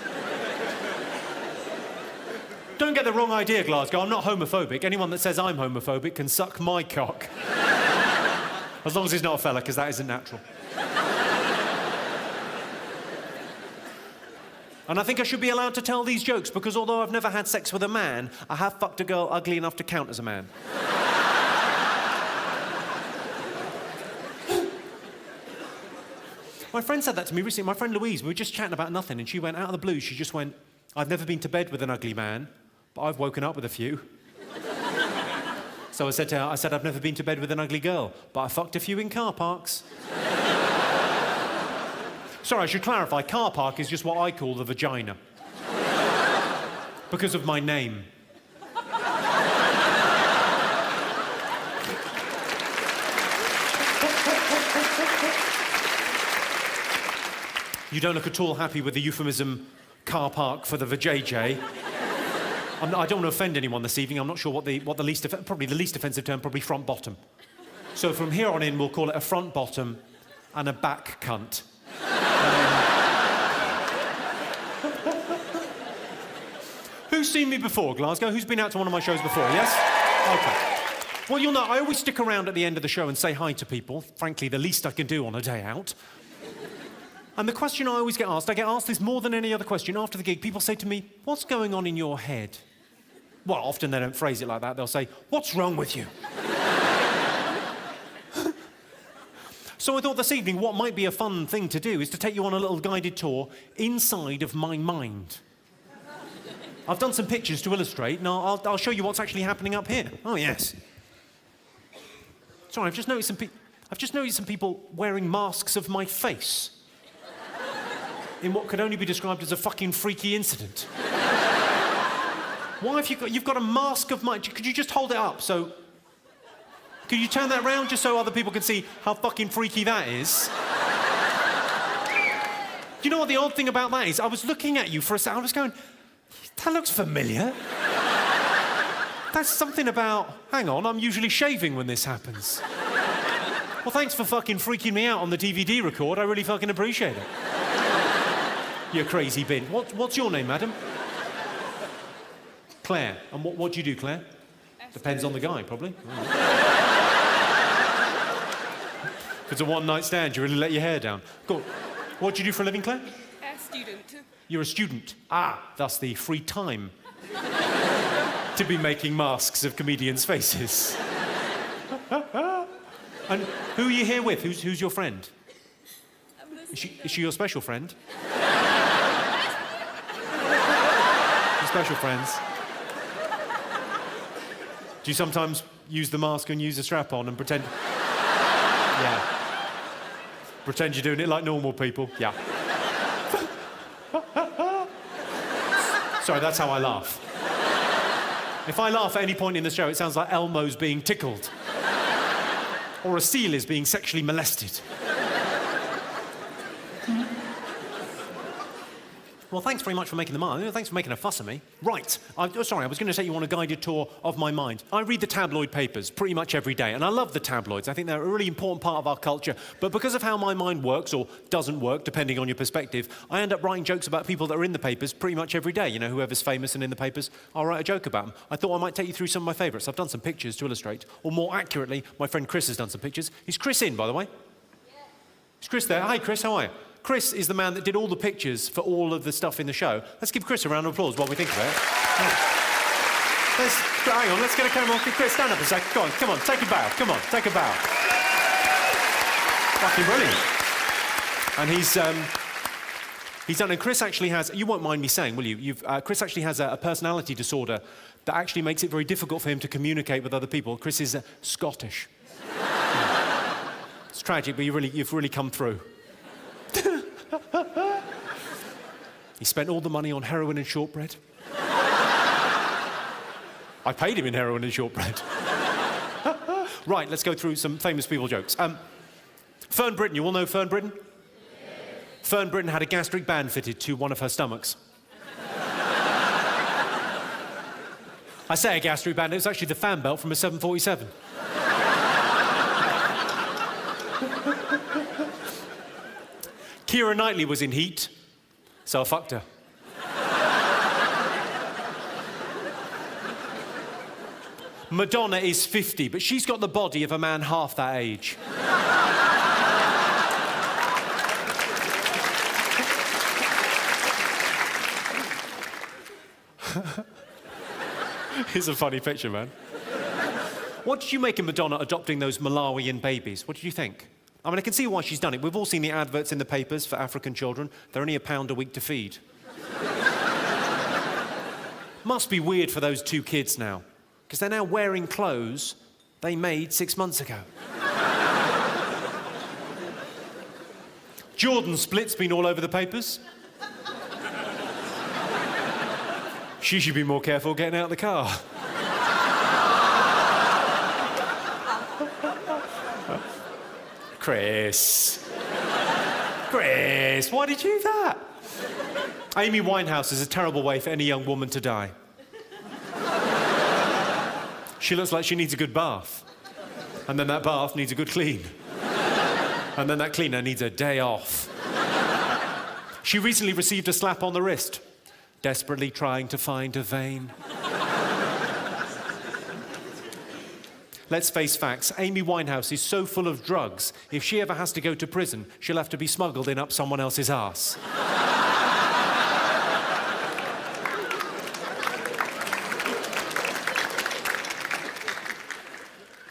Don't get the wrong idea, Glasgow. I'm not homophobic. Anyone that says I'm homophobic can suck my cock. As long as he's not a fella, because that isn't natural. And I think I should be allowed to tell these jokes, because although I've never had sex with a man, I have fucked a girl ugly enough to count as a man. My friend said that to me recently. My friend Louise, we were just chatting about nothing, and she went, out of the blue, she just went, I've never been to bed with an ugly man, but I've woken up with a few. So I said to her, I've never been to bed with an ugly girl, but I fucked a few in car parks. Sorry, I should clarify, car park is just what I call the vagina. Because of my name. You don't look at all happy with the euphemism car park for the vajayjay. I don't want to offend anyone this evening. I'm not sure what the least... Probably the least offensive term, probably front bottom. So from here on in, we'll call it a front bottom and a back cunt. Who's seen me before, Glasgow? Who's been out to one of my shows before, yes? OK. Well, you'll know, I always stick around at the end of the show and say hi to people. Frankly, the least I can do on a day out. And the question I always get asked, I get asked this more than any other question after the gig. People say to me, what's going on in your head? Well, often they don't phrase it like that. They'll say, what's wrong with you? So I thought this evening what might be a fun thing to do is to take you on a little guided tour inside of my mind. I've done some pictures to illustrate, and I'll show you what's actually happening up here. Oh, yes. Sorry, I've just noticed some people wearing masks of my face in what could only be described as a fucking freaky incident. Why have you've got a mask of my... Could you just hold it up so... Could you turn that around just so other people can see how fucking freaky that is? Do you know what the odd thing about that is? I was looking at you for a second, I was going, that looks familiar. That's something about... Hang on, I'm usually shaving when this happens. Well, thanks for fucking freaking me out on the DVD record. I really fucking appreciate it. You crazy bin. What's your name, madam? Claire. And what do you do, Claire? Depends on the guy, probably. If it's a one-night stand, you really let your hair down. Cool. What do you do for a living, Claire? A student. You're a student. Ah, thus the free time to be making masks of comedians' faces. And who are you here with? Who's your friend? Is she your special friend? Your special friends. Do you sometimes use the mask and use a strap-on and pretend... Yeah. Pretend you're doing it like normal people? Yeah. Sorry, that's how I laugh. If I laugh at any point in the show, it sounds like Elmo's being tickled. Or a seal is being sexually molested. Well, thanks very much for making the mark. Thanks for making a fuss of me. Right. Sorry, I was going to take you on a guided tour of my mind. I read the tabloid papers pretty much every day, and I love the tabloids. I think they're a really important part of our culture. But because of how my mind works, or doesn't work, depending on your perspective, I end up writing jokes about people that are in the papers pretty much every day. You know, whoever's famous and in the papers, I'll write a joke about them. I thought I might take you through some of my favourites. I've done some pictures to illustrate. Or more accurately, my friend Chris has done some pictures. Is Chris in, by the way? Yeah. Is Chris there? Hi, Chris, how are you? Chris is the man that did all the pictures for all of the stuff in the show. Let's give Chris a round of applause while we think about it. Hang on, let's get a camera on. Chris, stand up a second. Go on, come on, take a bow. Come on, take a bow. Fucking brilliant. And he's done, and Chris actually has, you won't mind me saying, will you? Chris actually has a personality disorder that actually makes it very difficult for him to communicate with other people. Chris is Scottish. It's tragic, but you've really come through. He spent all the money on heroin and shortbread. I paid him in heroin and shortbread. Right, let's go through some famous people jokes. Fern Britton, you all know Fern Britton? Yeah. Fern Britton had a gastric band fitted to one of her stomachs. I say a gastric band, it was actually the fan belt from a 747. Keira Knightley was in Heat, so I fucked her. Madonna is 50, but she's got the body of a man half that age. It's a funny picture, man. What did you make of Madonna adopting those Malawian babies? What did you think? I mean, I can see why she's done it. We've all seen the adverts in the papers for African children. They're only £1 a week to feed. Must be weird for those two kids now, because they're now wearing clothes they made 6 months ago. Jordan Split's been all over the papers. She should be more careful getting out of the car. Chris, why did you do that? Amy Winehouse is a terrible way for any young woman to die. She looks like she needs a good bath. And then that bath needs a good clean. And then that cleaner needs a day off. She recently received a slap on the wrist, desperately trying to find a vein. Let's face facts, Amy Winehouse is so full of drugs, if she ever has to go to prison, she'll have to be smuggled in up someone else's arse.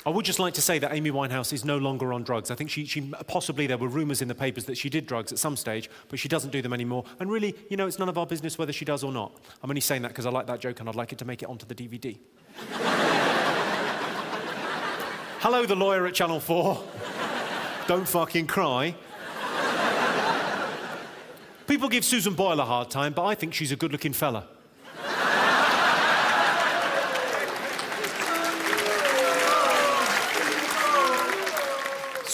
I would just like to say that Amy Winehouse is no longer on drugs. I think she possibly, there were rumours in the papers that she did drugs at some stage, but she doesn't do them anymore. And really, you know, it's none of our business whether she does or not. I'm only saying that because I like that joke and I'd like it to make it onto the DVD. Hello, the lawyer at Channel 4. Don't fucking cry. People give Susan Boyle a hard time, but I think she's a good-looking fella.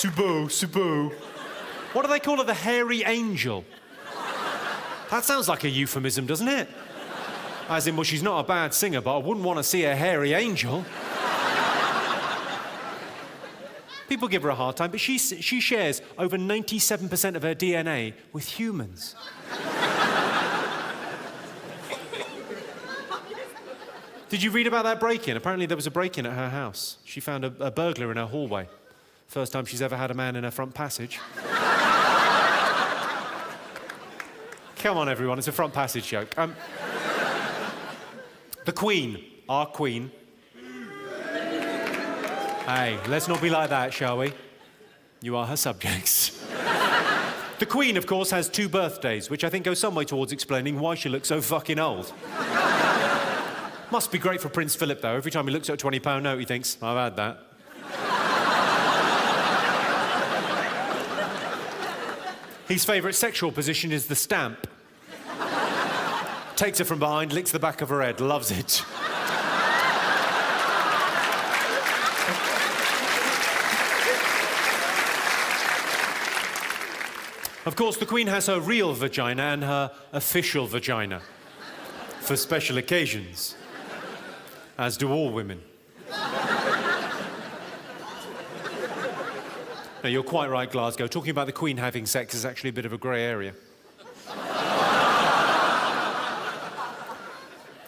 Subu. What do they call her? The hairy angel? That sounds like a euphemism, doesn't it? As in, well, she's not a bad singer, but I wouldn't want to see a hairy angel. People give her a hard time, but she shares over 97% of her DNA with humans. Did you read about that break-in? Apparently there was a break-in at her house. She found a burglar in her hallway. First time she's ever had a man in her front passage. Come on, everyone, it's a front passage joke. The Queen, our Queen. Hey, let's not be like that, shall we? You are her subjects. The Queen, of course, has 2 birthdays, which I think go some way towards explaining why she looks so fucking old. Must be great for Prince Philip, though. Every time he looks at a £20 note, he thinks, I've had that. His favourite sexual position is the stamp. Takes her from behind, licks the back of her head, loves it. Of course, the Queen has her real vagina and her official vagina for special occasions, as do all women. No, you're quite right, Glasgow. Talking about the Queen having sex is actually a bit of a grey area.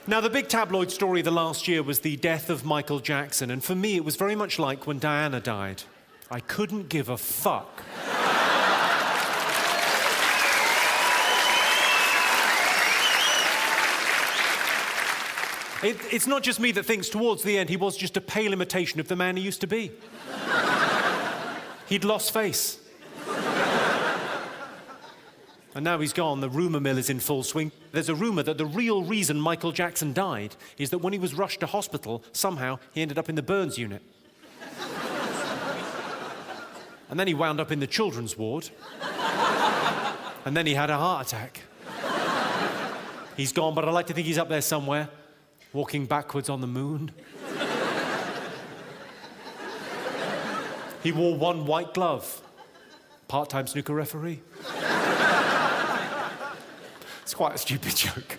Now, the big tabloid story the last year was the death of Michael Jackson, and for me, it was very much like when Diana died. I couldn't give a fuck. It's not just me that thinks towards the end he was just a pale imitation of the man he used to be. He'd lost face. And now he's gone, the rumour mill is in full swing. There's a rumour that the real reason Michael Jackson died is that when he was rushed to hospital, somehow he ended up in the burns unit. And then he wound up in the children's ward. And then he had a heart attack. He's gone, but I like to think he's up there somewhere, walking backwards on the moon. He wore one white glove. Part-time snooker referee. It's quite a stupid joke.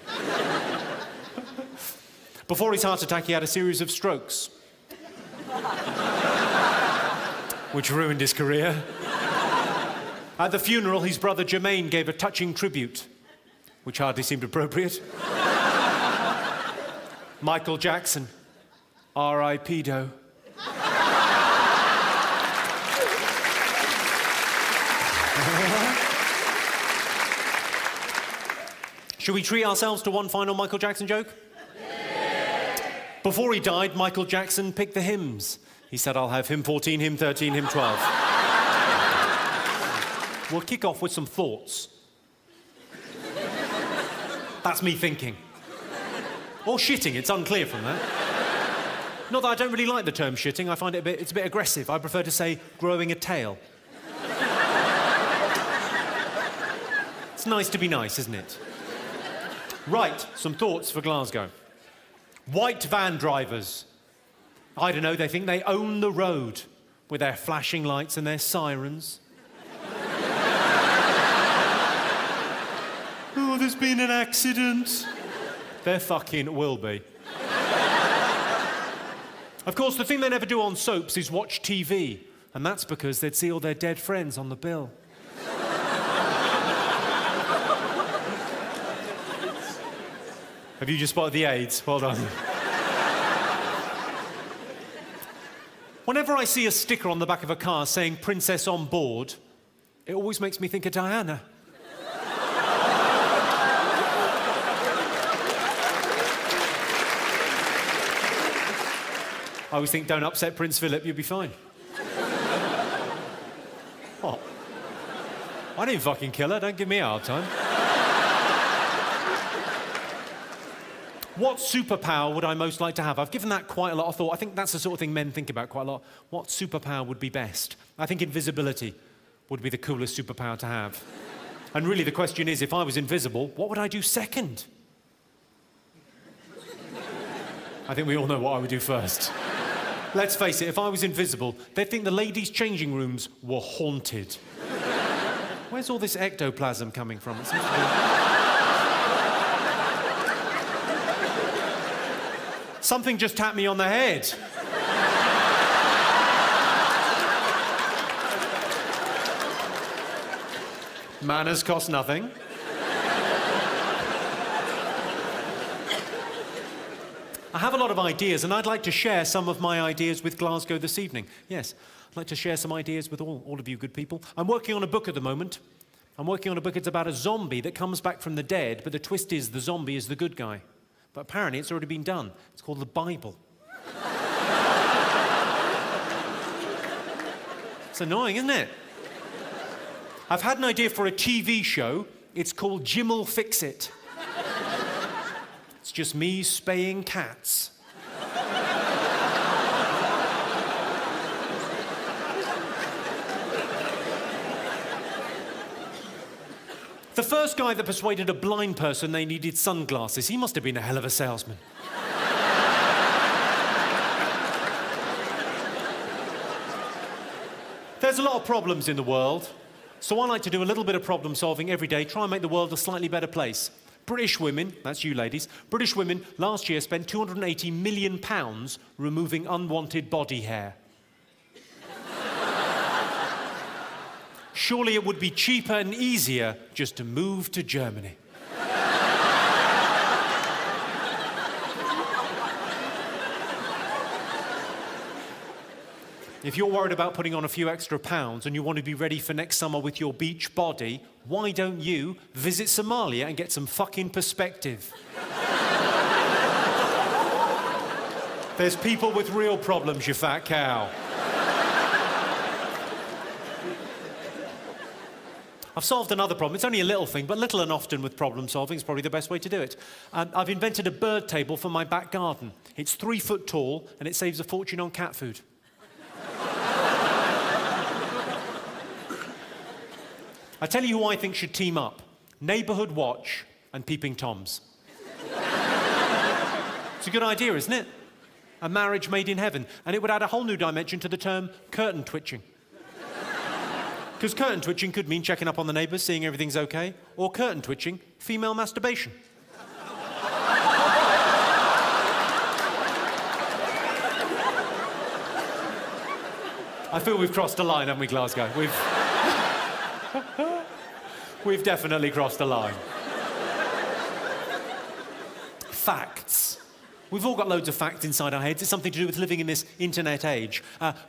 Before his heart attack, he had a series of strokes, which ruined his career. At the funeral, his brother Jermaine gave a touching tribute, which hardly seemed appropriate. Michael Jackson, R.I.P.do. Should we treat ourselves to one final Michael Jackson joke? Yeah. Before he died, Michael Jackson picked the hymns. He said, I'll have hymn 14, hymn 13, hymn 12. We'll kick off with some thoughts. That's me thinking. Or shitting, it's unclear from that. Not that I don't really like the term shitting. I find it's a bit aggressive. I prefer to say growing a tail. It's nice to be nice, isn't it? Right, some thoughts for Glasgow. White van drivers. I don't know, they think they own the road with their flashing lights and their sirens. Oh, there's been an accident. There fucking will be. Of course, the thing they never do on soaps is watch TV, and that's because they'd see all their dead friends on the bill. Have you just spotted the AIDS? Well done. Whenever I see a sticker on the back of a car saying Princess on Board, it always makes me think of Diana. I always think, don't upset Prince Philip, you'll be fine. What? I didn't fucking kill her, don't give me a hard time. What superpower would I most like to have? I've given that quite a lot of thought. I think that's the sort of thing men think about quite a lot. What superpower would be best? I think invisibility would be the coolest superpower to have. And really the question is, if I was invisible, what would I do second? I think we all know what I would do first. Let's face it, if I was invisible, they'd think the ladies' changing rooms were haunted. Where's all this ectoplasm coming from? It seems to be... Something just tapped me on the head. Manners cost nothing. I have a lot of ideas, and I'd like to share some of my ideas with Glasgow this evening. Yes, I'd like to share some ideas with all of you good people. I'm working on a book at the moment. I'm working on a book, it's about a zombie that comes back from the dead, but the twist is the zombie is the good guy. But apparently it's already been done. It's called the Bible. It's annoying, isn't it? I've had an idea for a TV show. It's called Jim'll Fix It. It's just me spaying cats. The first guy that persuaded a blind person they needed sunglasses, he must have been a hell of a salesman. There's a lot of problems in the world, so I like to do a little bit of problem solving every day, try and make the world a slightly better place. British women, that's you ladies, British women last year spent £280 million removing unwanted body hair. Surely it would be cheaper and easier just to move to Germany. If you're worried about putting on a few extra pounds and you want to be ready for next summer with your beach body, why don't you visit Somalia and get some fucking perspective? There's people with real problems, you fat cow. I've solved another problem. It's only a little thing, but little and often with problem solving is probably the best way to do it. I've invented a bird table for my back garden. It's 3 foot tall and it saves a fortune on cat food. I tell you who I think should team up. Neighbourhood Watch and Peeping Toms. It's a good idea, isn't it? A marriage made in heaven. And it would add a whole new dimension to the term curtain twitching. Because curtain twitching could mean checking up on the neighbours, seeing everything's okay, or curtain twitching, female masturbation. I feel we've crossed a line, haven't we, Glasgow? We've definitely crossed a line. Facts. We've all got loads of facts inside our heads. It's something to do with living in this internet age.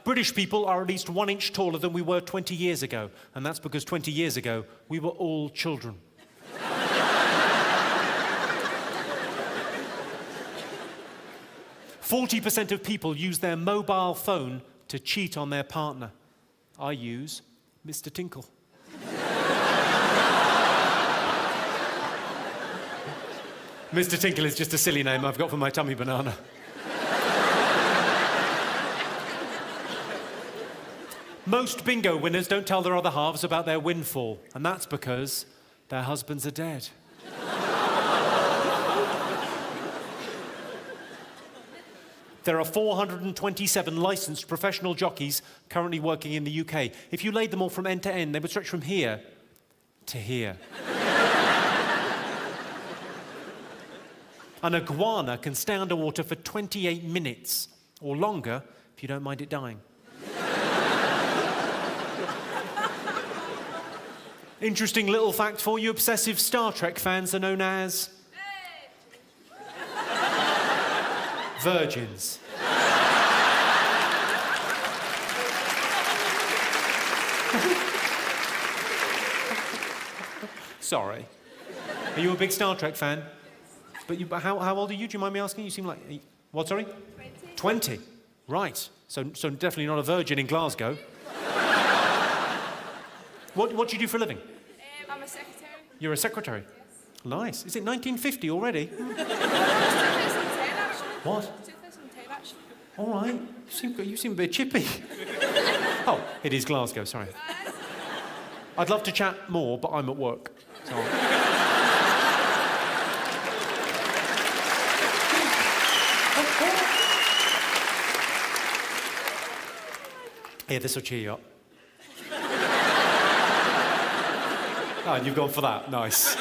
British people are at least 1 inch taller than we were 20 years ago. And that's because 20 years ago, we were all children. 40% of people use their mobile phone to cheat on their partner. I use Mr. Tinkle. Mr. Tinkle is just a silly name I've got for my tummy banana. Most bingo winners don't tell their other halves about their windfall, and that's because their husbands are dead. There are 427 licensed professional jockeys currently working in the UK. If you laid them all from end to end, they would stretch from here to here. An iguana can stay underwater for 28 minutes, or longer if you don't mind it dying. Interesting little fact for you, obsessive Star Trek fans are known as... virgins. Sorry. Are you a big Star Trek fan? But how old are you? Do you mind me asking? You seem like... What, sorry? 20. 20? Right. So definitely not a virgin in Glasgow. What do you do for a living? I'm a secretary. You're a secretary? Yes. Nice. Is it 1950 already? 2010, actually. What? 2010, actually. All right. You seem a bit chippy. Oh, it is Glasgow, sorry. I'd love to chat more, but I'm at work. So... Here, this will cheer you up. Ah, you've gone for that. Nice.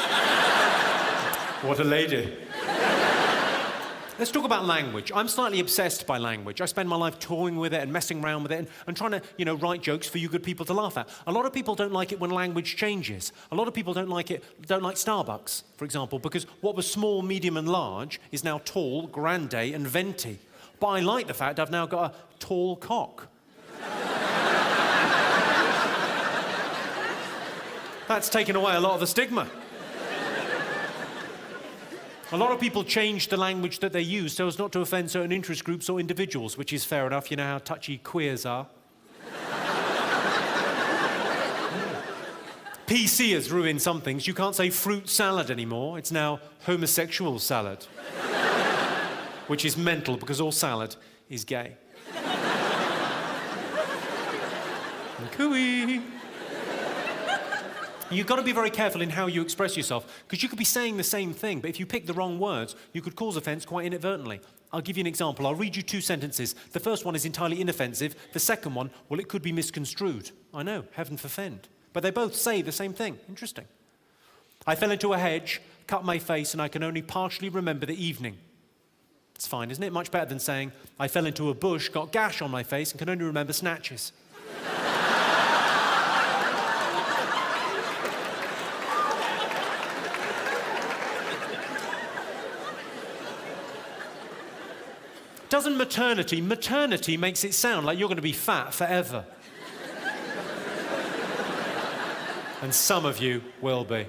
What a lady. Let's talk about language. I'm slightly obsessed by language. I spend my life toying with it and messing around with it and trying to, write jokes for you good people to laugh at. A lot of people don't like it when language changes. A lot of people don't like Starbucks, for example, because what was small, medium and large is now tall, grande and venti. But I like the fact I've now got a tall cock. That's taken away a lot of the stigma. A lot of people change the language that they use so as not to offend certain interest groups or individuals, which is fair enough. You know how touchy queers are. PC has ruined some things. You can't say fruit salad anymore. It's now homosexual salad. Which is mental because all salad is gay. Cooey. You've got to be very careful in how you express yourself, because you could be saying the same thing, but if you pick the wrong words, you could cause offence quite inadvertently. I'll give you an example. I'll read you 2 sentences. The first one is entirely inoffensive. The second one, well, it could be misconstrued. I know, heaven forfend. But they both say the same thing. Interesting. I fell into a hedge, cut my face, and I can only partially remember the evening. It's fine, isn't it? Much better than saying, I fell into a bush, got gash on my face, and can only remember snatches. Doesn't maternity makes it sound like you're going to be fat forever. And some of you will be.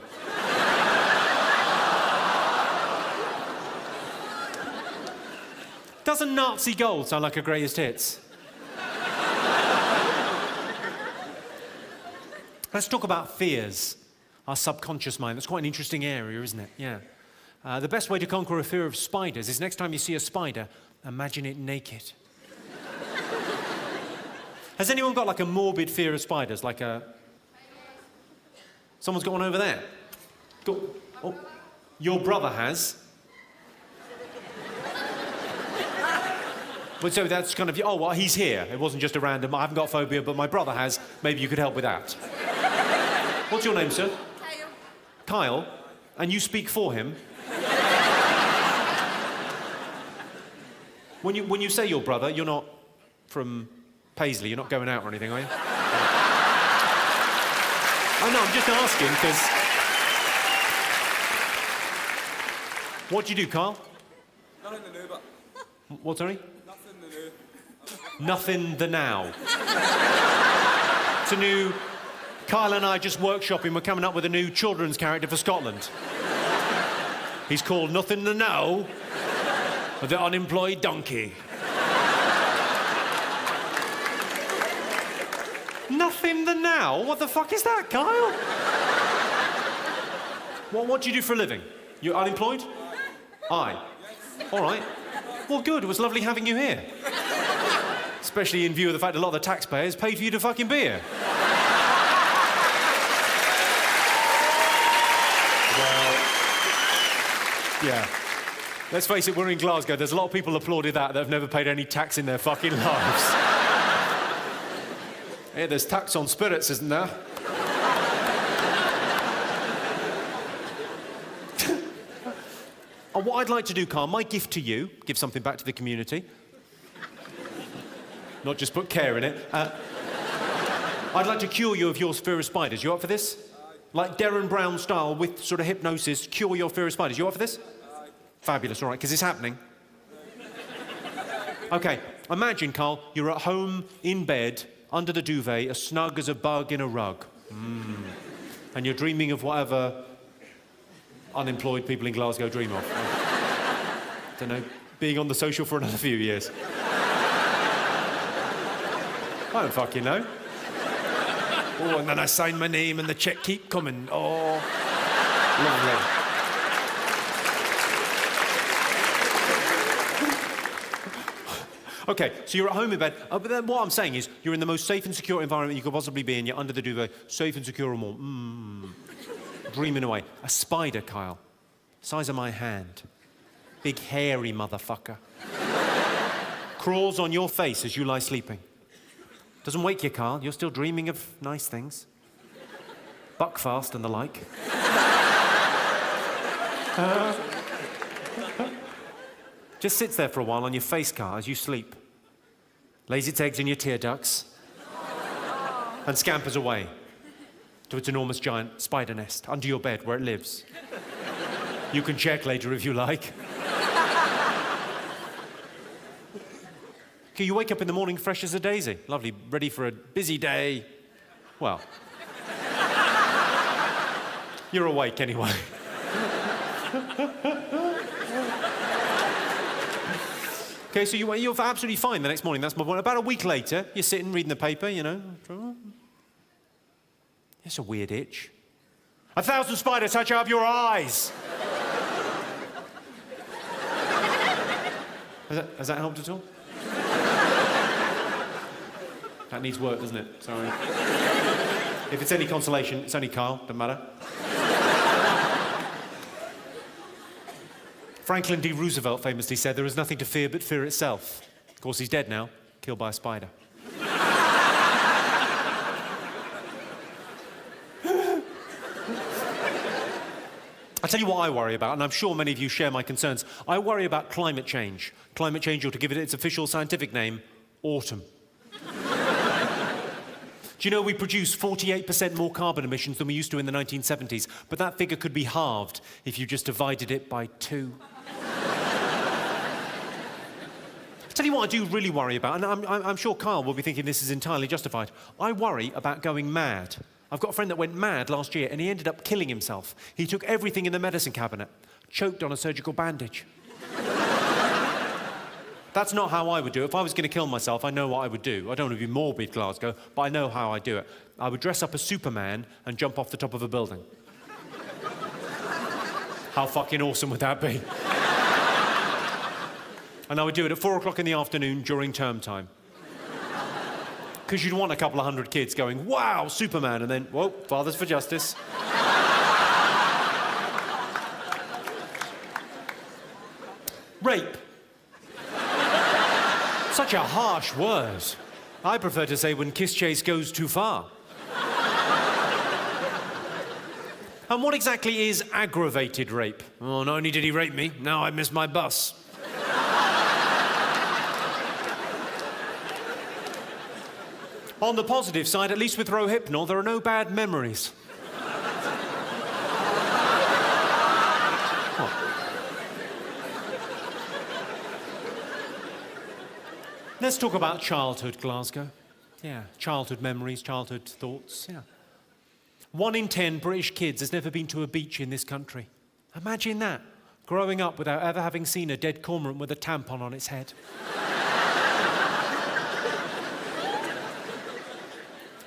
Doesn't Nazi gold sound like a greatest hits? Let's talk about fears, our subconscious mind. That's quite an interesting area, isn't it? Yeah. The best way to conquer a fear of spiders is next time you see a spider, imagine it naked. Has anyone got like a morbid fear of spiders? Like a... Someone's got one over there. Oh, your brother has. But so that's kind of... Oh, well, he's here. It wasn't just a random... I haven't got phobia, but my brother has. Maybe you could help with that. What's your name, sir? Kyle. Kyle? And you speak for him? When you say your brother, you're not from Paisley, you're not going out or anything, are you? Oh, no, I'm just asking, because... What do you do, Kyle? Nothing to do, but... What, sorry? Nothing to do. Nothing the now. It's a new... Kyle and I just workshopping, we're coming up with a new children's character for Scotland. He's called Nothing the Now, the unemployed donkey. Nothing the now? What the fuck is that, Kyle? What do you do for a living? You're unemployed? Aye. All right. Well, good. It was lovely having you here. especially in view of the fact a lot of the taxpayers paid for you to fucking be here. Well, yeah. Let's face it, we're in Glasgow. There's a lot of people applauded that have never paid any tax in their fucking lives. Hey, there's tax on spirits, isn't there? And what I'd like to do, Carl, my gift to you, give something back to the community. Not just put care in it. I'd like to cure you of your fear of spiders. You up for this? Like Derren Brown style, with sort of hypnosis, cure your fear of spiders. You up for this? Fabulous, all right, because it's happening. OK, imagine, Carl, you're at home, in bed, under the duvet, as snug as a bug in a rug. And you're dreaming of whatever unemployed people in Glasgow dream of. I don't know, being on the social for another few years. I don't fucking know. Oh, and then I sign my name and the cheque keep coming. Oh, lovely. OK, so you're at home in bed, but then what I'm saying is you're in the most safe and secure environment you could possibly be in. You're under the duvet, safe and secure and warm. Dreaming away. A spider, Kyle. Size of my hand. Big, hairy motherfucker. Crawls on your face as you lie sleeping. Doesn't wake you, Carl. You're still dreaming of nice things. Buckfast and the like. Just sits there for a while on your face, Carl, as you sleep. Lays its eggs in your tear ducts. And scampers away to its enormous giant spider nest under your bed where it lives. You can check later if you like. Okay, you wake up in the morning fresh as a daisy. Lovely, ready for a busy day. Well, you're awake anyway. Okay, so you're absolutely fine the next morning. That's my point. About a week later, you're sitting reading the paper, you know. It's a weird itch. 1,000 spiders hatch out of your eyes. Has that helped at all? That needs work, doesn't it? Sorry. If it's any consolation, it's only Carl, doesn't matter. Franklin D. Roosevelt famously said, there is nothing to fear but fear itself. Of course, he's dead now, killed by a spider. I'll tell you what I worry about, and I'm sure many of you share my concerns. I worry about climate change. Climate change, or to give it its official scientific name, autumn. Do you know we produce 48% more carbon emissions than we used to in the 1970s? But that figure could be halved if you just divided it by 2. I'll tell you what I do really worry about, and I'm sure Kyle will be thinking this is entirely justified. I worry about going mad. I've got a friend that went mad last year, and he ended up killing himself. He took everything in the medicine cabinet, choked on a surgical bandage. That's not how I would do it. If I was going to kill myself, I know what I would do. I don't want to be morbid, Glasgow, but I know how I do it. I would dress up as Superman and jump off the top of a building. How fucking awesome would that be? And I would do it at 4 o'clock in the afternoon during term time. Because you'd want a couple of hundred kids going, wow, Superman, and then, whoa, Fathers for Justice. Rape. Such a harsh word. I prefer to say when Kiss Chase goes too far. And what exactly is aggravated rape? Oh, not only did he rape me, now I missed my bus. On the positive side, at least with Rohypnol, there are no bad memories. Let's talk about childhood, Glasgow. Yeah, childhood memories, childhood thoughts, yeah. 1 in 10 British kids has never been to a beach in this country. Imagine that, growing up without ever having seen a dead cormorant with a tampon on its head.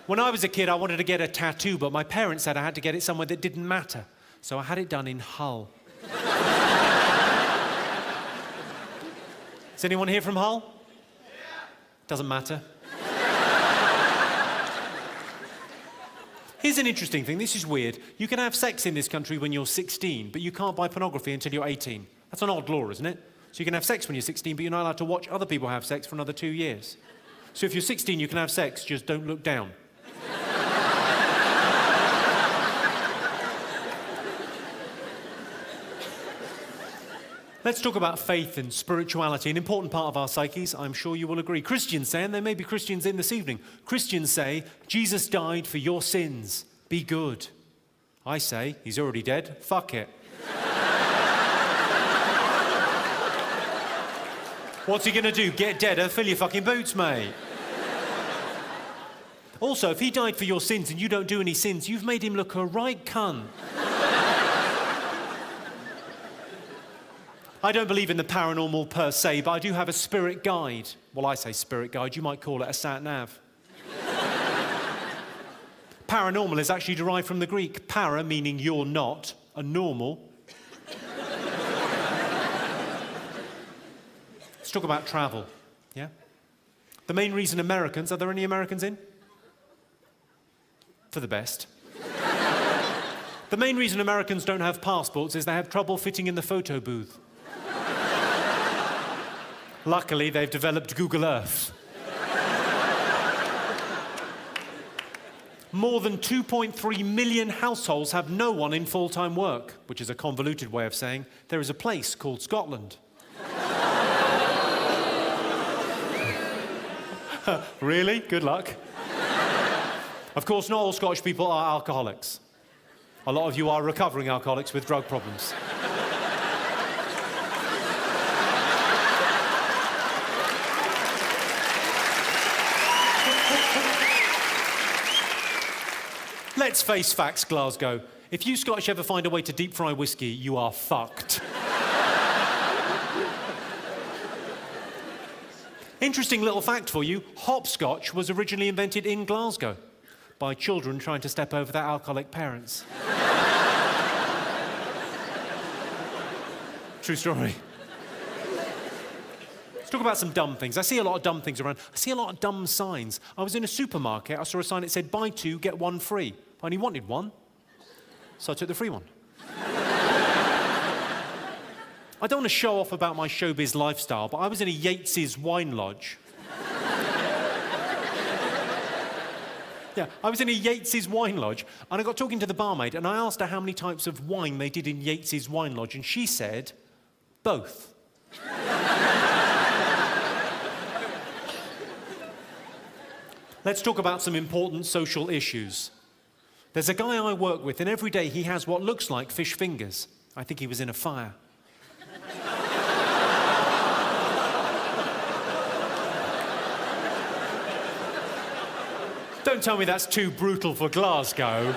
When I was a kid, I wanted to get a tattoo, but my parents said I had to get it somewhere that didn't matter. So I had it done in Hull. Is anyone here from Hull? Doesn't matter. Here's an interesting thing. This is weird. You can have sex in this country when you're 16, but you can't buy pornography until you're 18. That's an odd law, isn't it? So you can have sex when you're 16, but you're not allowed to watch other people have sex for another 2 years. So if you're 16, you can have sex, just don't look down. Let's talk about faith and spirituality, an important part of our psyches. I'm sure you will agree. Christians say, and there may be Christians in this evening, Christians say, Jesus died for your sins. Be good. I say, he's already dead. Fuck it. What's he gonna do? Get deader? Fill your fucking boots, mate. Also, if he died for your sins and you don't do any sins, you've made him look a right cunt. I don't believe in the paranormal per se, but I do have a spirit guide. Well, I say spirit guide, you might call it a sat-nav. Paranormal is actually derived from the Greek. Para, meaning you're not, and normal. Let's talk about travel, yeah? The main reason Americans, are there any Americans in? For the best. The main reason Americans don't have passports is they have trouble fitting in the photo booth. Luckily, they've developed Google Earth. More than 2.3 million households have no one in full-time work, which is a convoluted way of saying there is a place called Scotland. Really? Good luck. Of course, not all Scottish people are alcoholics. A lot of you are recovering alcoholics with drug problems. Let's face facts, Glasgow. If you Scottish ever find a way to deep fry whiskey, you are fucked. Interesting little fact for you, hopscotch was originally invented in Glasgow by children trying to step over their alcoholic parents. True story. Let's talk about some dumb things. I see a lot of dumb things around. I see a lot of dumb signs. I was in a supermarket, I saw a sign that said, buy 2, get 1 free. I only wanted 1, so I took the free one. I don't want to show off about my showbiz lifestyle, but I was in a Yates's wine lodge. Yeah, I was in a Yates's wine lodge, and I got talking to the barmaid, and I asked her how many types of wine they did in Yates's wine lodge, and she said, both. Let's talk about some important social issues. There's a guy I work with, and every day he has what looks like fish fingers. I think he was in a fire. Don't tell me that's too brutal for Glasgow.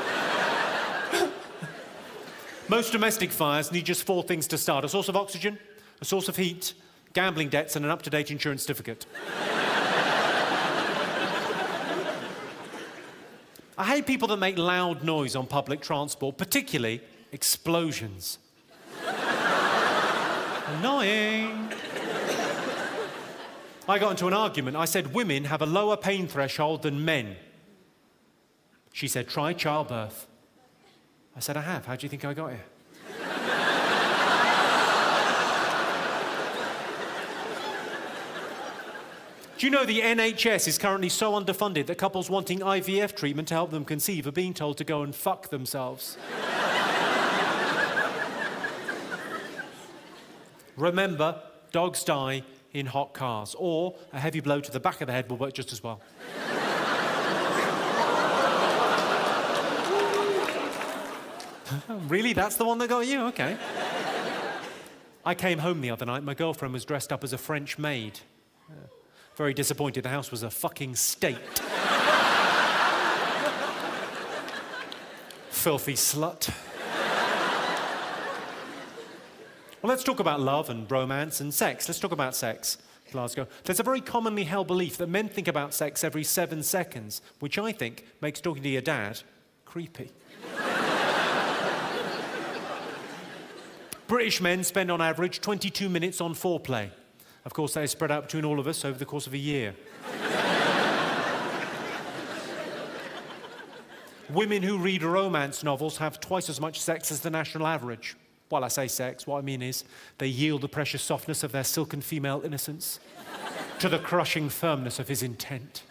Most domestic fires need just 4 things to start: a source of oxygen, a source of heat, gambling debts, and an up-to-date insurance certificate. I hate people that make loud noise on public transport, particularly explosions. Annoying. I got into an argument. I said women have a lower pain threshold than men. She said, try childbirth. I said, I have. How do you think I got here? Do you know the NHS is currently so underfunded that couples wanting IVF treatment to help them conceive are being told to go and fuck themselves? Remember, dogs die in hot cars, or a heavy blow to the back of the head will work just as well. Really? That's the one that got you? Okay. I came home the other night. My girlfriend was dressed up as a French maid. Very disappointed. The house was a fucking state. Filthy slut. Well, let's talk about love and romance and sex. Let's talk about sex, Glasgow. There's a very commonly held belief that men think about sex every 7 seconds, which I think makes talking to your dad creepy. British men spend on average 22 minutes on foreplay. Of course, that is spread out between all of us over the course of a year. women who read romance novels have twice as much sex as the national average. While I say sex, what I mean is they yield the precious softness of their silken female innocence to the crushing firmness of his intent.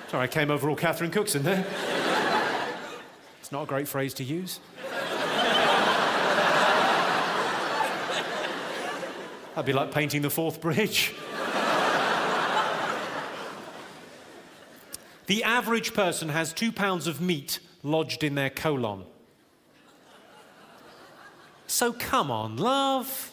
Sorry, I came over all Catherine Cookson there. It's not a great phrase to use. That'd be like painting the Fourth Bridge. The average person has 2 pounds of meat lodged in their colon. So come on, love.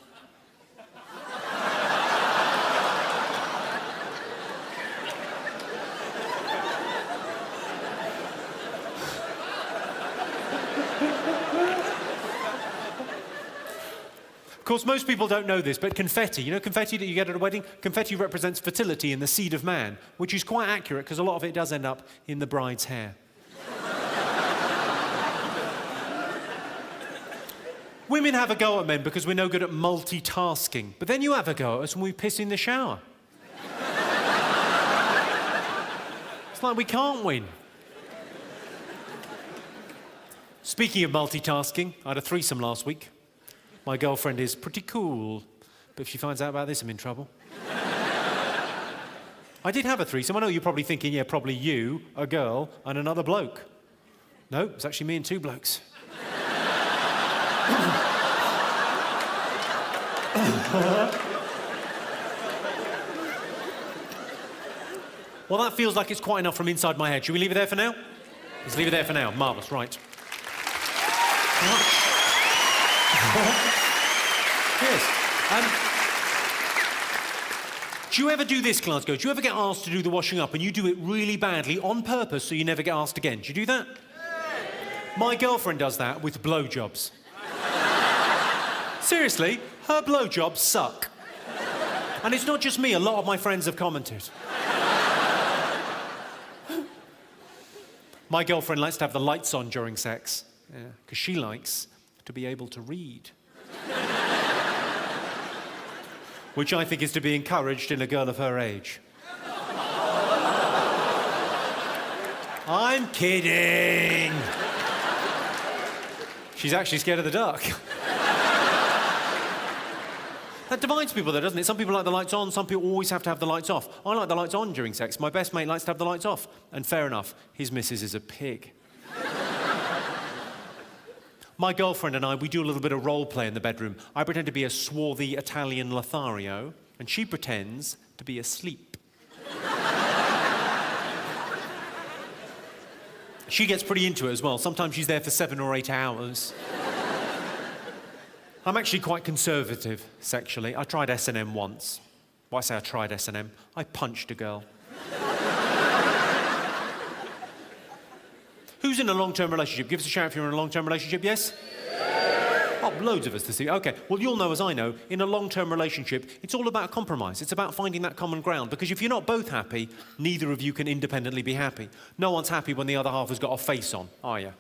Of course, most people don't know this, but confetti, you know confetti that you get at a wedding? Confetti represents fertility and the seed of man, which is quite accurate because a lot of it does end up in the bride's hair. Women have a go at men because we're no good at multitasking, but then you have a go at us when we piss in the shower. It's like we can't win. Speaking of multitasking, I had a threesome last week. My girlfriend is pretty cool, but if she finds out about this, I'm in trouble. I did have a threesome. I know you're probably thinking, yeah, probably you, a girl, and another bloke. No, it's actually me and 2 blokes. Well, that feels like it's quite enough from inside my head. Should we leave it there for now? Let's leave it there for now. Marvellous, right. Yes. Do you ever do this, Glasgow? Do you ever get asked to do the washing up and you do it really badly on purpose so you never get asked again? Do you do that? My girlfriend does that with blowjobs. Seriously, her blowjobs suck. And it's not just me, a lot of my friends have commented. My girlfriend likes to have the lights on during sex, because she likes to be able to read. Which I think is to be encouraged in a girl of her age. I'm kidding. She's actually scared of the dark. That divides people, though, doesn't it? Some people like the lights on, some people always have to have the lights off. I like the lights on during sex. My best mate likes to have the lights off. And fair enough, his missus is a pig. My girlfriend and I, we do a little bit of role play in the bedroom. I pretend to be a swarthy Italian Lothario, and she pretends to be asleep. She gets pretty into it as well. Sometimes she's there for 7 or 8 hours. I'm actually quite conservative sexually. I tried S&M once. Well, I say I tried S&M. I punched a girl. Who's in a long-term relationship? Give us a shout if you're in a long-term relationship, yes? Oh, loads of us to see. OK, well, you'll know, as I know, in a long-term relationship, it's all about compromise. It's about finding that common ground, because if you're not both happy, neither of you can independently be happy. No one's happy when the other half has got a face on, are you?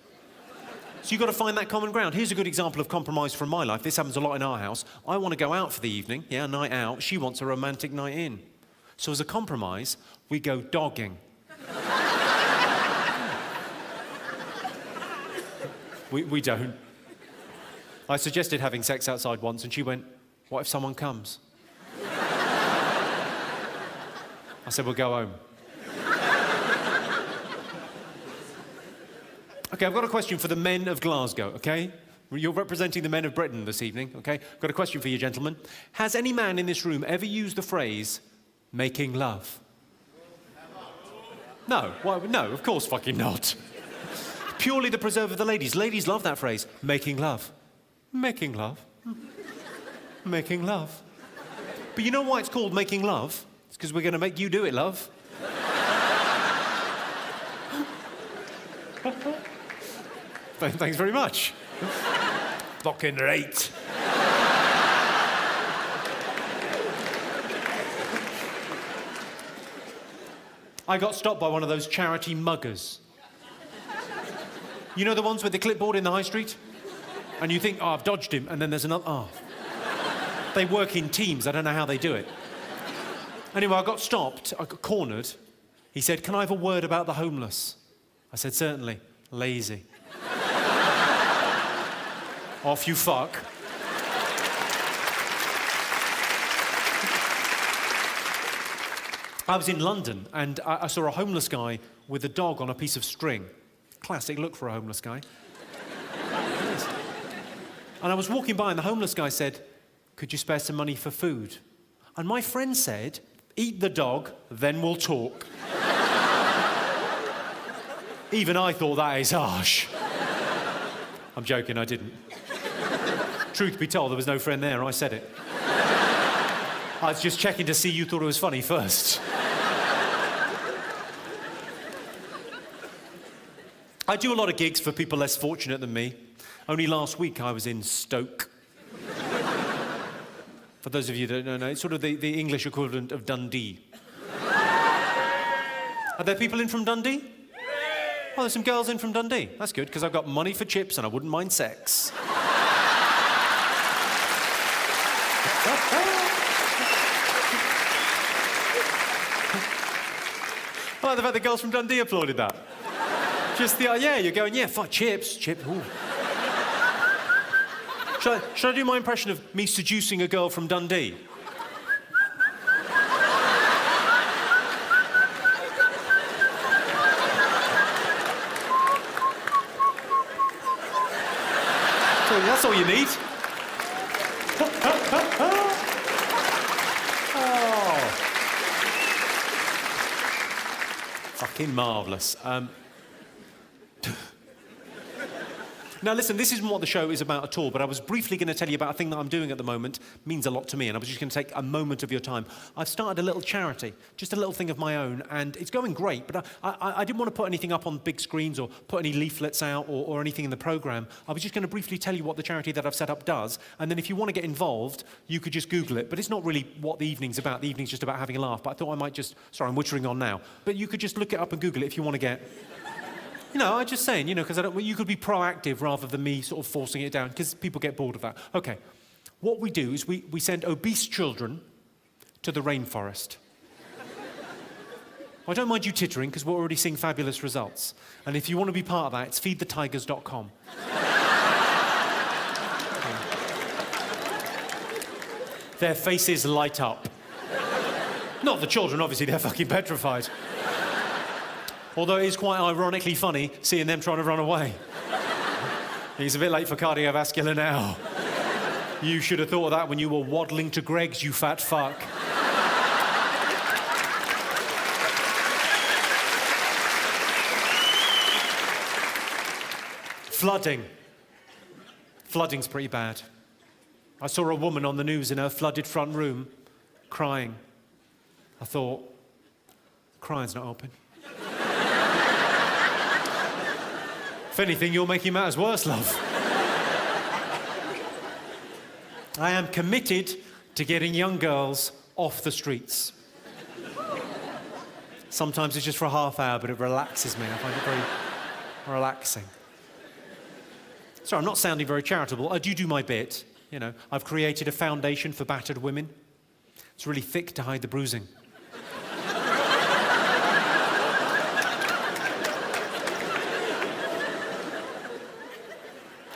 So you've got to find that common ground. Here's a good example of compromise from my life. This happens a lot in our house. I want to go out for the evening, a night out. She wants a romantic night in. So as a compromise, we go dogging. We don't. I suggested having sex outside once, and she went, "What if someone comes?" I said, "We'll go home." OK, I've got a question for the men of Glasgow, OK? You're representing the men of Britain this evening, OK? I've got a question for you, gentlemen. Has any man in this room ever used the phrase, making love? No. Why, no, of course fucking not. Purely the preserve of the ladies. Ladies love that phrase, making love. Making love. Making love. But you know why it's called making love? It's because we're going to make you do it, love. Thanks very much. Fucking right. I got stopped by one of those charity muggers. You know the ones with the clipboard in the high street? And you think, oh, I've dodged him, and then there's another, oh. They work in teams, I don't know how they do it. Anyway, I got stopped, I got cornered, He said, "Can I have a word about the homeless?" I said, "Certainly." Lazy. Off you fuck. I was in London and I saw a homeless guy with a dog on a piece of string. Classic look for a homeless guy. And I was walking by and the homeless guy said, "Could you spare some money for food?" And my friend said, "Eat the dog, then we'll talk." Even I thought that is harsh. I'm joking, I didn't. Truth be told, there was no friend there, I said it. I was just checking to see you thought it was funny first. I do a lot of gigs for people less fortunate than me. Only last week I was in Stoke. For those of you that don't know, it's sort of the English equivalent of Dundee. Are there people in from Dundee? Oh, there's some girls in from Dundee. That's good, because I've got money for chips and I wouldn't mind sex. I like the fact the girls from Dundee applauded that. Just the, yeah, you're going, yeah, fuck, chips, ooh. Should I do my impression of me seducing a girl from Dundee? That's all you need. Oh. Fucking marvellous. Now listen, this isn't what the show is about at all, but I was briefly going to tell you about a thing that I'm doing at the moment. It means a lot to me, and I was just going to take a moment of your time. I've started a little charity, just a little thing of my own, and it's going great, but I didn't want to put anything up on big screens or put any leaflets out or anything in the programme. I was just going to briefly tell you what the charity that I've set up does, and then if you want to get involved, you could just Google it. But it's not really what the evening's about. The evening's just about having a laugh, but I thought I might just... Sorry, I'm wittering on now. But you could just look it up and Google it if you want to get... You know, I'm just saying, you know, because you could be proactive rather than me sort of forcing it down, because people get bored of that. OK, what we do is we send obese children to the rainforest. I don't mind you tittering, because we're already seeing fabulous results. And if you want to be part of that, it's feedthetigers.com. Their faces light up. Not the children, obviously, they're fucking petrified. Although it is quite ironically funny seeing them trying to run away. He's a bit late for cardiovascular now. You should have thought of that when you were waddling to Greg's, you fat fuck. Flooding. Flooding's pretty bad. I saw a woman on the news in her flooded front room crying. I thought, crying's not open. If anything, you're making matters worse, love. I am committed to getting young girls off the streets. Sometimes it's just for a half hour, but it relaxes me. I find it very relaxing. Sorry, I'm not sounding very charitable. I do my bit, you know. I've created a foundation for battered women. It's really thick to hide the bruising.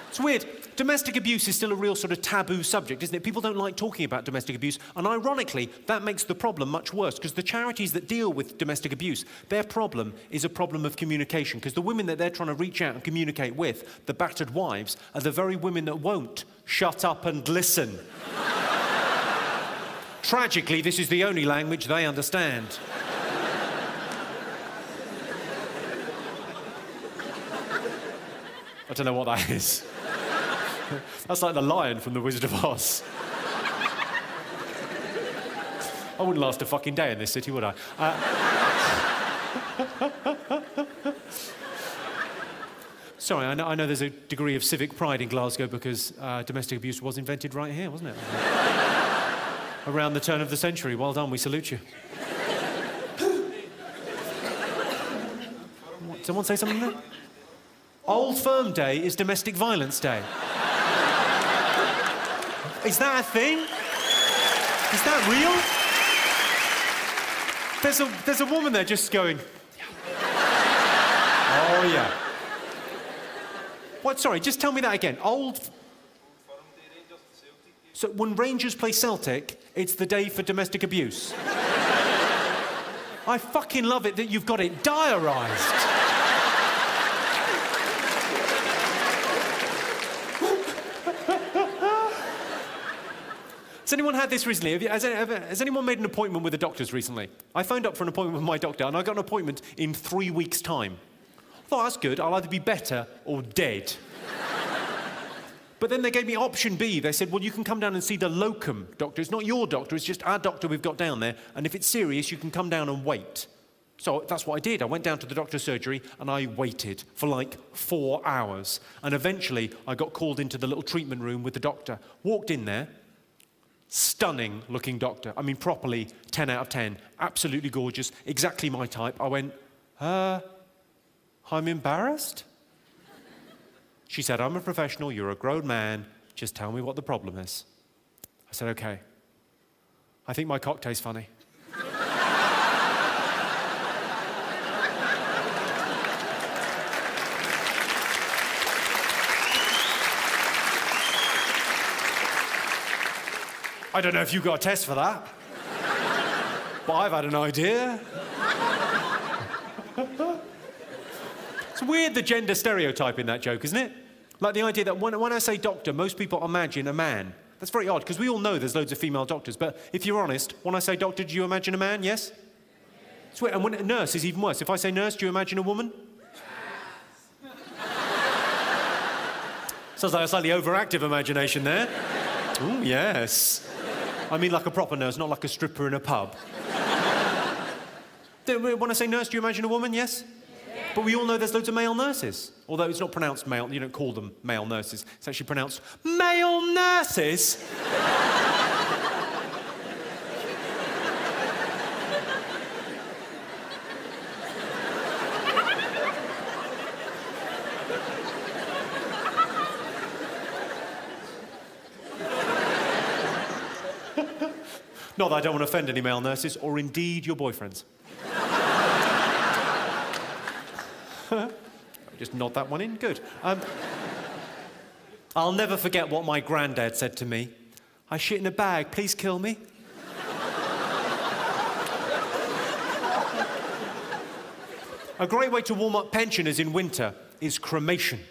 It's weird. Domestic abuse is still a real sort of taboo subject, isn't it? People don't like talking about domestic abuse, and ironically, that makes the problem much worse, because the charities that deal with domestic abuse, their problem is a problem of communication, because the women that they're trying to reach out and communicate with, the battered wives, are the very women that won't shut up and listen. Tragically, this is the only language they understand. I don't know what that is. That's like the lion from The Wizard of Oz. I wouldn't last a fucking day in this city, would I? Sorry, I know there's a degree of civic pride in Glasgow because domestic abuse was invented right here, wasn't it? Around the turn of the century. Well done, we salute you. What, someone say something there? Old Firm Day is Domestic Violence Day. Is that a thing? Is that real? there's a woman there just going... Oh, yeah. What, sorry, just tell me that again. So when Rangers play Celtic, it's the day for domestic abuse. I fucking love it that you've got it diarised. Has anyone had this recently? Has anyone made an appointment with the doctors recently? I phoned up for an appointment with my doctor and I got an appointment in 3 weeks' time. I thought, that's good, I'll either be better or dead. But then they gave me option B. They said, well, you can come down and see the locum doctor. It's not your doctor, it's just our doctor we've got down there. And if it's serious, you can come down and wait. So that's what I did. I went down to the doctor's surgery and I waited for like 4 hours. And eventually I got called into the little treatment room with the doctor. Walked in there. Stunning looking doctor. I mean, properly 10 out of 10. Absolutely gorgeous. Exactly my type. I went, I'm embarrassed. She said, I'm a professional, you're a grown man, just tell me what the problem is. I said, okay. I think my cock tastes funny. I don't know if you got a test for that, but I've had an idea. It's weird, the gender stereotype in that joke, isn't it? Like the idea that when I say doctor, most people imagine a man. That's very odd, because we all know there's loads of female doctors, but if you're honest, when I say doctor, do you imagine a man? Yes? It's weird. And when nurse is even worse. If I say nurse, do you imagine a woman? Sounds like a slightly overactive imagination there. Oh, yes. I mean like a proper nurse, not like a stripper in a pub. When I say nurse, do you imagine a woman? Yes? But we all know there's loads of male nurses. Although it's not pronounced male, you don't call them male nurses. It's actually pronounced male nurses. Not that I don't want to offend any male nurses, or indeed your boyfriends. Just nod that one in, good. I'll never forget what my granddad said to me. I shit in a bag, please kill me. A great way to warm up pensioners in winter is cremation.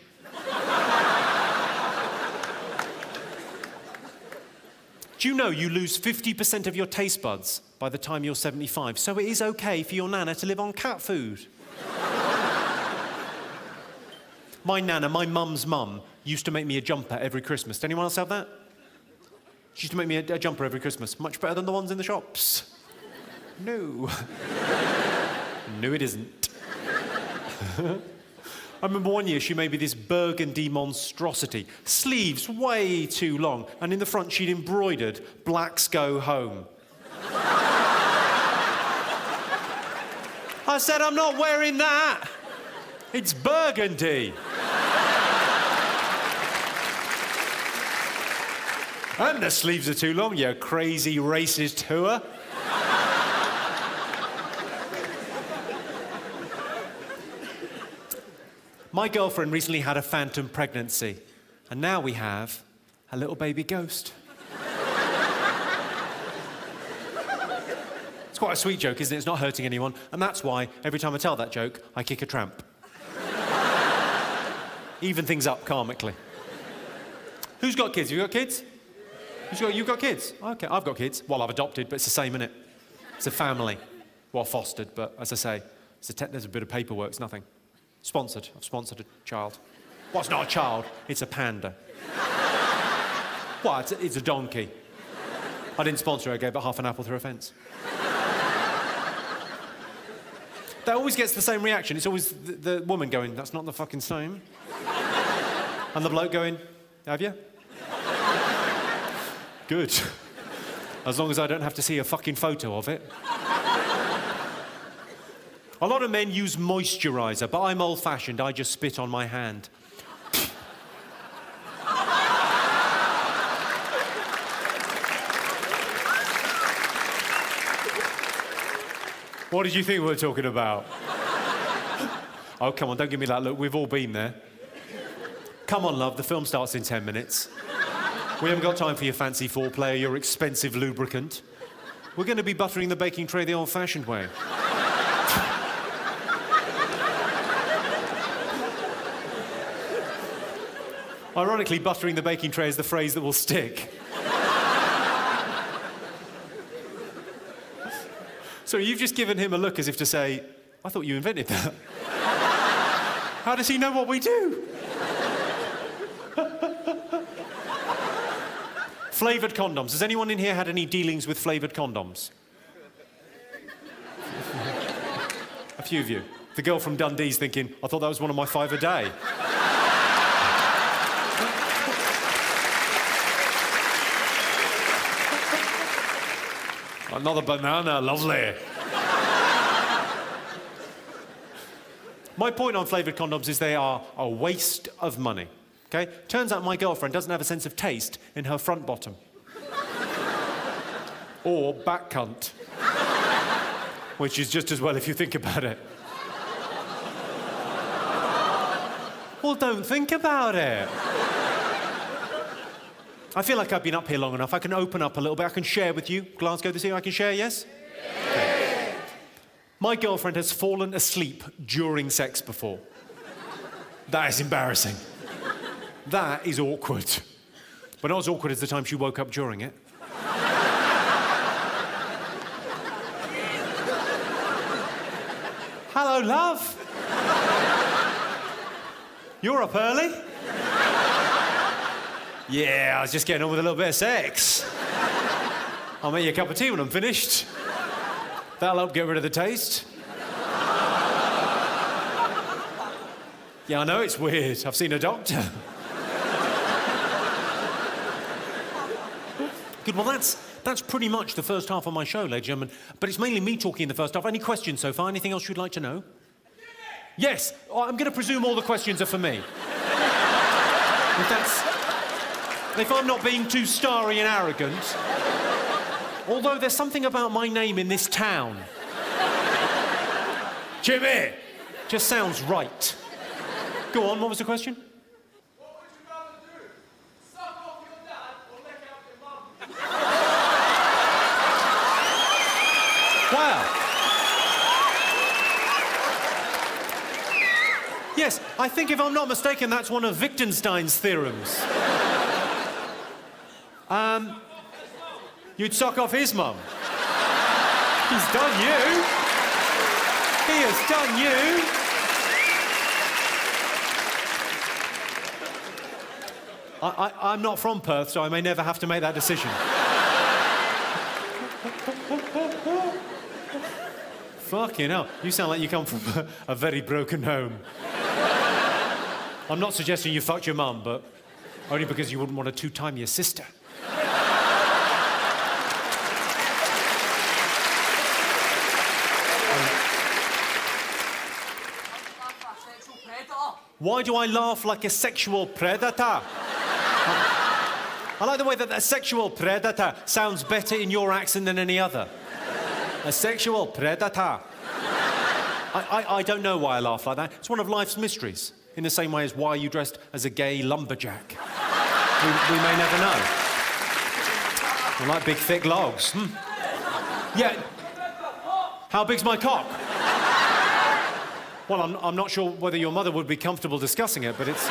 Do you know you lose 50% of your taste buds by the time you're 75, so it is okay for your nana to live on cat food? My nana, my mum's mum, used to make me a jumper every Christmas. Did anyone else have that? She used to make me a jumper every Christmas. Much better than the ones in the shops. No. No, it isn't. I remember one year she made me this burgundy monstrosity. Sleeves way too long. And in the front she'd embroidered, "Blacks go home." I said, I'm not wearing that. It's burgundy. And the sleeves are too long, you crazy racist hooer. My girlfriend recently had a phantom pregnancy, and now we have a little baby ghost. It's quite a sweet joke, isn't it? It's not hurting anyone, and that's why every time I tell that joke, I kick a tramp. Even things up karmically. Who's got kids? Have you got kids? You've got kids? Okay, I've got kids. Well, I've adopted, but it's the same, innit? It's a family. Well, fostered, but as I say, there's a bit of paperwork, it's nothing. Sponsored. I've sponsored a child. Well, it's not a child, it's a panda. Well, it's a donkey. I didn't sponsor her, I gave it half an apple through a fence. That always gets the same reaction. It's always the woman going, that's not the fucking same. And the bloke going, have you? Good. As long as I don't have to see a fucking photo of it. A lot of men use moisturiser, but I'm old-fashioned. I just spit on my hand. What did you think we were talking about? Oh, come on, don't give me that look. We've all been there. Come on, love, the film starts in 10 minutes. We haven't got time for your fancy foreplay or your expensive lubricant. We're going to be buttering the baking tray the old-fashioned way. Ironically, buttering the baking tray is the phrase that will stick. So you've just given him a look as if to say, I thought you invented that. How does he know what we do? Flavoured condoms. Has anyone in here had any dealings with flavoured condoms? A few of you. The girl from Dundee's thinking, I thought that was one of my 5 a day. Another banana, lovely. My point on flavoured condoms is they are a waste of money, okay? Turns out my girlfriend doesn't have a sense of taste in her front bottom. Or back cunt. Which is just as well if you think about it. Well, don't think about it. I feel like I've been up here long enough. I can open up a little bit. I can share with you. Glasgow this year, I can share, yes? Okay. My girlfriend has fallen asleep during sex before. That is embarrassing. That is awkward. But not as awkward as the time she woke up during it. Hello, love. You're up early? Yeah, I was just getting on with a little bit of sex. I'll make you a cup of tea when I'm finished. That'll help get rid of the taste. Yeah, I know it's weird. I've seen a doctor. Good, well, that's pretty much the first half of my show, ladies and gentlemen. But it's mainly me talking in the first half. Any questions so far? Anything else you'd like to know? Yes, I'm going to presume all the questions are for me. If I'm not being too starry and arrogant. Although there's something about my name in this town. Jimmy! Just sounds right. Go on, what was the question? What would you rather do? Suck off your dad or lick out your mum? Wow. Yes, I think if I'm not mistaken, that's one of Wittgenstein's theorems. You'd suck off his mum. He's done you. He has done you. I'm not from Perth, so I may never have to make that decision. Fucking hell, you sound like you come from a very broken home. I'm not suggesting you fucked your mum, but only because you wouldn't want to two-time your sister. Why do I laugh like a sexual predator? I like the way that sexual predator sounds better in your accent than any other. A sexual predator. I don't know why I laugh like that. It's one of life's mysteries. In the same way as why you dressed as a gay lumberjack. We may never know. I like big, thick logs. Yeah. How big's my cock? Well, I'm not sure whether your mother would be comfortable discussing it, but it's...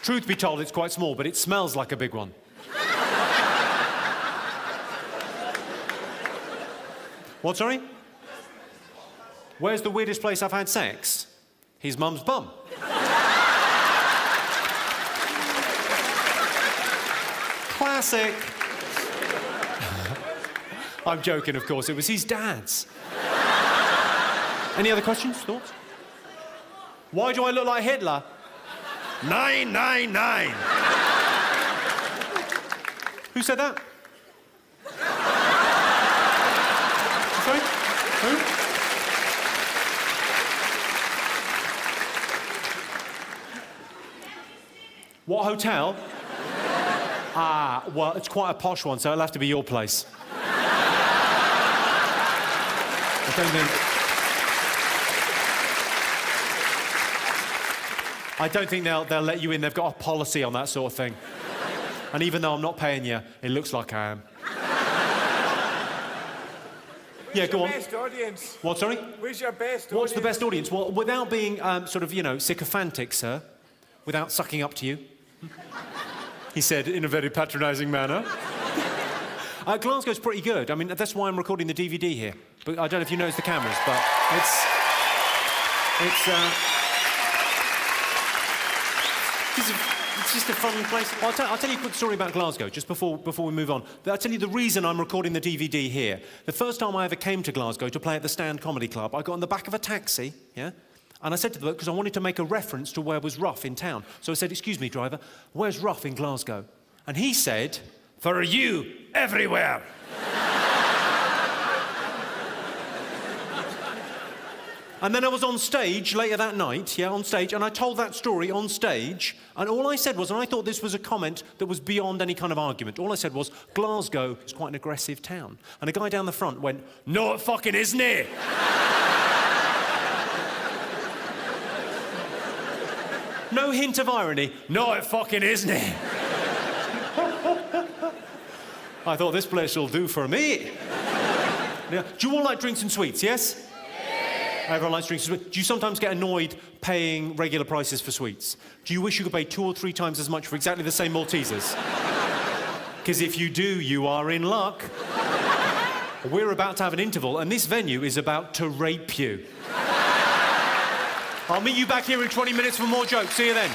Truth be told, it's quite small, but it smells like a big one. What, sorry? Where's the weirdest place I've had sex? His mum's bum. Classic. I'm joking, of course. It was his dad's. Any other questions, thoughts? Why do I look like Hitler? 999. Who said that? Sorry? Who? What hotel? Ah, well, it's quite a posh one, so it'll have to be your place. I don't think they'll let you in. They've got a policy on that sort of thing. And even though I'm not paying you, it looks like I am. Yeah, go on. Best audience? What, sorry? Where's your best audience? What's the best audience? Well, without being sort of, sycophantic, sir, without sucking up to you, he said in a very patronising manner. Glasgow's pretty good. I mean, that's why I'm recording the DVD here. But I don't know if you noticed the cameras, but it's just a fun place. Well, I'll tell you a quick story about Glasgow, just before we move on. I'll tell you the reason I'm recording the DVD here. The first time I ever came to Glasgow to play at the Stand Comedy Club, I got in the back of a taxi, yeah? And I said to the bloke, because I wanted to make a reference to where was rough in town. So I said, excuse me, driver, where's rough in Glasgow? And he said, for you, everywhere. And then I was on stage later that night, on stage, and I told that story on stage, and all I said was, and I thought this was a comment that was beyond any kind of argument, all I said was, Glasgow is quite an aggressive town. And a guy down the front went, no, it fucking isn't it? No hint of irony, no, it fucking isn't it? I thought this place will do for me. Yeah. Do you all like drinks and sweets, yes? Everyone likes drinks and sweets. Do you sometimes get annoyed paying regular prices for sweets? Do you wish you could pay 2 or 3 times as much for exactly the same Maltesers? Because if you do, you are in luck. We're about to have an interval, and this venue is about to rape you. I'll meet you back here in 20 minutes for more jokes. See you then.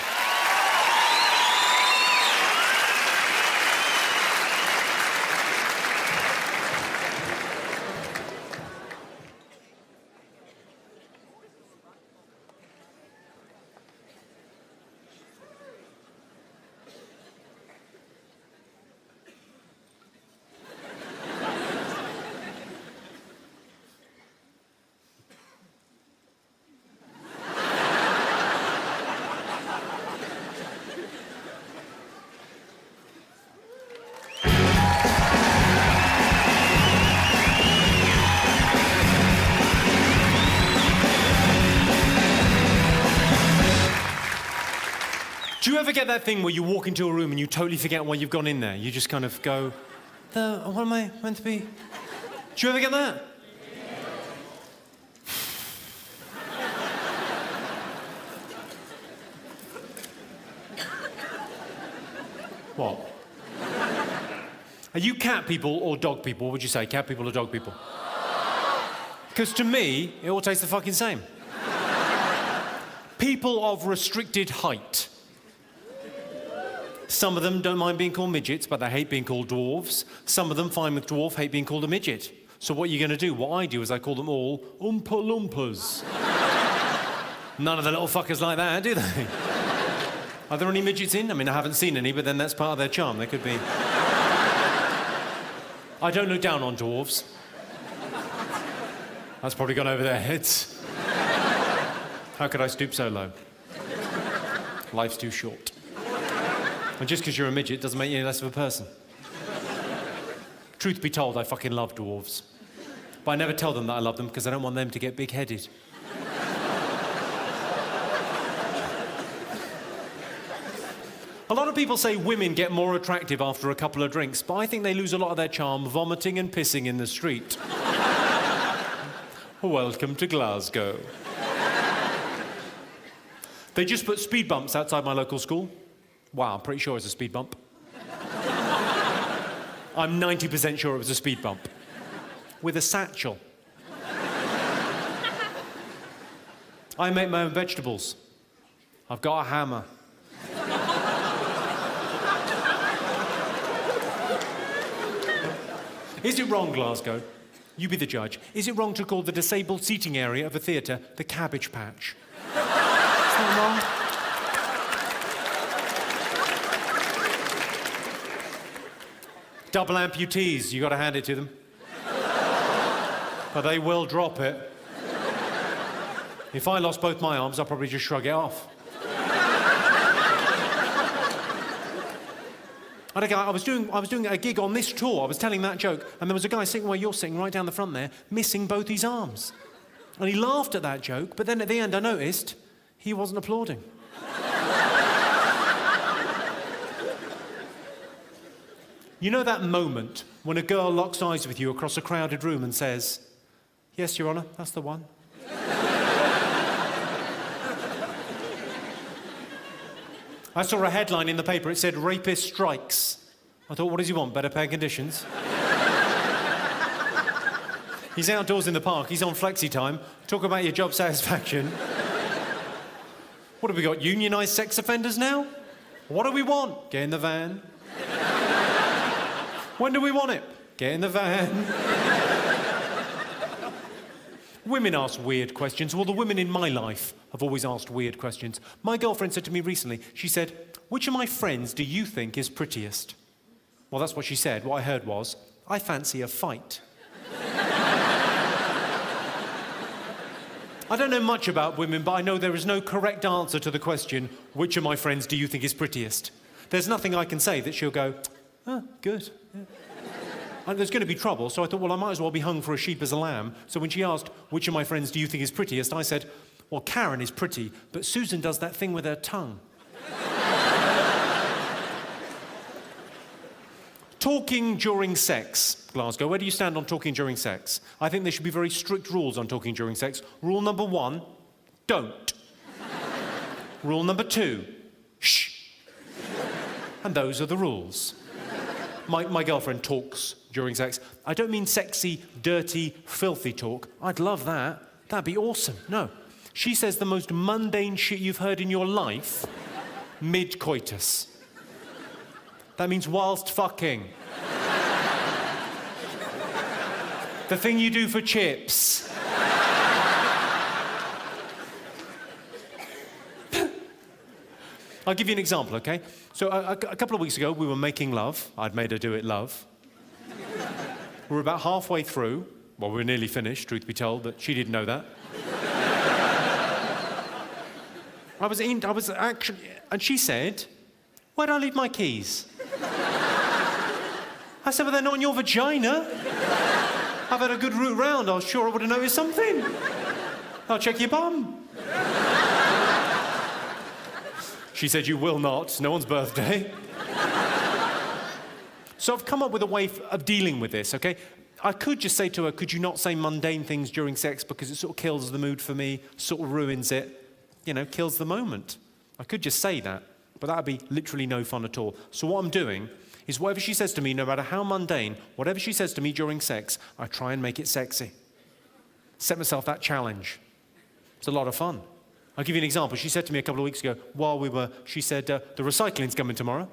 Do you ever get that thing where you walk into a room and you totally forget why you've gone in there? You just kind of go, what am I meant to be? Do you ever get that? What? Are you cat people or dog people? What would you say, cat people or dog people? Because to me, it all tastes the fucking same. People of restricted height. Some of them don't mind being called midgets, but they hate being called dwarves. Some of them find a dwarf, hate being called a midget. So what are you going to do? What I do is I call them all Oompa Loompas. None of the little fuckers like that, do they? Are there any midgets in? I mean, I haven't seen any, but then that's part of their charm. There could be. I don't look down on dwarves. That's probably gone over their heads. How could I stoop so low? Life's too short. And just because you're a midget doesn't make you any less of a person. Truth be told, I fucking love dwarves. But I never tell them that I love them because I don't want them to get big-headed. A lot of people say women get more attractive after a couple of drinks, but I think they lose a lot of their charm vomiting and pissing in the street. Welcome to Glasgow. They just put speed bumps outside my local school. Wow, I'm pretty sure it's a speed bump. I'm 90% sure it was a speed bump. With a satchel. I make my own vegetables. I've got a hammer. Is it wrong, Glasgow? You be the judge. Is it wrong to call the disabled seating area of a theatre the Cabbage Patch? Is that wrong? Double amputees, you got to hand it to them. But they will drop it. If I lost both my arms, I'd probably just shrug it off. I had a guy, I was doing a gig on this tour, I was telling that joke, and there was a guy sitting where you're sitting, right down the front there, missing both his arms. And he laughed at that joke, but then at the end I noticed he wasn't applauding. You know that moment when a girl locks eyes with you across a crowded room and says, "Yes, Your Honour, that's the one." I saw a headline in the paper, it said, "Rapist strikes." I thought, what does he want, better pay conditions? He's outdoors in the park, he's on flexi time. Talk about your job satisfaction. What have we got, unionised sex offenders now? What do we want? Get in the van. When do we want it? Get in the van. Women ask weird questions. Well, the women in my life have always asked weird questions. My girlfriend said to me recently, she said, "Which of my friends do you think is prettiest?" Well, that's what she said. What I heard was, "I fancy a fight." I don't know much about women, but I know there is no correct answer to the question, "Which of my friends do you think is prettiest?" There's nothing I can say that she'll go, "Oh, good." Yeah. And there's going to be trouble, so I thought, well, I might as well be hung for a sheep as a lamb. So when she asked, "Which of my friends do you think is prettiest?" I said, "Well, Karen is pretty, but Susan does that thing with her tongue." Talking during sex, Glasgow. Where do you stand on talking during sex? I think there should be very strict rules on talking during sex. Rule number 1, don't. Rule number 2, shh. And those are the rules. My girlfriend talks during sex. I don't mean sexy, dirty, filthy talk. I'd love that. That'd be awesome. No. She says the most mundane shit you've heard in your life, mid-coitus. That means whilst fucking. The thing you do for chips. I'll give you an example, okay? So a couple of weeks ago, we were making love. I'd made her do it love. We were about halfway through. Well, we were nearly finished, truth be told, but she didn't know that. I was actually... And she said, "Where did I leave my keys?" I said, "Well, they're not in your vagina. I've had a good route round. I was sure I would have noticed something. I'll check your bum." She said, "You will not. No one's birthday." So I've come up with a way of dealing with this, okay? I could just say to her, "Could you not say mundane things during sex because it sort of kills the mood for me, sort of ruins it, you know, kills the moment." I could just say that, but that would be literally no fun at all. So what I'm doing is whatever she says to me, no matter how mundane, whatever she says to me during sex, I try and make it sexy. Set myself that challenge. It's a lot of fun. I'll give you an example. She said to me a couple of weeks ago, she said, "The recycling's coming tomorrow."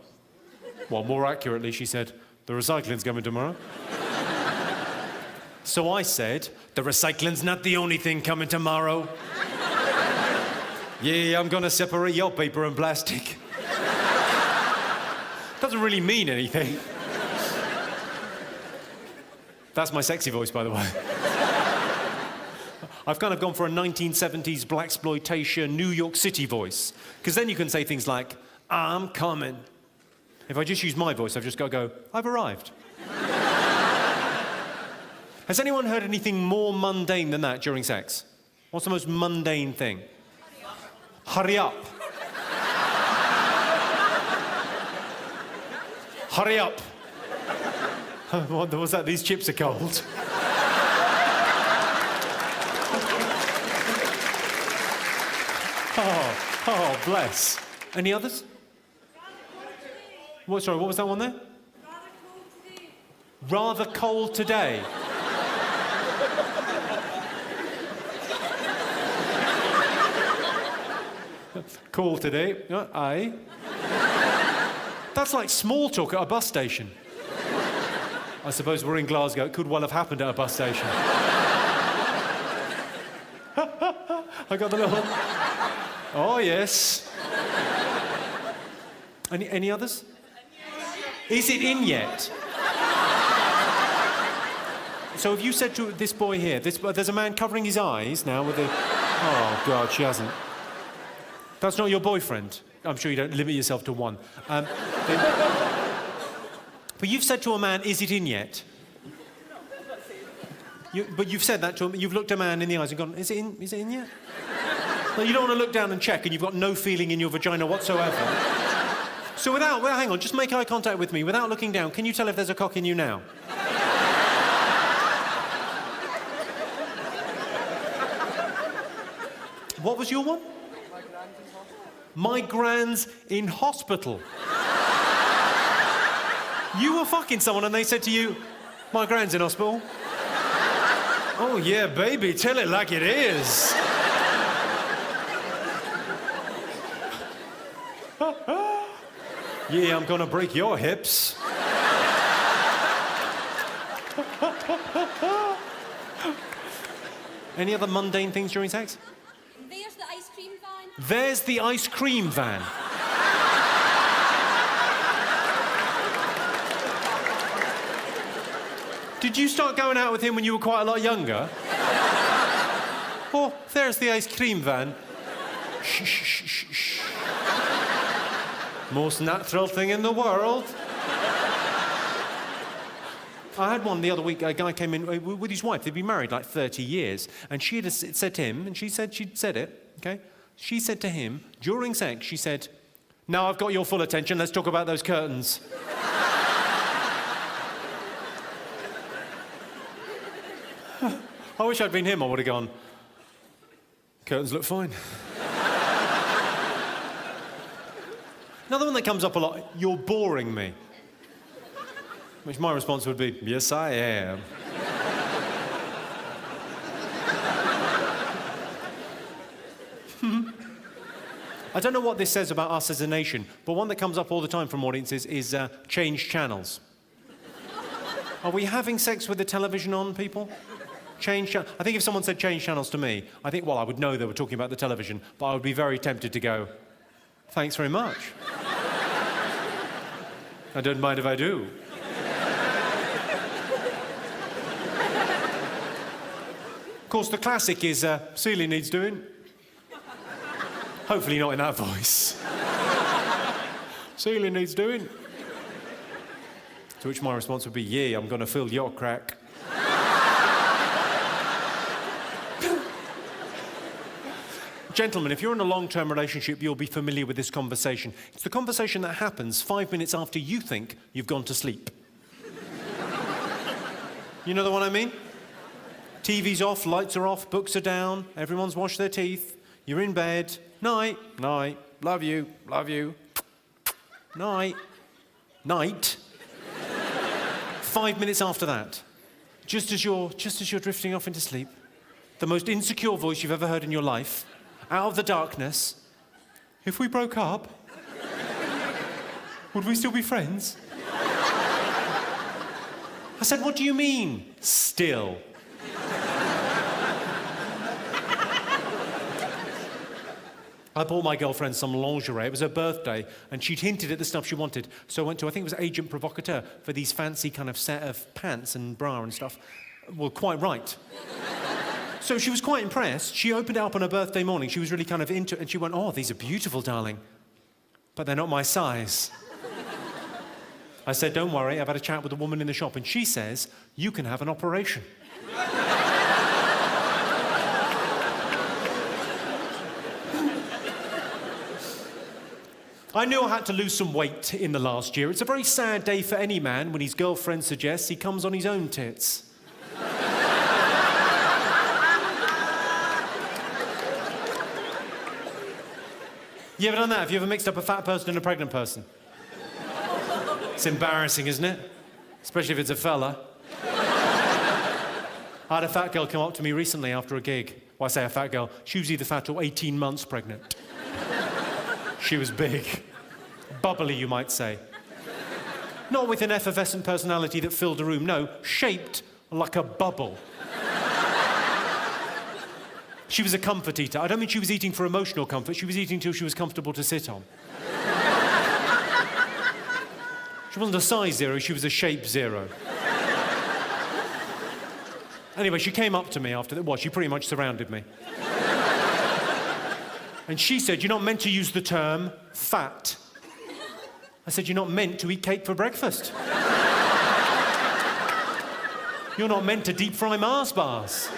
Well, more accurately, she said, "The recycling's coming tomorrow." So I said, "The recycling's not the only thing coming tomorrow." "Yeah, I'm gonna separate your paper and plastic." Doesn't really mean anything. That's my sexy voice, by the way. I've kind of gone for a 1970s blaxploitation New York City voice, because then you can say things like, "I'm coming." If I just use my voice, I've just got to go, "I've arrived." Has anyone heard anything more mundane than that during sex? What's the most mundane thing? Hurry up. Hurry up. What was that? These chips are cold. Oh, bless. Any others? What, sorry, what was that one there? Rather cold today. Cold today. Aye. That's like small talk at a bus station. I suppose we're in Glasgow. It could well have happened at a bus station. I got the little... Oh, yes. Any others? Is it in yet? So have you said to this boy here, there's a man covering his eyes now with the... Oh, God, she hasn't. That's not your boyfriend? I'm sure you don't limit yourself to one. But you've said to a man, is it in yet? But you've said that to him, you've looked a man in the eyes and gone, is it in yet? No, you don't want to look down and check and you've got no feeling in your vagina whatsoever. So hang on, just make eye contact with me. Without looking down, can you tell if there's a cock in you now? What was your one? My grand's in hospital. You were fucking someone and they said to you, my grand's in hospital. Oh yeah, baby, tell it like it is. Yeah, I'm gonna break your hips. Any other mundane things during sex? There's the ice cream van. There's the ice cream van. Did you start going out with him when you were quite a lot younger? Oh, there's the ice cream van. Shh, shh, shh, shh. Most natural thing in the world. I had one the other week. A guy came in with his wife. They'd been married like 30 years. And she had said to him, and she'd said it, okay? She said to him, during sex, she said, now I've got your full attention, let's talk about those curtains. I wish I'd been him, I would have gone, curtains look fine. Another one that comes up a lot, you're boring me. Which my response would be, yes, I am. I don't know what this says about us as a nation, but one that comes up all the time from audiences is change channels. Are we having sex with the television on, people? I think if someone said change channels to me, I would know they were talking about the television, but I would be very tempted to go, thanks very much. I don't mind if I do. Of course, the classic is, ceiling needs doing. Hopefully not in that voice. Ceiling needs doing. To which my response would be, yeah, I'm gonna fill your crack. Gentlemen, if you're in a long-term relationship, you'll be familiar with this conversation. It's the conversation that happens 5 minutes after you think you've gone to sleep. You know the one I mean? TV's off, lights are off, books are down, everyone's washed their teeth, you're in bed, night, night, love you, night, night. 5 minutes after that, just as you're drifting off into sleep, the most insecure voice you've ever heard in your life, out of the darkness, if we broke up, would we still be friends? I said, what do you mean, still? I bought my girlfriend some lingerie. It was her birthday, and she'd hinted at the stuff she wanted. So I went to, I think it was Agent Provocateur, for these fancy kind of set of pants and bra and stuff. Well, quite right. So she was quite impressed. She opened it up on her birthday morning. She was really kind of into it, and she went, oh, these are beautiful, darling. But they're not my size. I said, don't worry, I've had a chat with a woman in the shop, and she says, you can have an operation. I knew I had to lose some weight in the last year. It's a very sad day for any man when his girlfriend suggests he comes on his own tits. You ever done that? Have you ever mixed up a fat person and a pregnant person? It's embarrassing, isn't it? Especially if it's a fella. I had a fat girl come up to me recently after a gig. Well, I say a fat girl. She was either fat or 18 months pregnant. She was big. Bubbly, you might say. Not with an effervescent personality that filled a room, no, shaped like a bubble. She was a comfort eater. I don't mean she was eating for emotional comfort. She was eating till she was comfortable to sit on. She wasn't a size 0, she was a shape 0. Anyway, she came up to me after that. Well, she pretty much surrounded me. And she said, you're not meant to use the term fat. I said, you're not meant to eat cake for breakfast. You're not meant to deep fry Mars bars.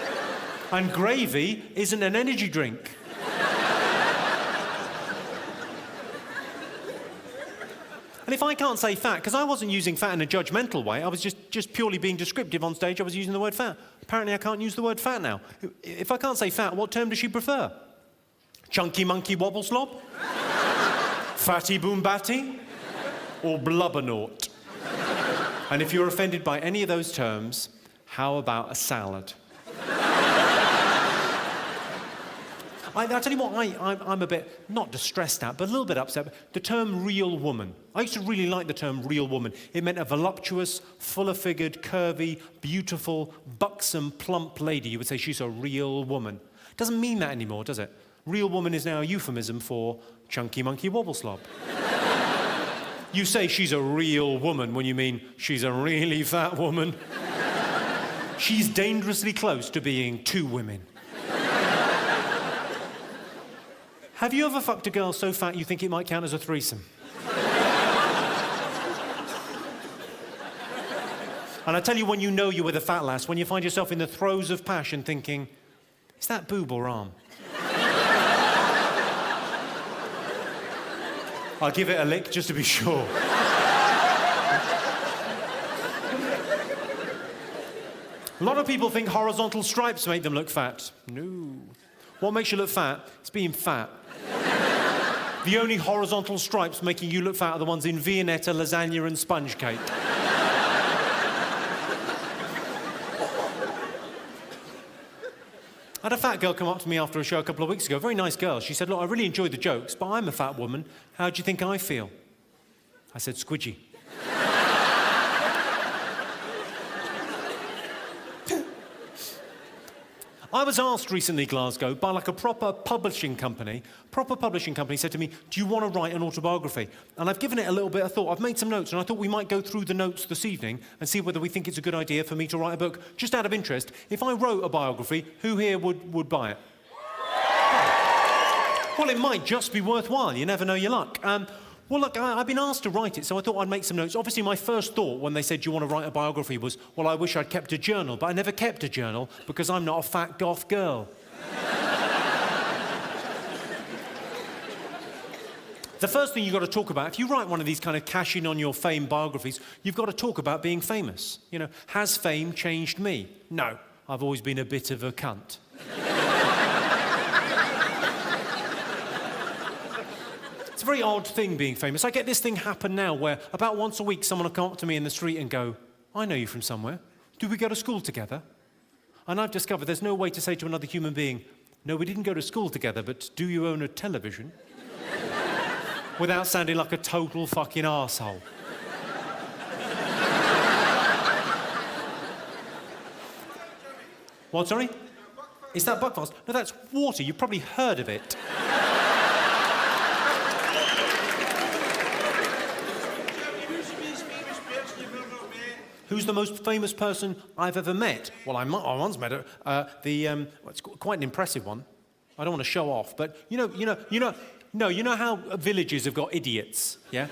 And gravy isn't an energy drink. And if I can't say fat, because I wasn't using fat in a judgmental way, I was just purely being descriptive on stage, I was using the word fat. Apparently I can't use the word fat now. If I can't say fat, what term does she prefer? Chunky monkey wobble slob? Fatty boom batty? Or blubbernaut? And if you're offended by any of those terms, how about a salad? I'll tell you what, I'm a bit, not distressed at, but a little bit upset. The term real woman. I used to really like the term real woman. It meant a voluptuous, fuller-figured, curvy, beautiful, buxom, plump lady. You would say she's a real woman. Doesn't mean that anymore, does it? Real woman is now a euphemism for chunky monkey wobble slob. You say she's a real woman when you mean she's a really fat woman. She's dangerously close to being two women. Have you ever fucked a girl so fat you think it might count as a threesome? And I tell you when you know you're with a fat lass, when you find yourself in the throes of passion thinking, is that boob or arm? I'll give it a lick just to be sure. A lot of people think horizontal stripes make them look fat. No. What makes you look fat? It's being fat. The only horizontal stripes making you look fat are the ones in Viennetta, lasagna and sponge cake. I had a fat girl come up to me after a show a couple of weeks ago, a very nice girl. She said, look, I really enjoyed the jokes, but I'm a fat woman. How do you think I feel? I said, squidgy. I was asked recently, Glasgow, by like a proper publishing company said to me, do you want to write an autobiography? And I've given it a little bit of thought. I've made some notes, and I thought we might go through the notes this evening and see whether we think it's a good idea for me to write a book. Just out of interest, if I wrote a biography, who here would buy it? Well, it might just be worthwhile. You never know your luck. Well, look, I've been asked to write it, so I thought I'd make some notes. Obviously, my first thought when they said, do you want to write a biography was, well, I wish I'd kept a journal, but I never kept a journal because I'm not a fat goth girl. The first thing you've got to talk about, if you write one of these kind of cash in on your fame biographies, you've got to talk about being famous. You know, has fame changed me? No, I've always been a bit of a cunt. It's a very odd thing being famous. I get this thing happen now where about once a week someone will come up to me in the street and go, I know you from somewhere. Did we go to school together? And I've discovered there's no way to say to another human being, no, we didn't go to school together, but do you own a television? Without sounding like a total fucking arsehole. What, sorry? Is that Buckfast? No, that's water. You've probably heard of it. Who's the most famous person I've ever met? Well, I once met her. It's quite an impressive one. I don't want to show off, but you know how villages have got idiots, yeah?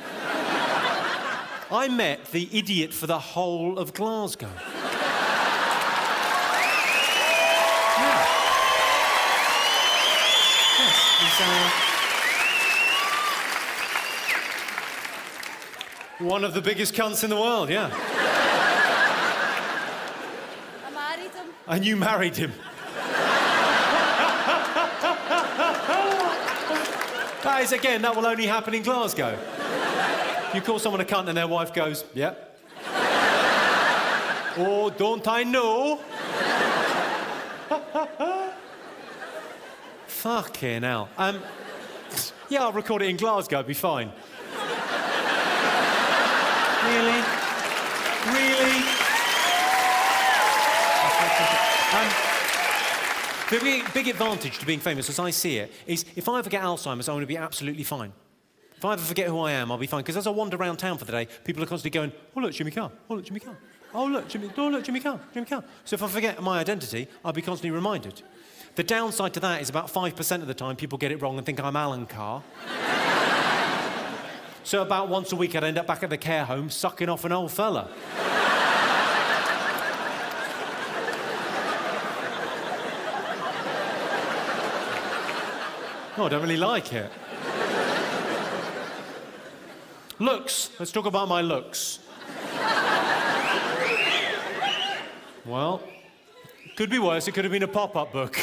I met the idiot for the whole of Glasgow. Yeah. Yes, he's one of the biggest cunts in the world, yeah. I married him. And you married him. That is, again, that will only happen in Glasgow. You call someone a cunt and their wife goes, yep. Oh, don't I know? Fucking hell. Yeah, I'll record it in Glasgow, it'll be fine. Really? Really? The big advantage to being famous, as I see it, is if I ever get Alzheimer's, I'm going to be absolutely fine. If I ever forget who I am, I'll be fine. Because as I wander around town for the day, people are constantly going, oh, look, Jimmy Carr. Oh, look, Jimmy Carr. Oh, look, Jimmy Carr. Jimmy Carr. So if I forget my identity, I'll be constantly reminded. The downside to that is about 5% of the time, people get it wrong and think I'm Alan Carr. So about once a week, I'd end up back at the care home sucking off an old fella. Oh, I don't really like it. Looks. Let's talk about my looks. Well, could be worse. It could have been a pop-up book.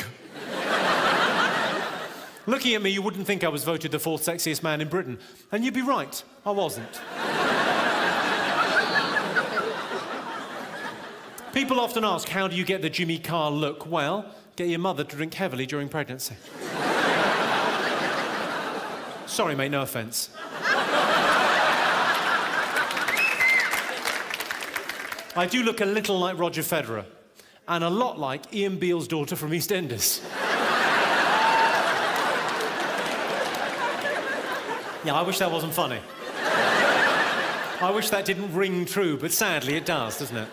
Looking at me, you wouldn't think I was voted the fourth sexiest man in Britain. And you'd be right. I wasn't. People often ask, how do you get the Jimmy Carr look? Well, get your mother to drink heavily during pregnancy. Sorry, mate, no offence. I do look a little like Roger Federer, and a lot like Ian Beale's daughter from EastEnders. Yeah, I wish that wasn't funny. I wish that didn't ring true, but sadly it does, doesn't it?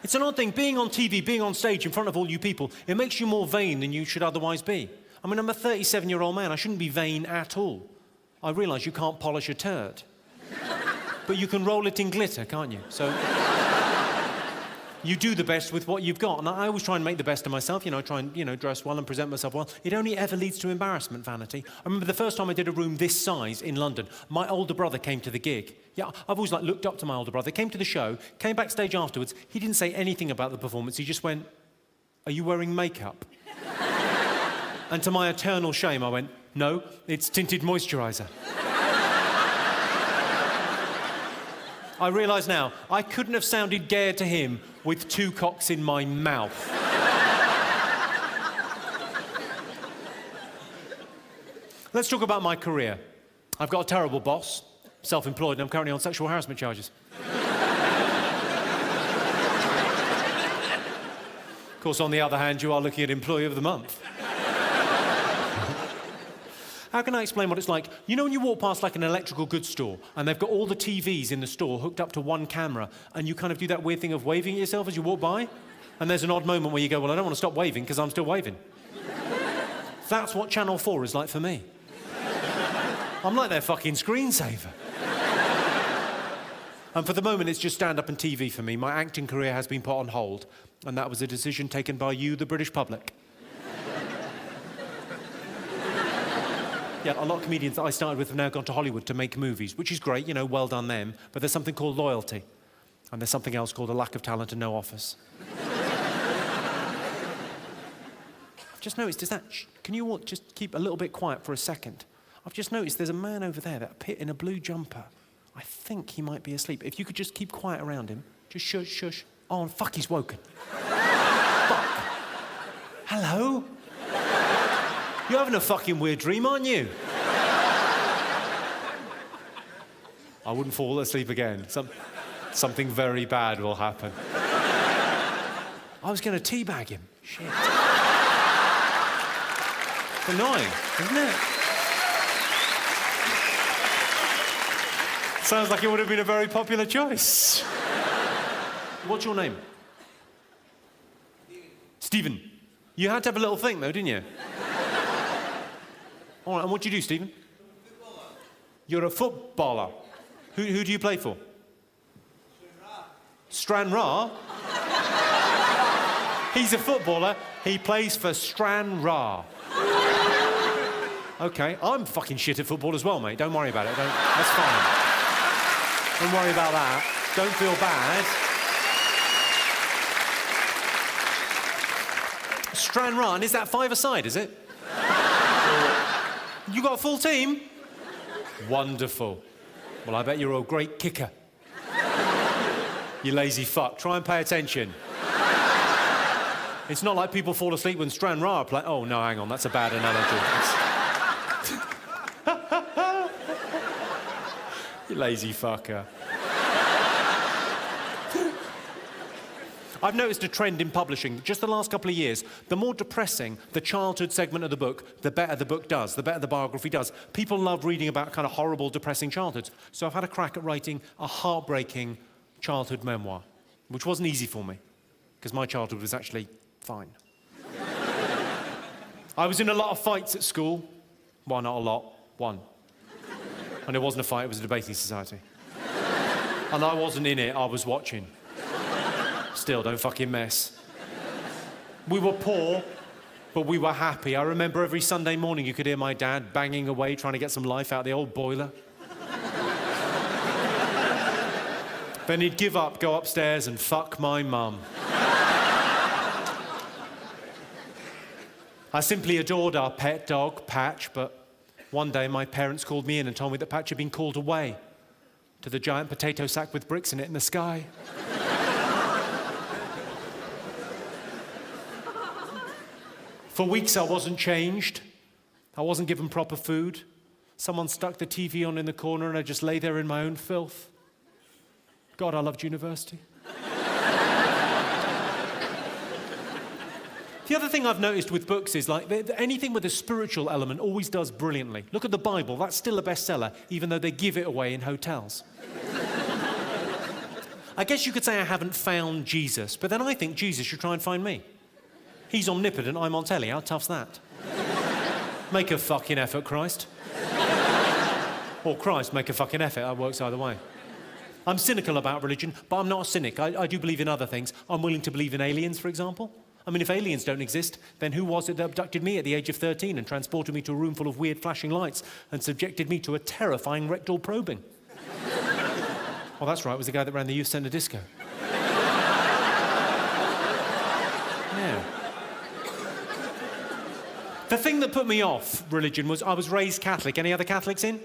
It's an odd thing, being on TV, being on stage in front of all you people, it makes you more vain than you should otherwise be. I mean, I'm a 37-year-old man, I shouldn't be vain at all. I realise you can't polish a turd. But you can roll it in glitter, can't you? So you do the best with what you've got. And I always try and make the best of myself, try and, dress well and present myself well. It only ever leads to embarrassment, vanity. I remember the first time I did a room this size in London, my older brother came to the gig. Yeah, I've always looked up to my older brother. Came to the show, came backstage afterwards. He didn't say anything about the performance. He just went, "Are you wearing makeup?" And to my eternal shame, I went, "No, it's tinted moisturiser." I realise now, I couldn't have sounded gayer to him with two cocks in my mouth. Let's talk about my career. I've got a terrible boss, self-employed, and I'm currently on sexual harassment charges. Of course, on the other hand, you are looking at Employee of the Month. How can I explain what it's like? You know when you walk past like an electrical goods store and they've got all the TVs in the store hooked up to one camera and you kind of do that weird thing of waving at yourself as you walk by? And there's an odd moment where you go, well, I don't want to stop waving because I'm still waving. That's what Channel 4 is like for me. I'm like their fucking screensaver. And for the moment, it's just stand-up and TV for me. My acting career has been put on hold, and that was a decision taken by you, the British public. Yeah, a lot of comedians that I started with have now gone to Hollywood to make movies, which is great, well done them. But there's something called loyalty, and there's something else called a lack of talent and no offers. I've just noticed, can you all just keep a little bit quiet for a second? I've just noticed there's a man over there, that pit in a blue jumper. I think he might be asleep. If you could just keep quiet around him. Just shush, shush. Oh, fuck, he's woken. Fuck. Hello? You're having a fucking weird dream, aren't you? I wouldn't fall asleep again. Something very bad will happen. I was going to teabag him. Shit. It's annoying, isn't it? Sounds like it would have been a very popular choice. What's your name? Stephen. You had to have a little think, though, didn't you? All right, and what do you do, Stephen? Footballer. You're a footballer. Who do you play for? Stranraer. He's a footballer. He plays for Stranraer. Okay, I'm fucking shit at football as well, mate. Don't worry about it. That's fine. Don't worry about that. Don't feel bad. Stranraer, and is that five-a-side, is it? You got a full team? Wonderful. Well, I bet you're a great kicker. You lazy fuck. Try and pay attention. It's not like people fall asleep when Stranraer play. Oh, no, hang on. That's a bad analogy. You lazy fucker. I've noticed a trend in publishing, just the last couple of years. The more depressing the childhood segment of the book, the better the book does, the better the biography does. People love reading about kind of horrible, depressing childhoods. So I've had a crack at writing a heartbreaking childhood memoir, which wasn't easy for me, because my childhood was actually fine. I was in a lot of fights at school. Well, not a lot, one. And it wasn't a fight, it was a debating society. And I wasn't in it, I was watching. Still, don't fucking mess. We were poor, But we were happy. I remember every Sunday morning you could hear my dad banging away trying to get some life out of the old boiler. Then he'd give up, go upstairs and fuck my mum. I simply adored our pet dog, Patch, but one day my parents called me in and told me that Patch had been called away to the giant potato sack with bricks in it in the sky. For weeks I wasn't changed. I wasn't given proper food. Someone stuck the TV on in the corner and I just lay there in my own filth. God, I loved university. The other thing I've noticed with books is like anything with a spiritual element always does brilliantly. Look at the Bible, that's still a bestseller, even though they give it away in hotels. I guess you could say I haven't found Jesus, but then I think Jesus should try and find me. He's omnipotent, I'm on telly, how tough's that? Make a fucking effort, Christ. Or Christ, make a fucking effort, that works either way. I'm cynical about religion, but I'm not a cynic. I do believe in other things. I'm willing to believe in aliens, for example. I mean, if aliens don't exist, then who was it that abducted me at the age of 13 and transported me to a room full of weird flashing lights and subjected me to a terrifying rectal probing? Oh, that's right, it was the guy that ran the youth centre disco. Yeah. The thing that put me off religion was I was raised Catholic. Any other Catholics in?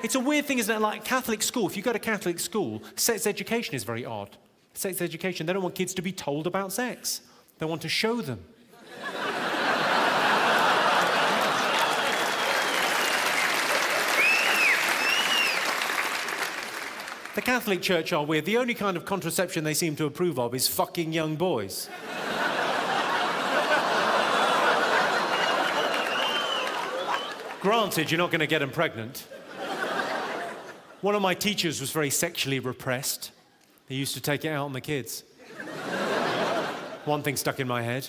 It's a weird thing, isn't it? Like Catholic school, if you go to Catholic school, sex education is very odd. Sex education, they don't want kids to be told about sex. They want to show them. The Catholic Church are weird. The only kind of contraception they seem to approve of is fucking young boys. Granted, you're not going to get them pregnant. One of my teachers was very sexually repressed. He used to take it out on the kids. One thing stuck in my head.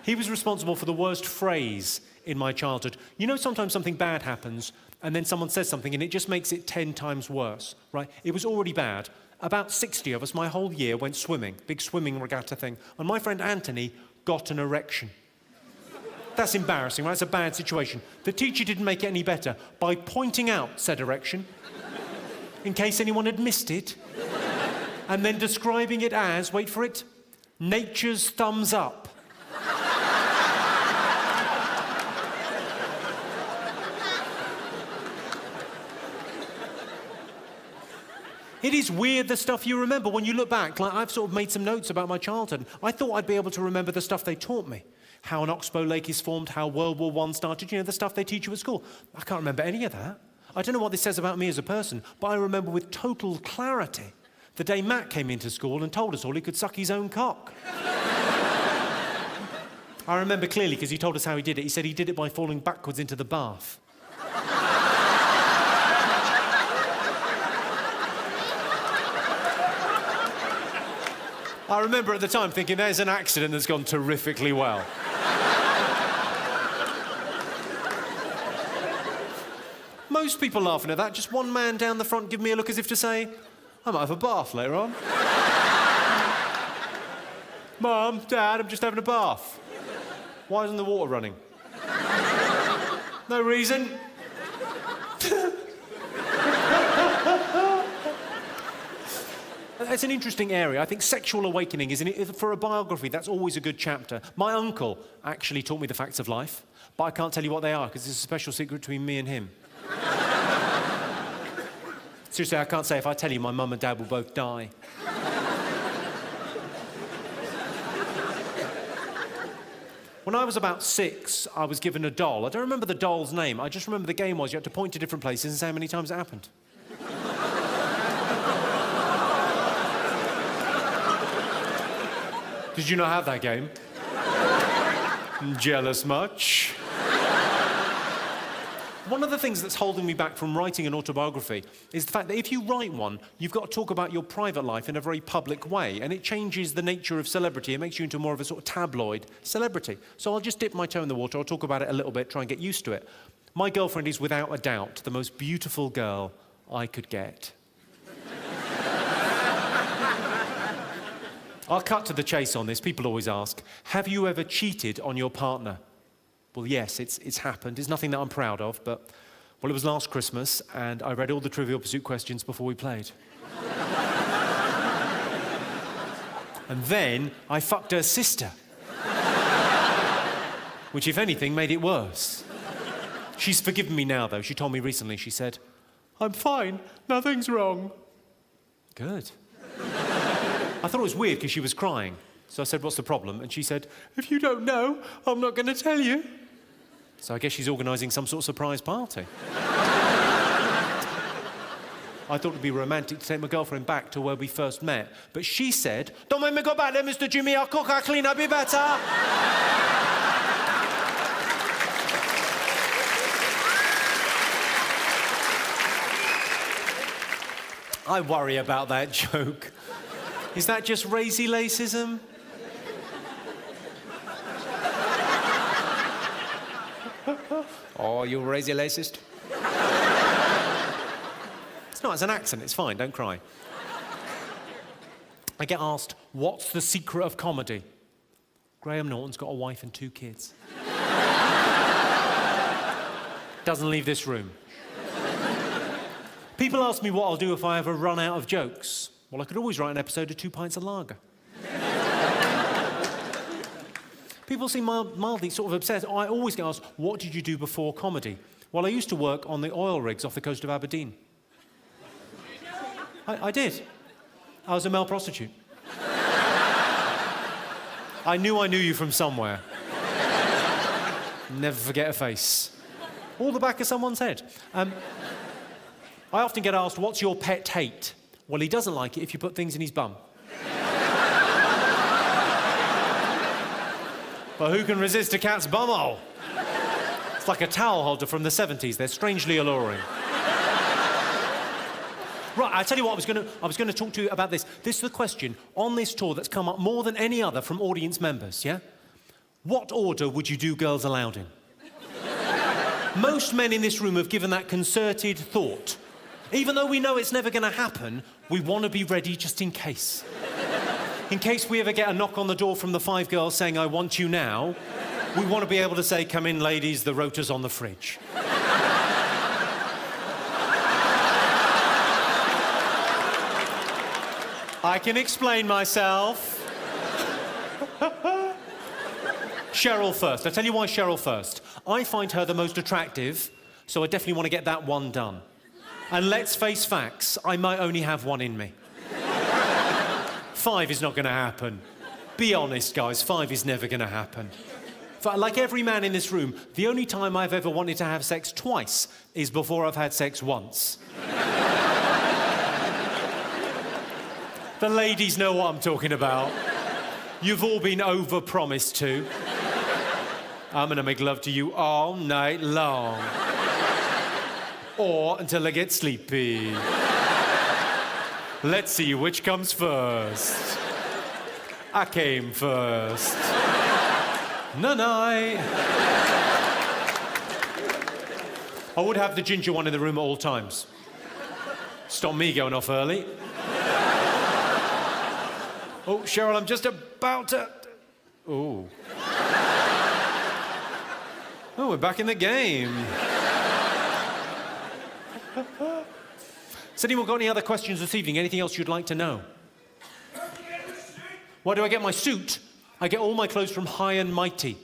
He was responsible for the worst phrase in my childhood. You know, sometimes something bad happens and then someone says something and it just makes it 10 times worse, right? It was already bad. About 60 of us, my whole year, went swimming, big swimming regatta thing, and my friend Anthony got an erection. That's embarrassing, right? It's a bad situation. The teacher didn't make it any better by pointing out said erection, in case anyone had missed it, and then describing it as, wait for it, nature's thumbs up. It is weird, the stuff you remember when you look back. Like, I've sort of made some notes about my childhood. I thought I'd be able to remember the stuff they taught me. How an oxbow lake is formed, how World War I started, you know, the stuff they teach you at school. I can't remember any of that. I don't know what this says about me as a person, but I remember with total clarity the day Matt came into school and told us all he could suck his own cock. I remember clearly because he told us how he did it. He said he did it by falling backwards into the bath. I remember at the time thinking, there's an accident that's gone terrifically well. Most people laughing at that, just one man down the front giving me a look as if to say, I might have a bath later on. Mum, Dad, I'm just having a bath. Why isn't the water running? No reason. It's an interesting area. I think sexual awakening is, for a biography, that's always a good chapter. My uncle actually taught me the facts of life, but I can't tell you what they are because it's a special secret between me and him. Seriously, I can't say if I tell you my mum and dad will both die. When I was about 6, I was given a doll. I don't remember the doll's name. I just remember the game was you had to point to different places and say how many times it happened. Did you not have that game? Jealous much? One of the things that's holding me back from writing an autobiography is the fact that if you write one, you've got to talk about your private life in a very public way, and it changes the nature of celebrity. It makes you into more of a sort of tabloid celebrity. So I'll just dip my toe in the water. I'll talk about it a little bit, try and get used to it. My girlfriend is without a doubt the most beautiful girl I could get. I'll cut to the chase on this. People always ask, have you ever cheated on your partner? Well, yes, it's happened. It's nothing that I'm proud of, but, well, it was last Christmas, and I read all the Trivial Pursuit questions before we played. And then I fucked her sister. Which, if anything, made it worse. She's forgiven me now, though. She told me recently, she said, I'm fine, nothing's wrong. Good. I thought it was weird because she was crying. So I said, what's the problem? And she said, if you don't know, I'm not going to tell you. So I guess she's organising some sort of surprise party. I thought it'd be romantic to take my girlfriend back to where we first met. But she said, don't make me go back there, Mr. Jimmy. I'll cook, I'll clean, I'll be better. I worry about that joke. Is that just racy lacism? Oh, you racy lacist? It's not, it's an accent, it's fine, don't cry. I get asked, what's the secret of comedy? Graham Norton's got a wife and 2 kids. Doesn't leave this room. People ask me what I'll do if I ever run out of jokes. Well, I could always write an episode of 2 pints of lager. People seem mildly sort of obsessed. I always get asked, what did you do before comedy? Well, I used to work on the oil rigs off the coast of Aberdeen. I did. I was a male prostitute. I knew you from somewhere. Never forget a face. Or the back of someone's head. I often get asked, what's your pet hate? Well, he doesn't like it if you put things in his bum. But who can resist a cat's bumhole? It's like a towel holder from the 70s. They're strangely alluring. Right, I tell you what, I was going to talk to you about this. This is the question on this tour that's come up more than any other from audience members, yeah? What order would you do Girls Aloud in? Most men in this room have given that concerted thought. Even though we know it's never going to happen, we want to be ready just in case. In case we ever get a knock on the door from the 5 girls saying, I want you now, we want to be able to say, come in, ladies, the rota's on the fridge. I can explain myself. Cheryl first. I'll tell you why Cheryl first. I find her the most attractive, so I definitely want to get that one done. And let's face facts, I might only have 1 in me. 5 is not going to happen. Be honest, guys, 5 is never going to happen. Like every man in this room, the only time I've ever wanted to have sex twice is before I've had sex once. The ladies know what I'm talking about. You've all been over-promised to. I'm going to make love to you all night long. Or until I get sleepy. Let's see which comes first. I came first. Nanai. I would have the ginger one in the room at all times. Stop me going off early. Oh, Cheryl, I'm just about to... Oh. Oh, we're back in the game. Has anyone got any other questions this evening? Anything else you'd like to know? Why do I get my suit? I get all my clothes from High and Mighty.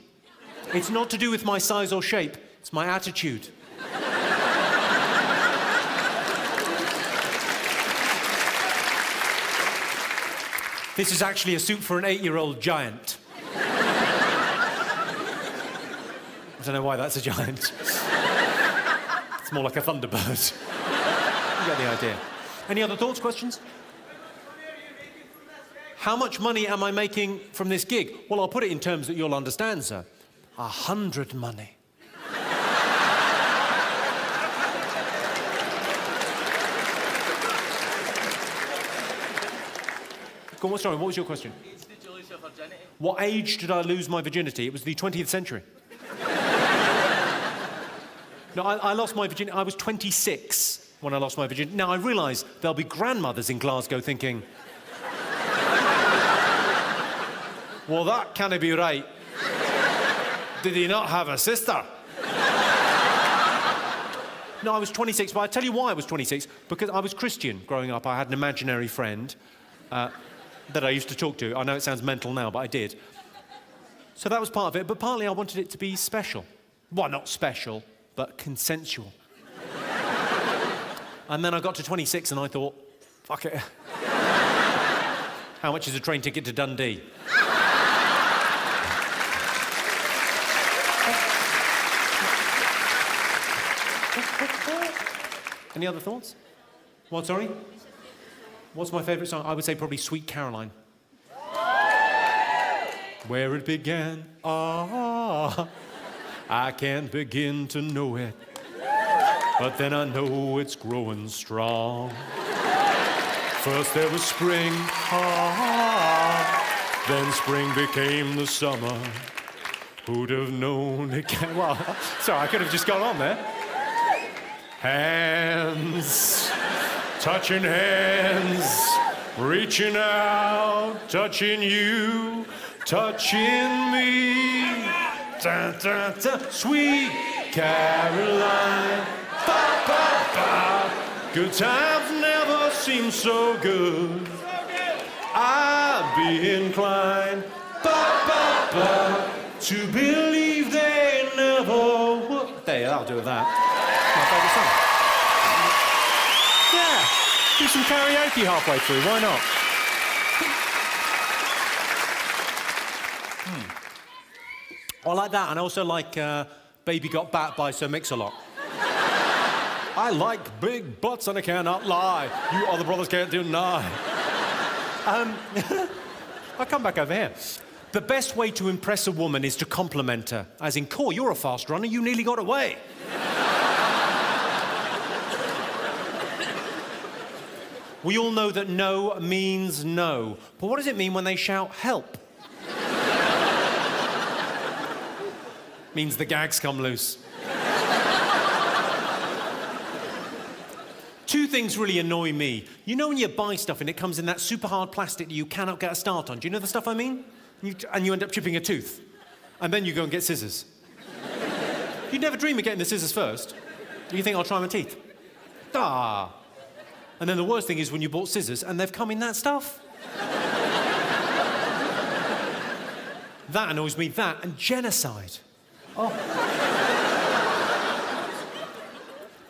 It's not to do with my size or shape. It's my attitude. This is actually a suit for an 8-year-old giant. I don't know why that's a giant. It's more like a Thunderbird. You get the idea. Any other thoughts, questions? How much money am I making from this gig? Well, I'll put it in terms that you'll understand, sir. 100 money. Go on, sorry, what was your question? Did you lose your virginity? What age did I lose my virginity? It was the 20th century. No, I lost my virginity. I was 26 when I lost my virginity. Now, I realise there'll be grandmothers in Glasgow thinking... Well, that can't be right. Did he not have a sister? No, I was 26, but I tell you why I was 26. Because I was Christian growing up. I had an imaginary friend that I used to talk to. I know it sounds mental now, but I did. So that was part of it, but partly I wanted it to be special. Well, not special, but consensual. And then I got to 26 and I thought, fuck it. How much is a train ticket to Dundee? Any other thoughts? What, sorry? What's my favourite song? I would say probably Sweet Caroline. Where it began, I can't begin to know it. But then I know it's growing strong. First there was spring, then spring became the summer. Who'd have known it came... Well, sorry, I could have just gone on there. Hands, touching hands, reaching out, touching you, touching me. Da, da, da. Sweet Caroline, ba, ba, ba. Good times never seem so good. I'd be inclined, ba, ba, ba, to believe they never would. There, I'll do with that. My favourite song. Yeah, do some karaoke halfway through, why not? I like that, and I also like Baby Got Bat by Sir Mix-a-Lot. I like big butts and I cannot lie. You other brothers can't deny. I'll come back over here. The best way to impress a woman is to compliment her. As in, Core, you're a fast runner, you nearly got away. We all know that no means no. But what does it mean when they shout help? Means the gags come loose. Two things really annoy me. You know when you buy stuff and it comes in that super hard plastic that you cannot get a start on? Do you know the stuff I mean? And you end up chipping a tooth. And then you go and get scissors. You'd never dream of getting the scissors first. You think, I'll try my teeth. Ah. And then the worst thing is when you bought scissors and they've come in that stuff. That annoys me, that and genocide. Oh.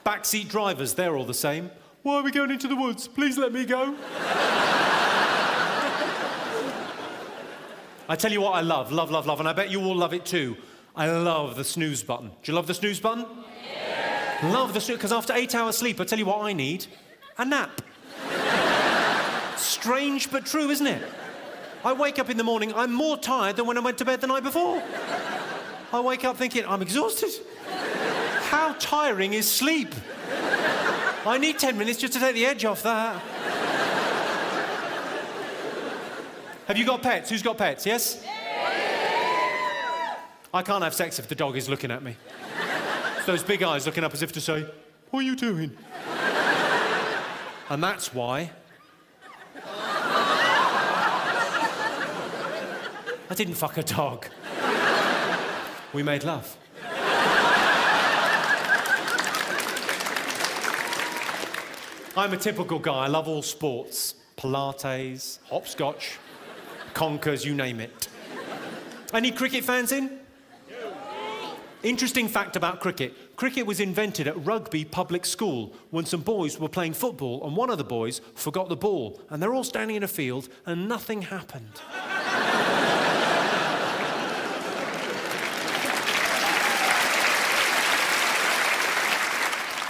Backseat drivers, they're all the same. Why are we going into the woods? Please let me go. I tell you what I love, and I bet you all love it too. I love the snooze button. Do you love the snooze button? Yeah. Love the snooze, because after 8 hours sleep, I tell you what I need. A nap. Strange but true, isn't it? I wake up in the morning, I'm more tired than when I went to bed the night before. I wake up thinking, I'm exhausted. How tiring is sleep? I need 10 minutes just to take the edge off that. Have you got pets? Who's got pets, yes? I can't have sex if the dog is looking at me. It's those big eyes looking up as if to say, what are you doing? And that's why I didn't fuck a dog. We made love. I'm a typical guy. I love all sports. Pilates, hopscotch, conkers, you name it. Any cricket fans in? Interesting fact about cricket. Cricket was invented at Rugby Public School when some boys were playing football and one of the boys forgot the ball and they're all standing in a field and nothing happened.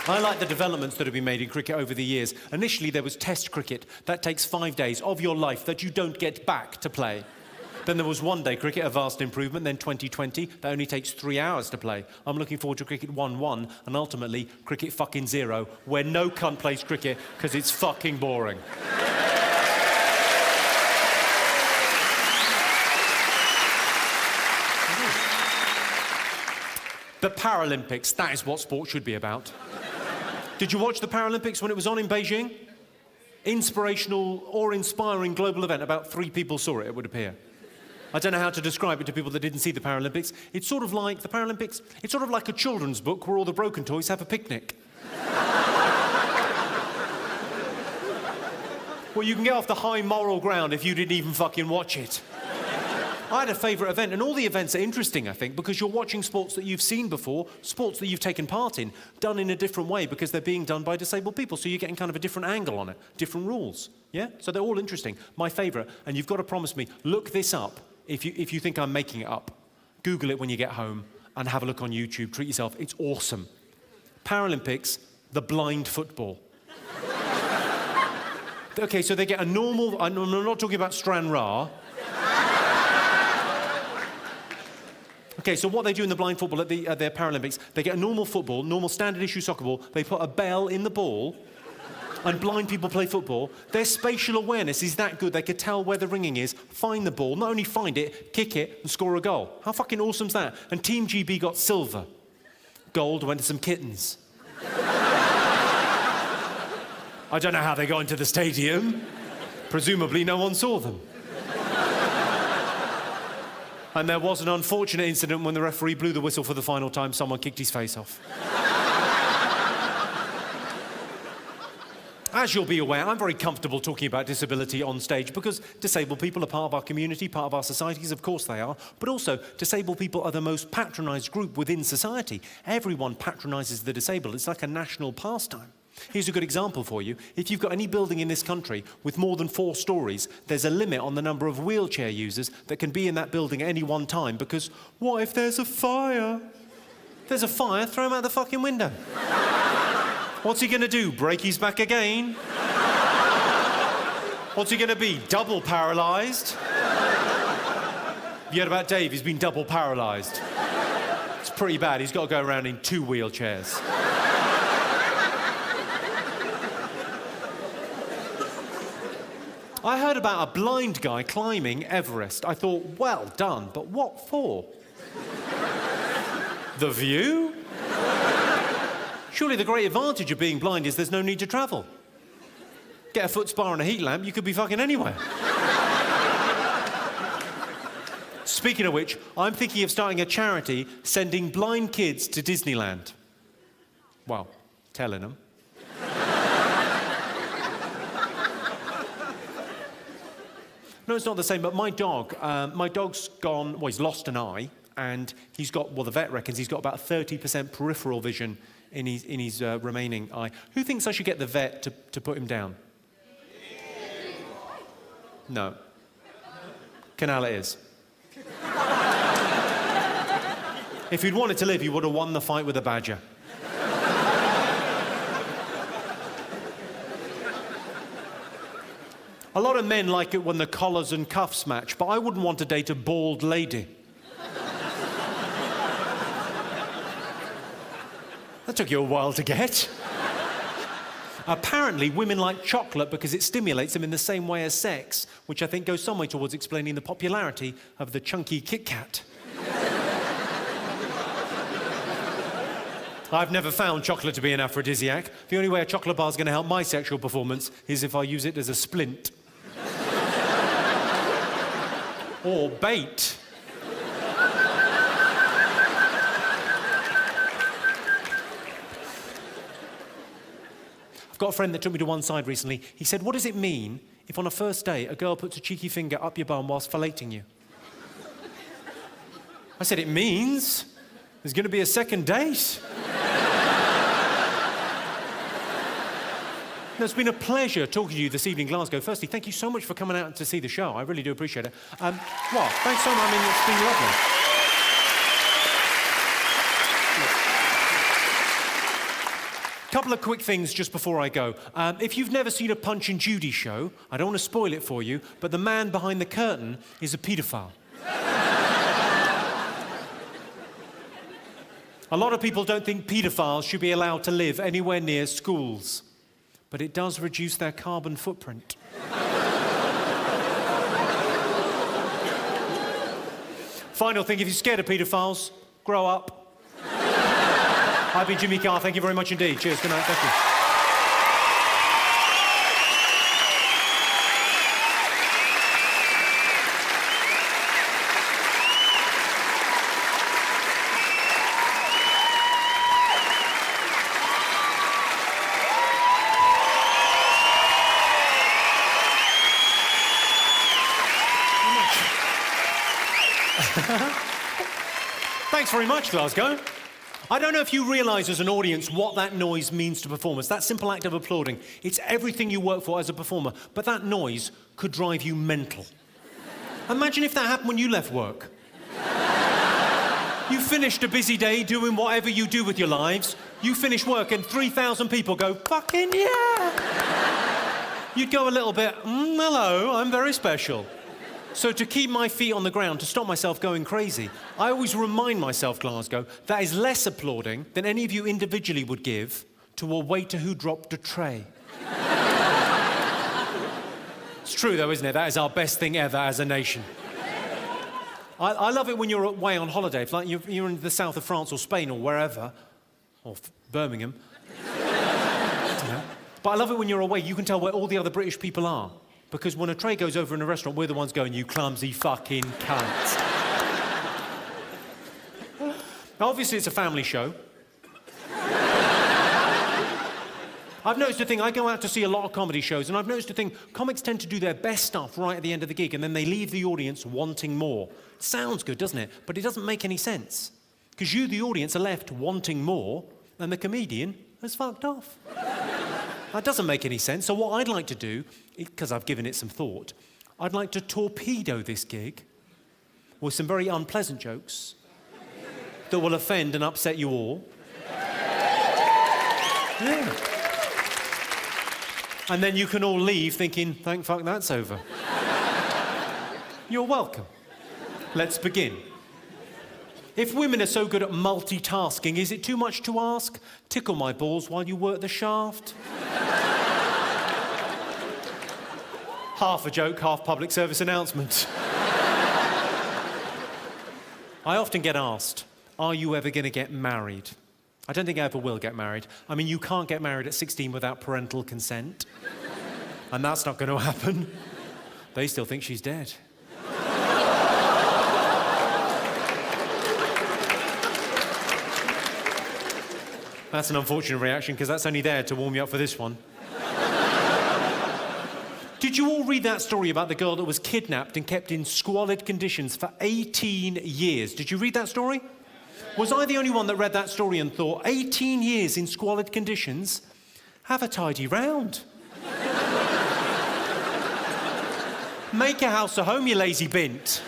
I like the developments that have been made in cricket over the years. Initially, there was Test cricket. That takes 5 days of your life that you don't get back to play. Then there was one-day cricket, a vast improvement. Then 2020, that only takes 3 hours to play. I'm looking forward to cricket 1-1 and ultimately cricket fucking 0, where no cunt plays cricket because it's fucking boring. The Paralympics, that is what sport should be about. Did you watch the Paralympics when it was on in Beijing? Inspirational or inspiring global event. About 3 people saw it, it would appear. I don't know how to describe it to people that didn't see the Paralympics. It's sort of like the Paralympics. It's sort of like a children's book where all the broken toys have a picnic. Well, you can get off the high moral ground if you didn't even fucking watch it. I had a favourite event, and all the events are interesting, I think, because you're watching sports that you've seen before, sports that you've taken part in, done in a different way because they're being done by disabled people, so you're getting kind of a different angle on it, different rules, yeah? So they're all interesting. My favourite, and you've got to promise me, look this up if you think I'm making it up. Google it when you get home and have a look on YouTube. Treat yourself. It's awesome. Paralympics, the blind football. Okay, so they get a normal... I'm not talking about Stranraer. Okay, so what they do in the blind football at their Paralympics, they get a normal football, normal standard issue soccer ball, they put a bell in the ball, and blind people play football. Their spatial awareness is that good, they could tell where the ringing is, find the ball, not only find it, kick it, and score a goal. How fucking awesome's that? And Team GB got silver. Gold went to some kittens. I don't know how they got into the stadium. Presumably no one saw them. And there was an unfortunate incident when the referee blew the whistle for the final time, someone kicked his face off. As you'll be aware, I'm very comfortable talking about disability on stage because disabled people are part of our community, part of our societies, of course they are, but also disabled people are the most patronised group within society. Everyone patronises the disabled. It's like a national pastime. Here's a good example for you. If you've got any building in this country with more than 4 stories, there's a limit on the number of wheelchair users that can be in that building at any one time because what if there's a fire? If there's a fire, throw him out the fucking window. What's he going to do, break his back again? What's he going to be, double paralysed? You heard about Dave, he's been double paralysed. It's pretty bad, he's got to go around in 2 wheelchairs. I heard about a blind guy climbing Everest. I thought, well done, but what for? The view? Surely the great advantage of being blind is there's no need to travel. Get a foot spa and a heat lamp, you could be fucking anywhere. Speaking of which, I'm thinking of starting a charity sending blind kids to Disneyland. Well, telling them. No, it's not the same, but my dog's gone, well, he's lost an eye, and he's got, well, the vet reckons he's got about 30% peripheral vision in his remaining eye. Who thinks I should get the vet to put him down? No. Canal it is. If he'd wanted to live, he would have won the fight with a badger. A lot of men like it when the collars and cuffs match, but I wouldn't want to date a bald lady. That took you a while to get. Apparently, women like chocolate because it stimulates them in the same way as sex, which I think goes some way towards explaining the popularity of the chunky Kit Kat. I've never found chocolate to be an aphrodisiac. The only way a chocolate bar is going to help my sexual performance is if I use it as a splint. Or bait. I've got a friend that took me to one side recently. He said, what does it mean if on a first date a girl puts a cheeky finger up your bum whilst filleting you? I said, it means there's going to be a second date. No, it's been a pleasure talking to you this evening, Glasgow. Firstly, thank you so much for coming out to see the show. I really do appreciate it. Well, thanks so much. I mean, it's been lovely. Couple of quick things just before I go. If you've never seen a Punch and Judy show, I don't want to spoil it for you, but the man behind the curtain is a paedophile. A lot of people don't think paedophiles should be allowed to live anywhere near schools, but it does reduce their carbon footprint. Final thing, if you're scared of paedophiles, grow up. I've been Jimmy Carr, thank you very much indeed. Cheers, good night, thank you. Thanks very much, Glasgow. I don't know if you realise as an audience what that noise means to performers. That simple act of applauding, it's everything you work for as a performer, but that noise could drive you mental. Imagine if that happened when you left work. You finished a busy day doing whatever you do with your lives. You finish work and 3,000 people go, fucking yeah! You'd go a little bit, hello, I'm very special. So to keep my feet on the ground, to stop myself going crazy, I always remind myself, Glasgow, that is less applauding than any of you individually would give to a waiter who dropped a tray. It's true though, isn't it? That is our best thing ever as a nation. I love it when you're away on holiday, if like you're in the south of France or Spain or wherever, or Birmingham. Yeah. But I love it when you're away, you can tell where all the other British people are. Because when a tray goes over in a restaurant, we're the ones going, you clumsy fucking cunt. Now, obviously, it's a family show. I've noticed a thing, I go out to see a lot of comedy shows, and I've noticed a thing, comics tend to do their best stuff right at the end of the gig, and then they leave the audience wanting more. It sounds good, doesn't it? But it doesn't make any sense. Because you, the audience, are left wanting more, and the comedian has fucked off. That doesn't make any sense. So what I'd like to do, because I've given it some thought, I'd like to torpedo this gig with some very unpleasant jokes that will offend and upset you all. Yeah. And then you can all leave thinking, thank fuck that's over. You're welcome. Let's begin. If women are so good at multitasking, is it too much to ask? Tickle my balls while you work the shaft. Half a joke, half public service announcement. I often get asked, are you ever going to get married? I don't think I ever will get married. I mean, you can't get married at 16 without parental consent. And that's not going to happen. They still think she's dead. That's an unfortunate reaction, because that's only there to warm you up for this one. Did you all read that story about the girl that was kidnapped and kept in squalid conditions for 18 years? Did you read that story? Was I the only one that read that story and thought, 18 years in squalid conditions? Have a tidy round. Make a house a home, you lazy bint.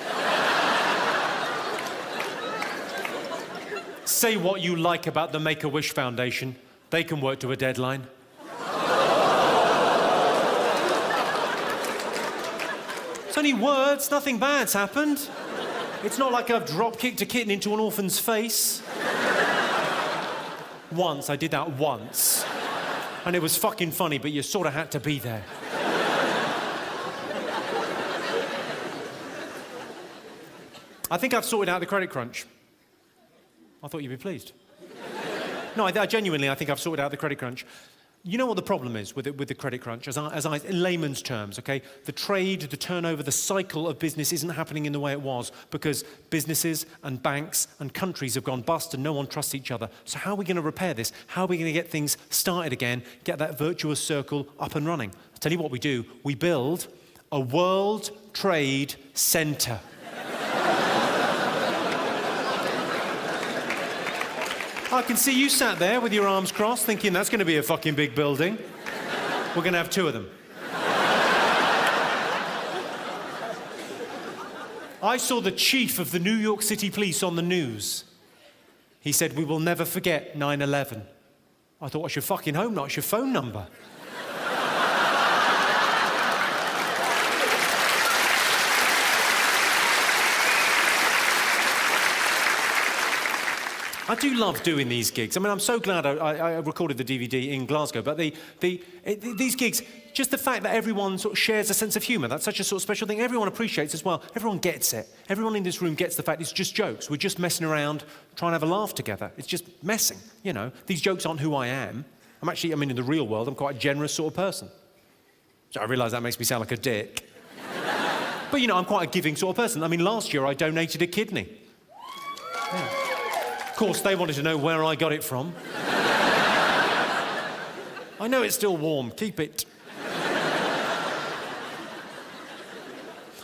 Say what you like about the Make-A-Wish Foundation. They can work to a deadline. It's only words, nothing bad's happened. It's not like I've drop-kicked a kitten into an orphan's face. Once, I did that once. And it was fucking funny, but you sort of had to be there. I think I've sorted out the credit crunch. I thought you'd be pleased. No, I genuinely, I think I've sorted out the credit crunch. You know what the problem is with the credit crunch, as I in layman's terms, okay? The trade, the turnover, the cycle of business isn't happening in the way it was because businesses and banks and countries have gone bust and no one trusts each other. So how are we going to repair this? How are we going to get things started again, get that virtuous circle up and running? I'll tell you what we do. We build a World Trade Center. I can see you sat there with your arms crossed thinking that's going to be a fucking big building. We're going to have 2 of them. I saw the chief of the New York City Police on the news. He said, we will never forget 9/11. I thought, what's your fucking home, not your phone number? I do love doing these gigs. I mean, I'm so glad I recorded the DVD in Glasgow, but these gigs, just the fact that everyone sort of shares a sense of humour, that's such a sort of special thing. Everyone appreciates as well. Everyone gets it. Everyone in this room gets the fact it's just jokes. We're just messing around, trying to have a laugh together. It's just messing, you know. These jokes aren't who I am. In the real world, I'm quite a generous sort of person. So I realise that makes me sound like a dick. But, you know, I'm quite a giving sort of person. I mean, last year I donated a kidney. Yeah. Of course, they wanted to know where I got it from. I know it's still warm. Keep it.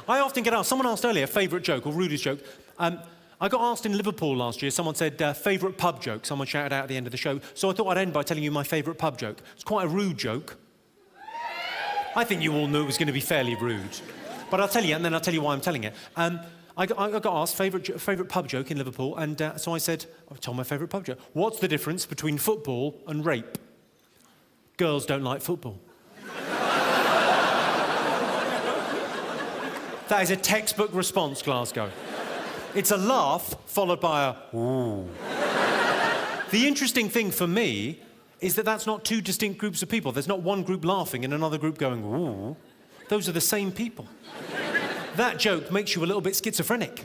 I often get asked, someone asked earlier, favourite joke or rudest joke. I got asked in Liverpool last year, someone said, favourite pub joke. Someone shouted out at the end of the show. So I thought I'd end by telling you my favourite pub joke. It's quite a rude joke. I think you all knew it was going to be fairly rude. But I'll tell you, and then I'll tell you why I'm telling it. I got asked favourite pub joke in Liverpool, and so I said, I told my favourite pub joke. What's the difference between football and rape? Girls don't like football. That is a textbook response, Glasgow. It's a laugh followed by a ooh. The interesting thing for me is that that's not two distinct groups of people. There's not one group laughing and another group going ooh. Those are the same people. That joke makes you a little bit schizophrenic.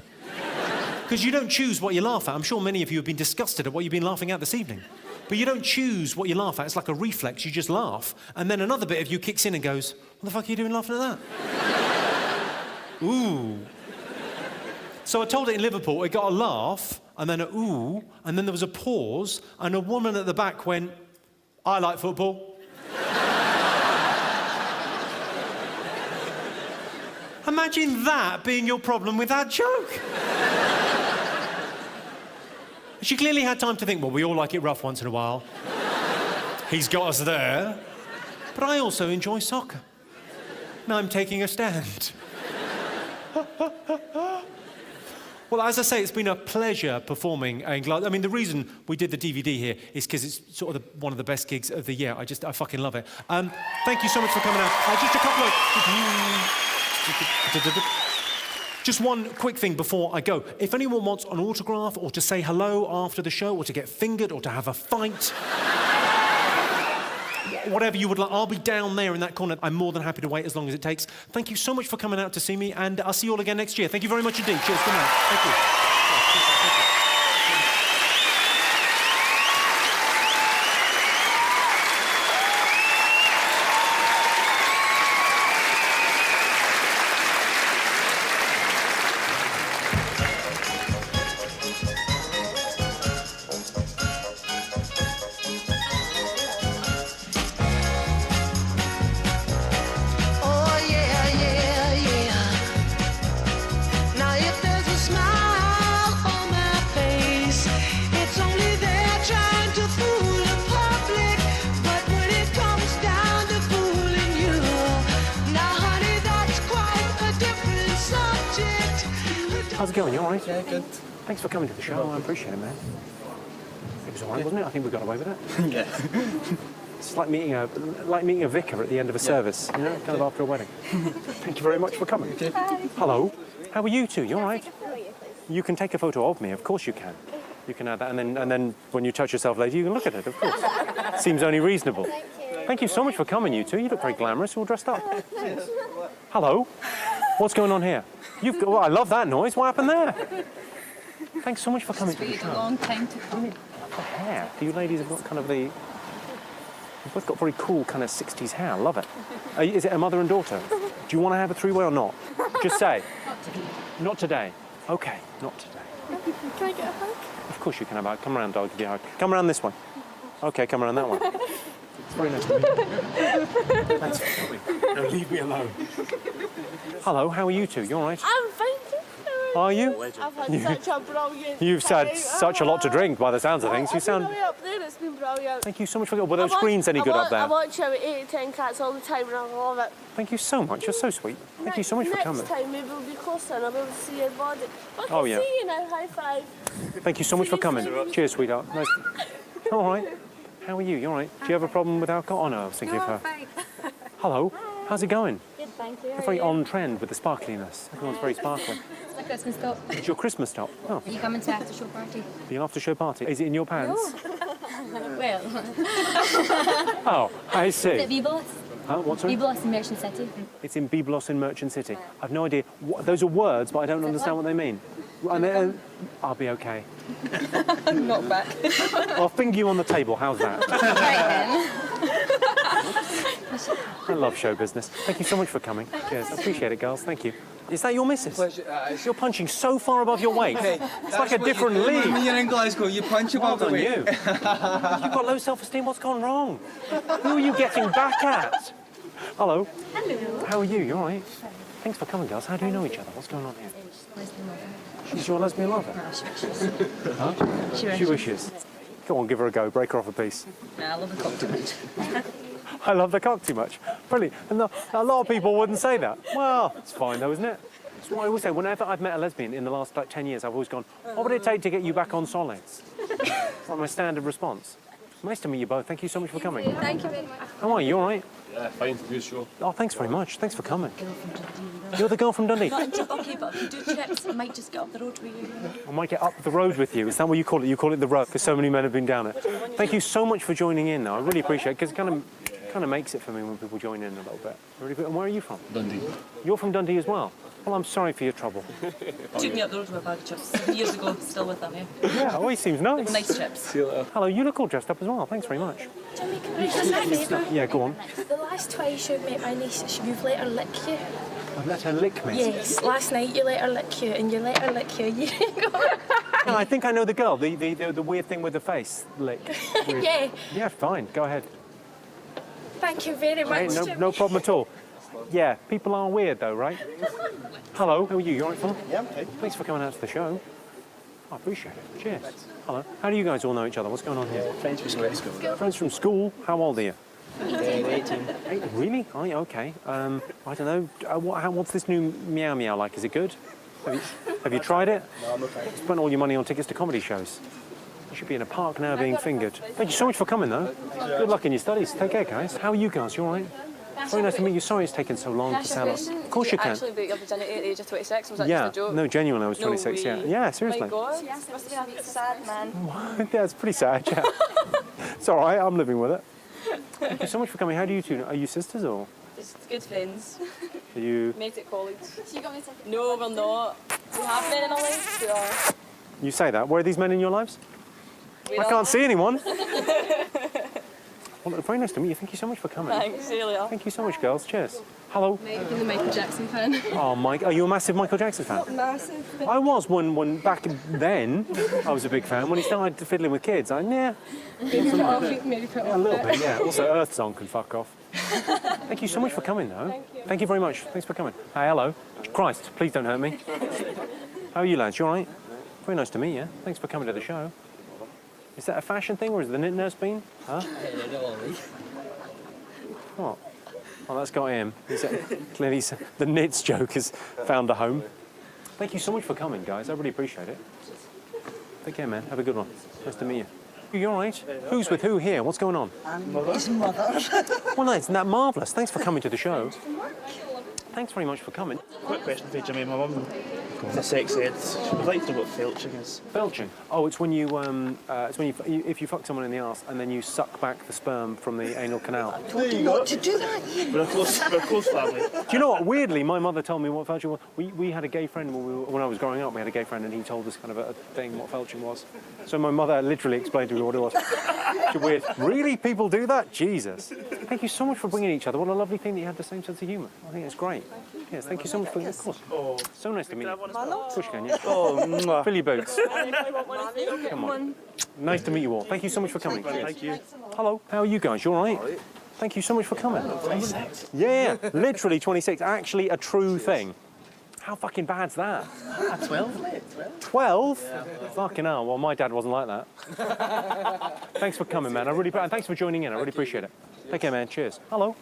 Because you don't choose what you laugh at. I'm sure many of you have been disgusted at what you've been laughing at this evening. But you don't choose what you laugh at. It's like a reflex. You just laugh. And then another bit of you kicks in and goes, what the fuck are you doing laughing at that? Ooh. So I told it in Liverpool. It got a laugh, and then a ooh, and then there was a pause, and a woman at the back went, I like football. Imagine that being your problem with that joke. She clearly had time to think, well, we all like it rough once in a while. He's got us there. But I also enjoy soccer. Now I'm taking a stand. Well, as I say, it's been a pleasure performing in Glasgow. I mean, the reason we did the DVD here is because it's sort of one of the best gigs of the year. I fucking love it. Thank you so much for coming out. Just a couple of... Just one quick thing before I go. If anyone wants an autograph or to say hello after the show or to get fingered or to have a fight, whatever you would like, I'll be down there in that corner. I'm more than happy to wait as long as it takes. Thank you so much for coming out to see me, and I'll see you all again next year. Thank you very much indeed. Cheers. Good night. Thank you. How's it going? You all right? Yeah, good. Thanks for coming to the show. I appreciate it, man. It was all right, wasn't it? I think we got away with it. Yeah. It's like meeting a vicar at the end of a service, you know, kind of after a wedding. Thank you very much for coming. Hello. How are you two? You all right? You can take a photo of me. Of course you can. You can add that, and then when you touch yourself later, you can look at it. Of course. Seems only reasonable. Thank you so much for coming, you two. You look very glamorous, all dressed up. Hello. What's going on here? Well, I love that noise. What happened there? Thanks so much for coming to the show. A long time to come. The hair. You ladies have got kind of the... You've both got very cool kind of 60s hair. I love it. Is it a mother and daughter? Do you want to have a three-way or not? Just say. Not today. Not today. OK, not today. Can I get a hug? Of course you can have a hug. Come around, I'll give you a hug. Come around this way. OK, come around that way. It's very nice to meet you. Thanks for coming. No, leave me alone. Hello, how are you two? You all right? I'm fine. Are you? I've had such a brilliant You've had such a lot to drink by the sounds of things. You sound... up there, it's been brilliant. Thank you so much for... Were those screens any good up there? I watch about 8 or 10 cats all the time and I love it. Thank you so much. You're so sweet. Thank you so much for coming. Next time maybe we'll be closer and I'll be able to see your body. I can Oh, yeah. see you now. High five. Thank you so much for coming. Cheers, sweetheart. Nice. All right. How are you? You all right? Do you have a problem with alcohol? Oh, no, I was thinking of her. Fine. Hello. How's it going? Good, thank you. You're very on trend with the sparkliness. Everyone's very sparkly. It's my Christmas top. It's your Christmas top. Oh, Are you coming to after show party? the after-show party. Is it in your pants? Well, Oh, I is it see. B-Boss? What's sorry? B-Boss in Merchant City. It's in Byblos in Merchant City. I've no idea. Those are words, but I don't understand what they mean. I'll be okay. Not back. I'll finger you on the table. How's that? Right then. I love show business. Thank you so much for coming. Cheers. I appreciate it, girls. Thank you. Is that your missus? You're punching so far above your weight. It's like a different league. When you're in Glasgow, you punch above the Well done, weight. you. You've got low self-esteem. What's gone wrong? Who are you getting back at? Hello. Hello. How are you? You all right? Thanks for coming, girls. How do you know each other? What's going on here? She's your lesbian lover? Huh? She wishes. Go on, give her a go. Break her off a piece. I love the cock too much. I love the cock too much. Brilliant. And a lot of people wouldn't say that. Well, it's fine though, isn't it? That's what I always say. Whenever I've met a lesbian in the last 10 years, I've always gone, what would it take to get you back on solids? That's my standard response. Nice to meet you both. Thank you so much for coming. Thank you very much. How are you? You all right? Yeah, fine. Good show. Oh, thanks very much. Thanks for coming. You're the girl from Dundee? Okay, but if you do chips, I might just get up the road with you. I might get up the road with you. Is that what you call it? You call it the road because so many men have been down it. Thank you so much for joining in, though. I really appreciate it because it kind of makes it for me when people join in a little bit. Really, and where are you from? Dundee. You're from Dundee as well? Well, I'm sorry for your trouble. Took me up the road with a bag of chips years ago, still with them, yeah. Yeah, oh, he seems nice. Nice chips. See you later. Hello, you look all dressed up as well. Thanks very much. Jimmy, can I just say a favour? Yeah, go on. The last twice you've met my niece, you've let her lick you. I've let her lick me. Yes, last night you let her lick you, and you let her lick you a year ago. No, I think I know the girl, the weird thing with the face lick. Weird. Yeah. Yeah, fine. Go ahead. Thank you very much. Hey, Jimmy. no problem at all. Yeah, people are weird though, right? Hello, how are you? You all right, fella? Yeah, okay. Thanks for coming out to the show. I appreciate it. Cheers. Hello. How do you guys all know each other? What's going on here? Friends from school. Friends from school? How old are you? 18. Really? Oh, yeah, okay. I don't know. What's this new Meow Meow like? Is it good? Have you tried it? No, I'm not trying. Spent all your money on tickets to comedy shows. You should be in a park now being fingered. Thank you so much for coming, though. Good luck in your studies. Take care, guys. How are you guys? You all right? Very nice to meet you. Sorry it's taken so long to sound. Of course you can. Actually break your virginity at the age of 26? Was that Yeah. just a joke? No, genuinely, I was No 26. Yeah. way. Yeah, My seriously. God, must have been a sad man. Yeah, it's pretty sad. Yeah. It's all right. I'm living with it. Thank you so much for coming. How do you two? Are you sisters or? Just good friends. Are you? Met at college. So you got me to... No, we're not. We have men in our lives. We are. You say that. Where are these men in your lives? We I are. can't see anyone. Well, very nice to meet you. Thank you so much for coming. Thanks, see you later. Thank you so much, girls. Cheers. Hello. I've been a Michael Jackson fan. Oh, Mike, are you a massive Michael Jackson fan? Massive. I was when back then. I was a big fan. When he started fiddling with kids, Maybe put a little bit, yeah. Also, Earth Song can fuck off. Thank you so much for coming, though. Thank you very much. Thanks for coming. Hey, hello. Christ, please don't hurt me. How are you, lads? You all right? Very nice to meet you. Thanks for coming to the show. Is that a fashion thing, or is it the knit nurse been? Huh? What? Oh, that's got him. Clearly, the knits joke has found a home. Thank you so much for coming, guys. I really appreciate it. Take care, man. Have a good one. Nice to meet you. You all right? Who's with who here? What's going on? His mother. Well, no, isn't that marvellous? Thanks for coming to the show. Thanks very much for coming. Quick question for you, Jimmy. My mum is a sex ed. She would like to know what felching is. Belching? Oh, it's when you, if you fuck someone in the arse and then you suck back the sperm from the anal canal. There you go. To do that, Ian. We're a close family. Do you know what? Weirdly, my mother told me what felching was. We had a gay friend when I was growing up. We had a gay friend, and he told us kind of a thing what felching was. So my mother literally explained to me what it was. It's weird. Really, people do that? Jesus. Thank you so much for bringing each other. What a lovely thing that you had the same sense of humour. I think it's great. Yes, thank you so much for. Of course. Oh. So nice to meet you. Of course you can. Yeah. Oh, mwah. Fill your boots. Come on. Nice to meet you all. Thank you so much for coming. Thank you. Hello. How are you guys? You all right? Thank you so much for coming. 26. Yeah, literally 26. Actually a true thing. How fucking bad's that? 12, mate. 12? Yeah. Fucking hell. Well, my dad wasn't like that. Thanks for coming, man. And thanks for joining in. I really appreciate it. Take care, man. Cheers. Hello.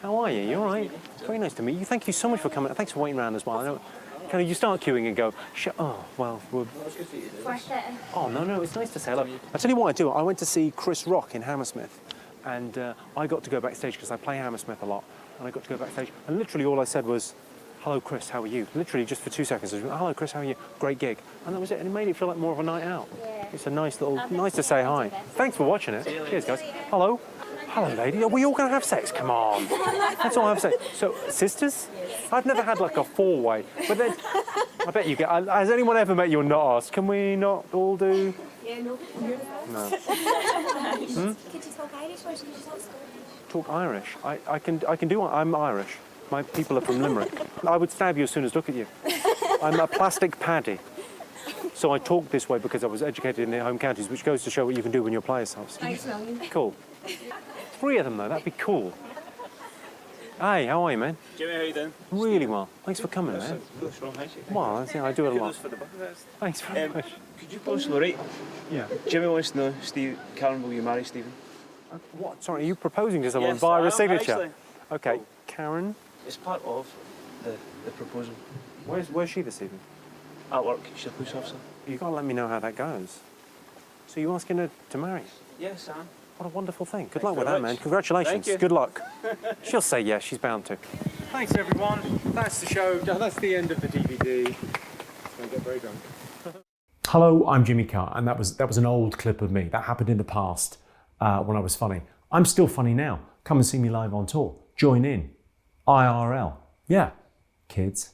How are you? You all right? Very nice to meet you. Thank you so much for coming. Thanks for waiting around as well. I know, kind of, you start queuing and go, oh, well, oh, no, it's nice to say hello. I'll tell you what I do. I went to see Chris Rock in Hammersmith, and I got to go backstage because I play Hammersmith a lot, and I got to go backstage, and literally all I said was, hello, Chris, how are you? Literally just for 2 seconds. I was, hello, Chris, how are you? Great gig. And that was it, and it made it feel like more of a night out. Yeah. It's a nice little, nice to say hi. Thanks for watching it. Cheers, guys. Hello. Hello, lady. Are we all going to have sex? Come on. Let's all have sex. So, sisters? I've never had like a four-way, but then I bet you get. Has anyone ever met you and not asked? Can we not all do? Yeah, no. No. Could you talk Irish or should you talk Scottish? Talk Irish. I can do. I'm Irish. My people are from Limerick. I would stab you as soon as look at you. I'm a plastic paddy. So I talk this way because I was educated in the home counties, which goes to show what you can do when you apply yourselves. Thanks, William. Cool. 3 of them though. That'd be cool. Hey, how are you, man? Jimmy, how you doing? Really well. Thanks for coming, man. What's wrong, actually? Well, I do it a lot. For the bucket list. Thanks very much. Could you post Lorraine? Yeah. Jimmy wants to know, Karen, will you marry Stephen? What? Sorry, are you proposing to someone Yes, via I a am, signature? actually. Okay, Karen. It's part of the proposal. Where's she this evening? At work, she's a police officer. You've got to let me know how that goes. So you asking her to marry? Yes, Sam. What a wonderful thing. Good Thank luck you with very that, man. much. Congratulations. Thank you. Good luck. She'll say yes, she's bound to. Thanks, everyone. That's the show. That's the end of the DVD. I'm going to get very drunk. Hello, I'm Jimmy Carr, and that was an old clip of me. That happened in the past when I was funny. I'm still funny now. Come and see me live on tour. Join in. IRL. Yeah, kids.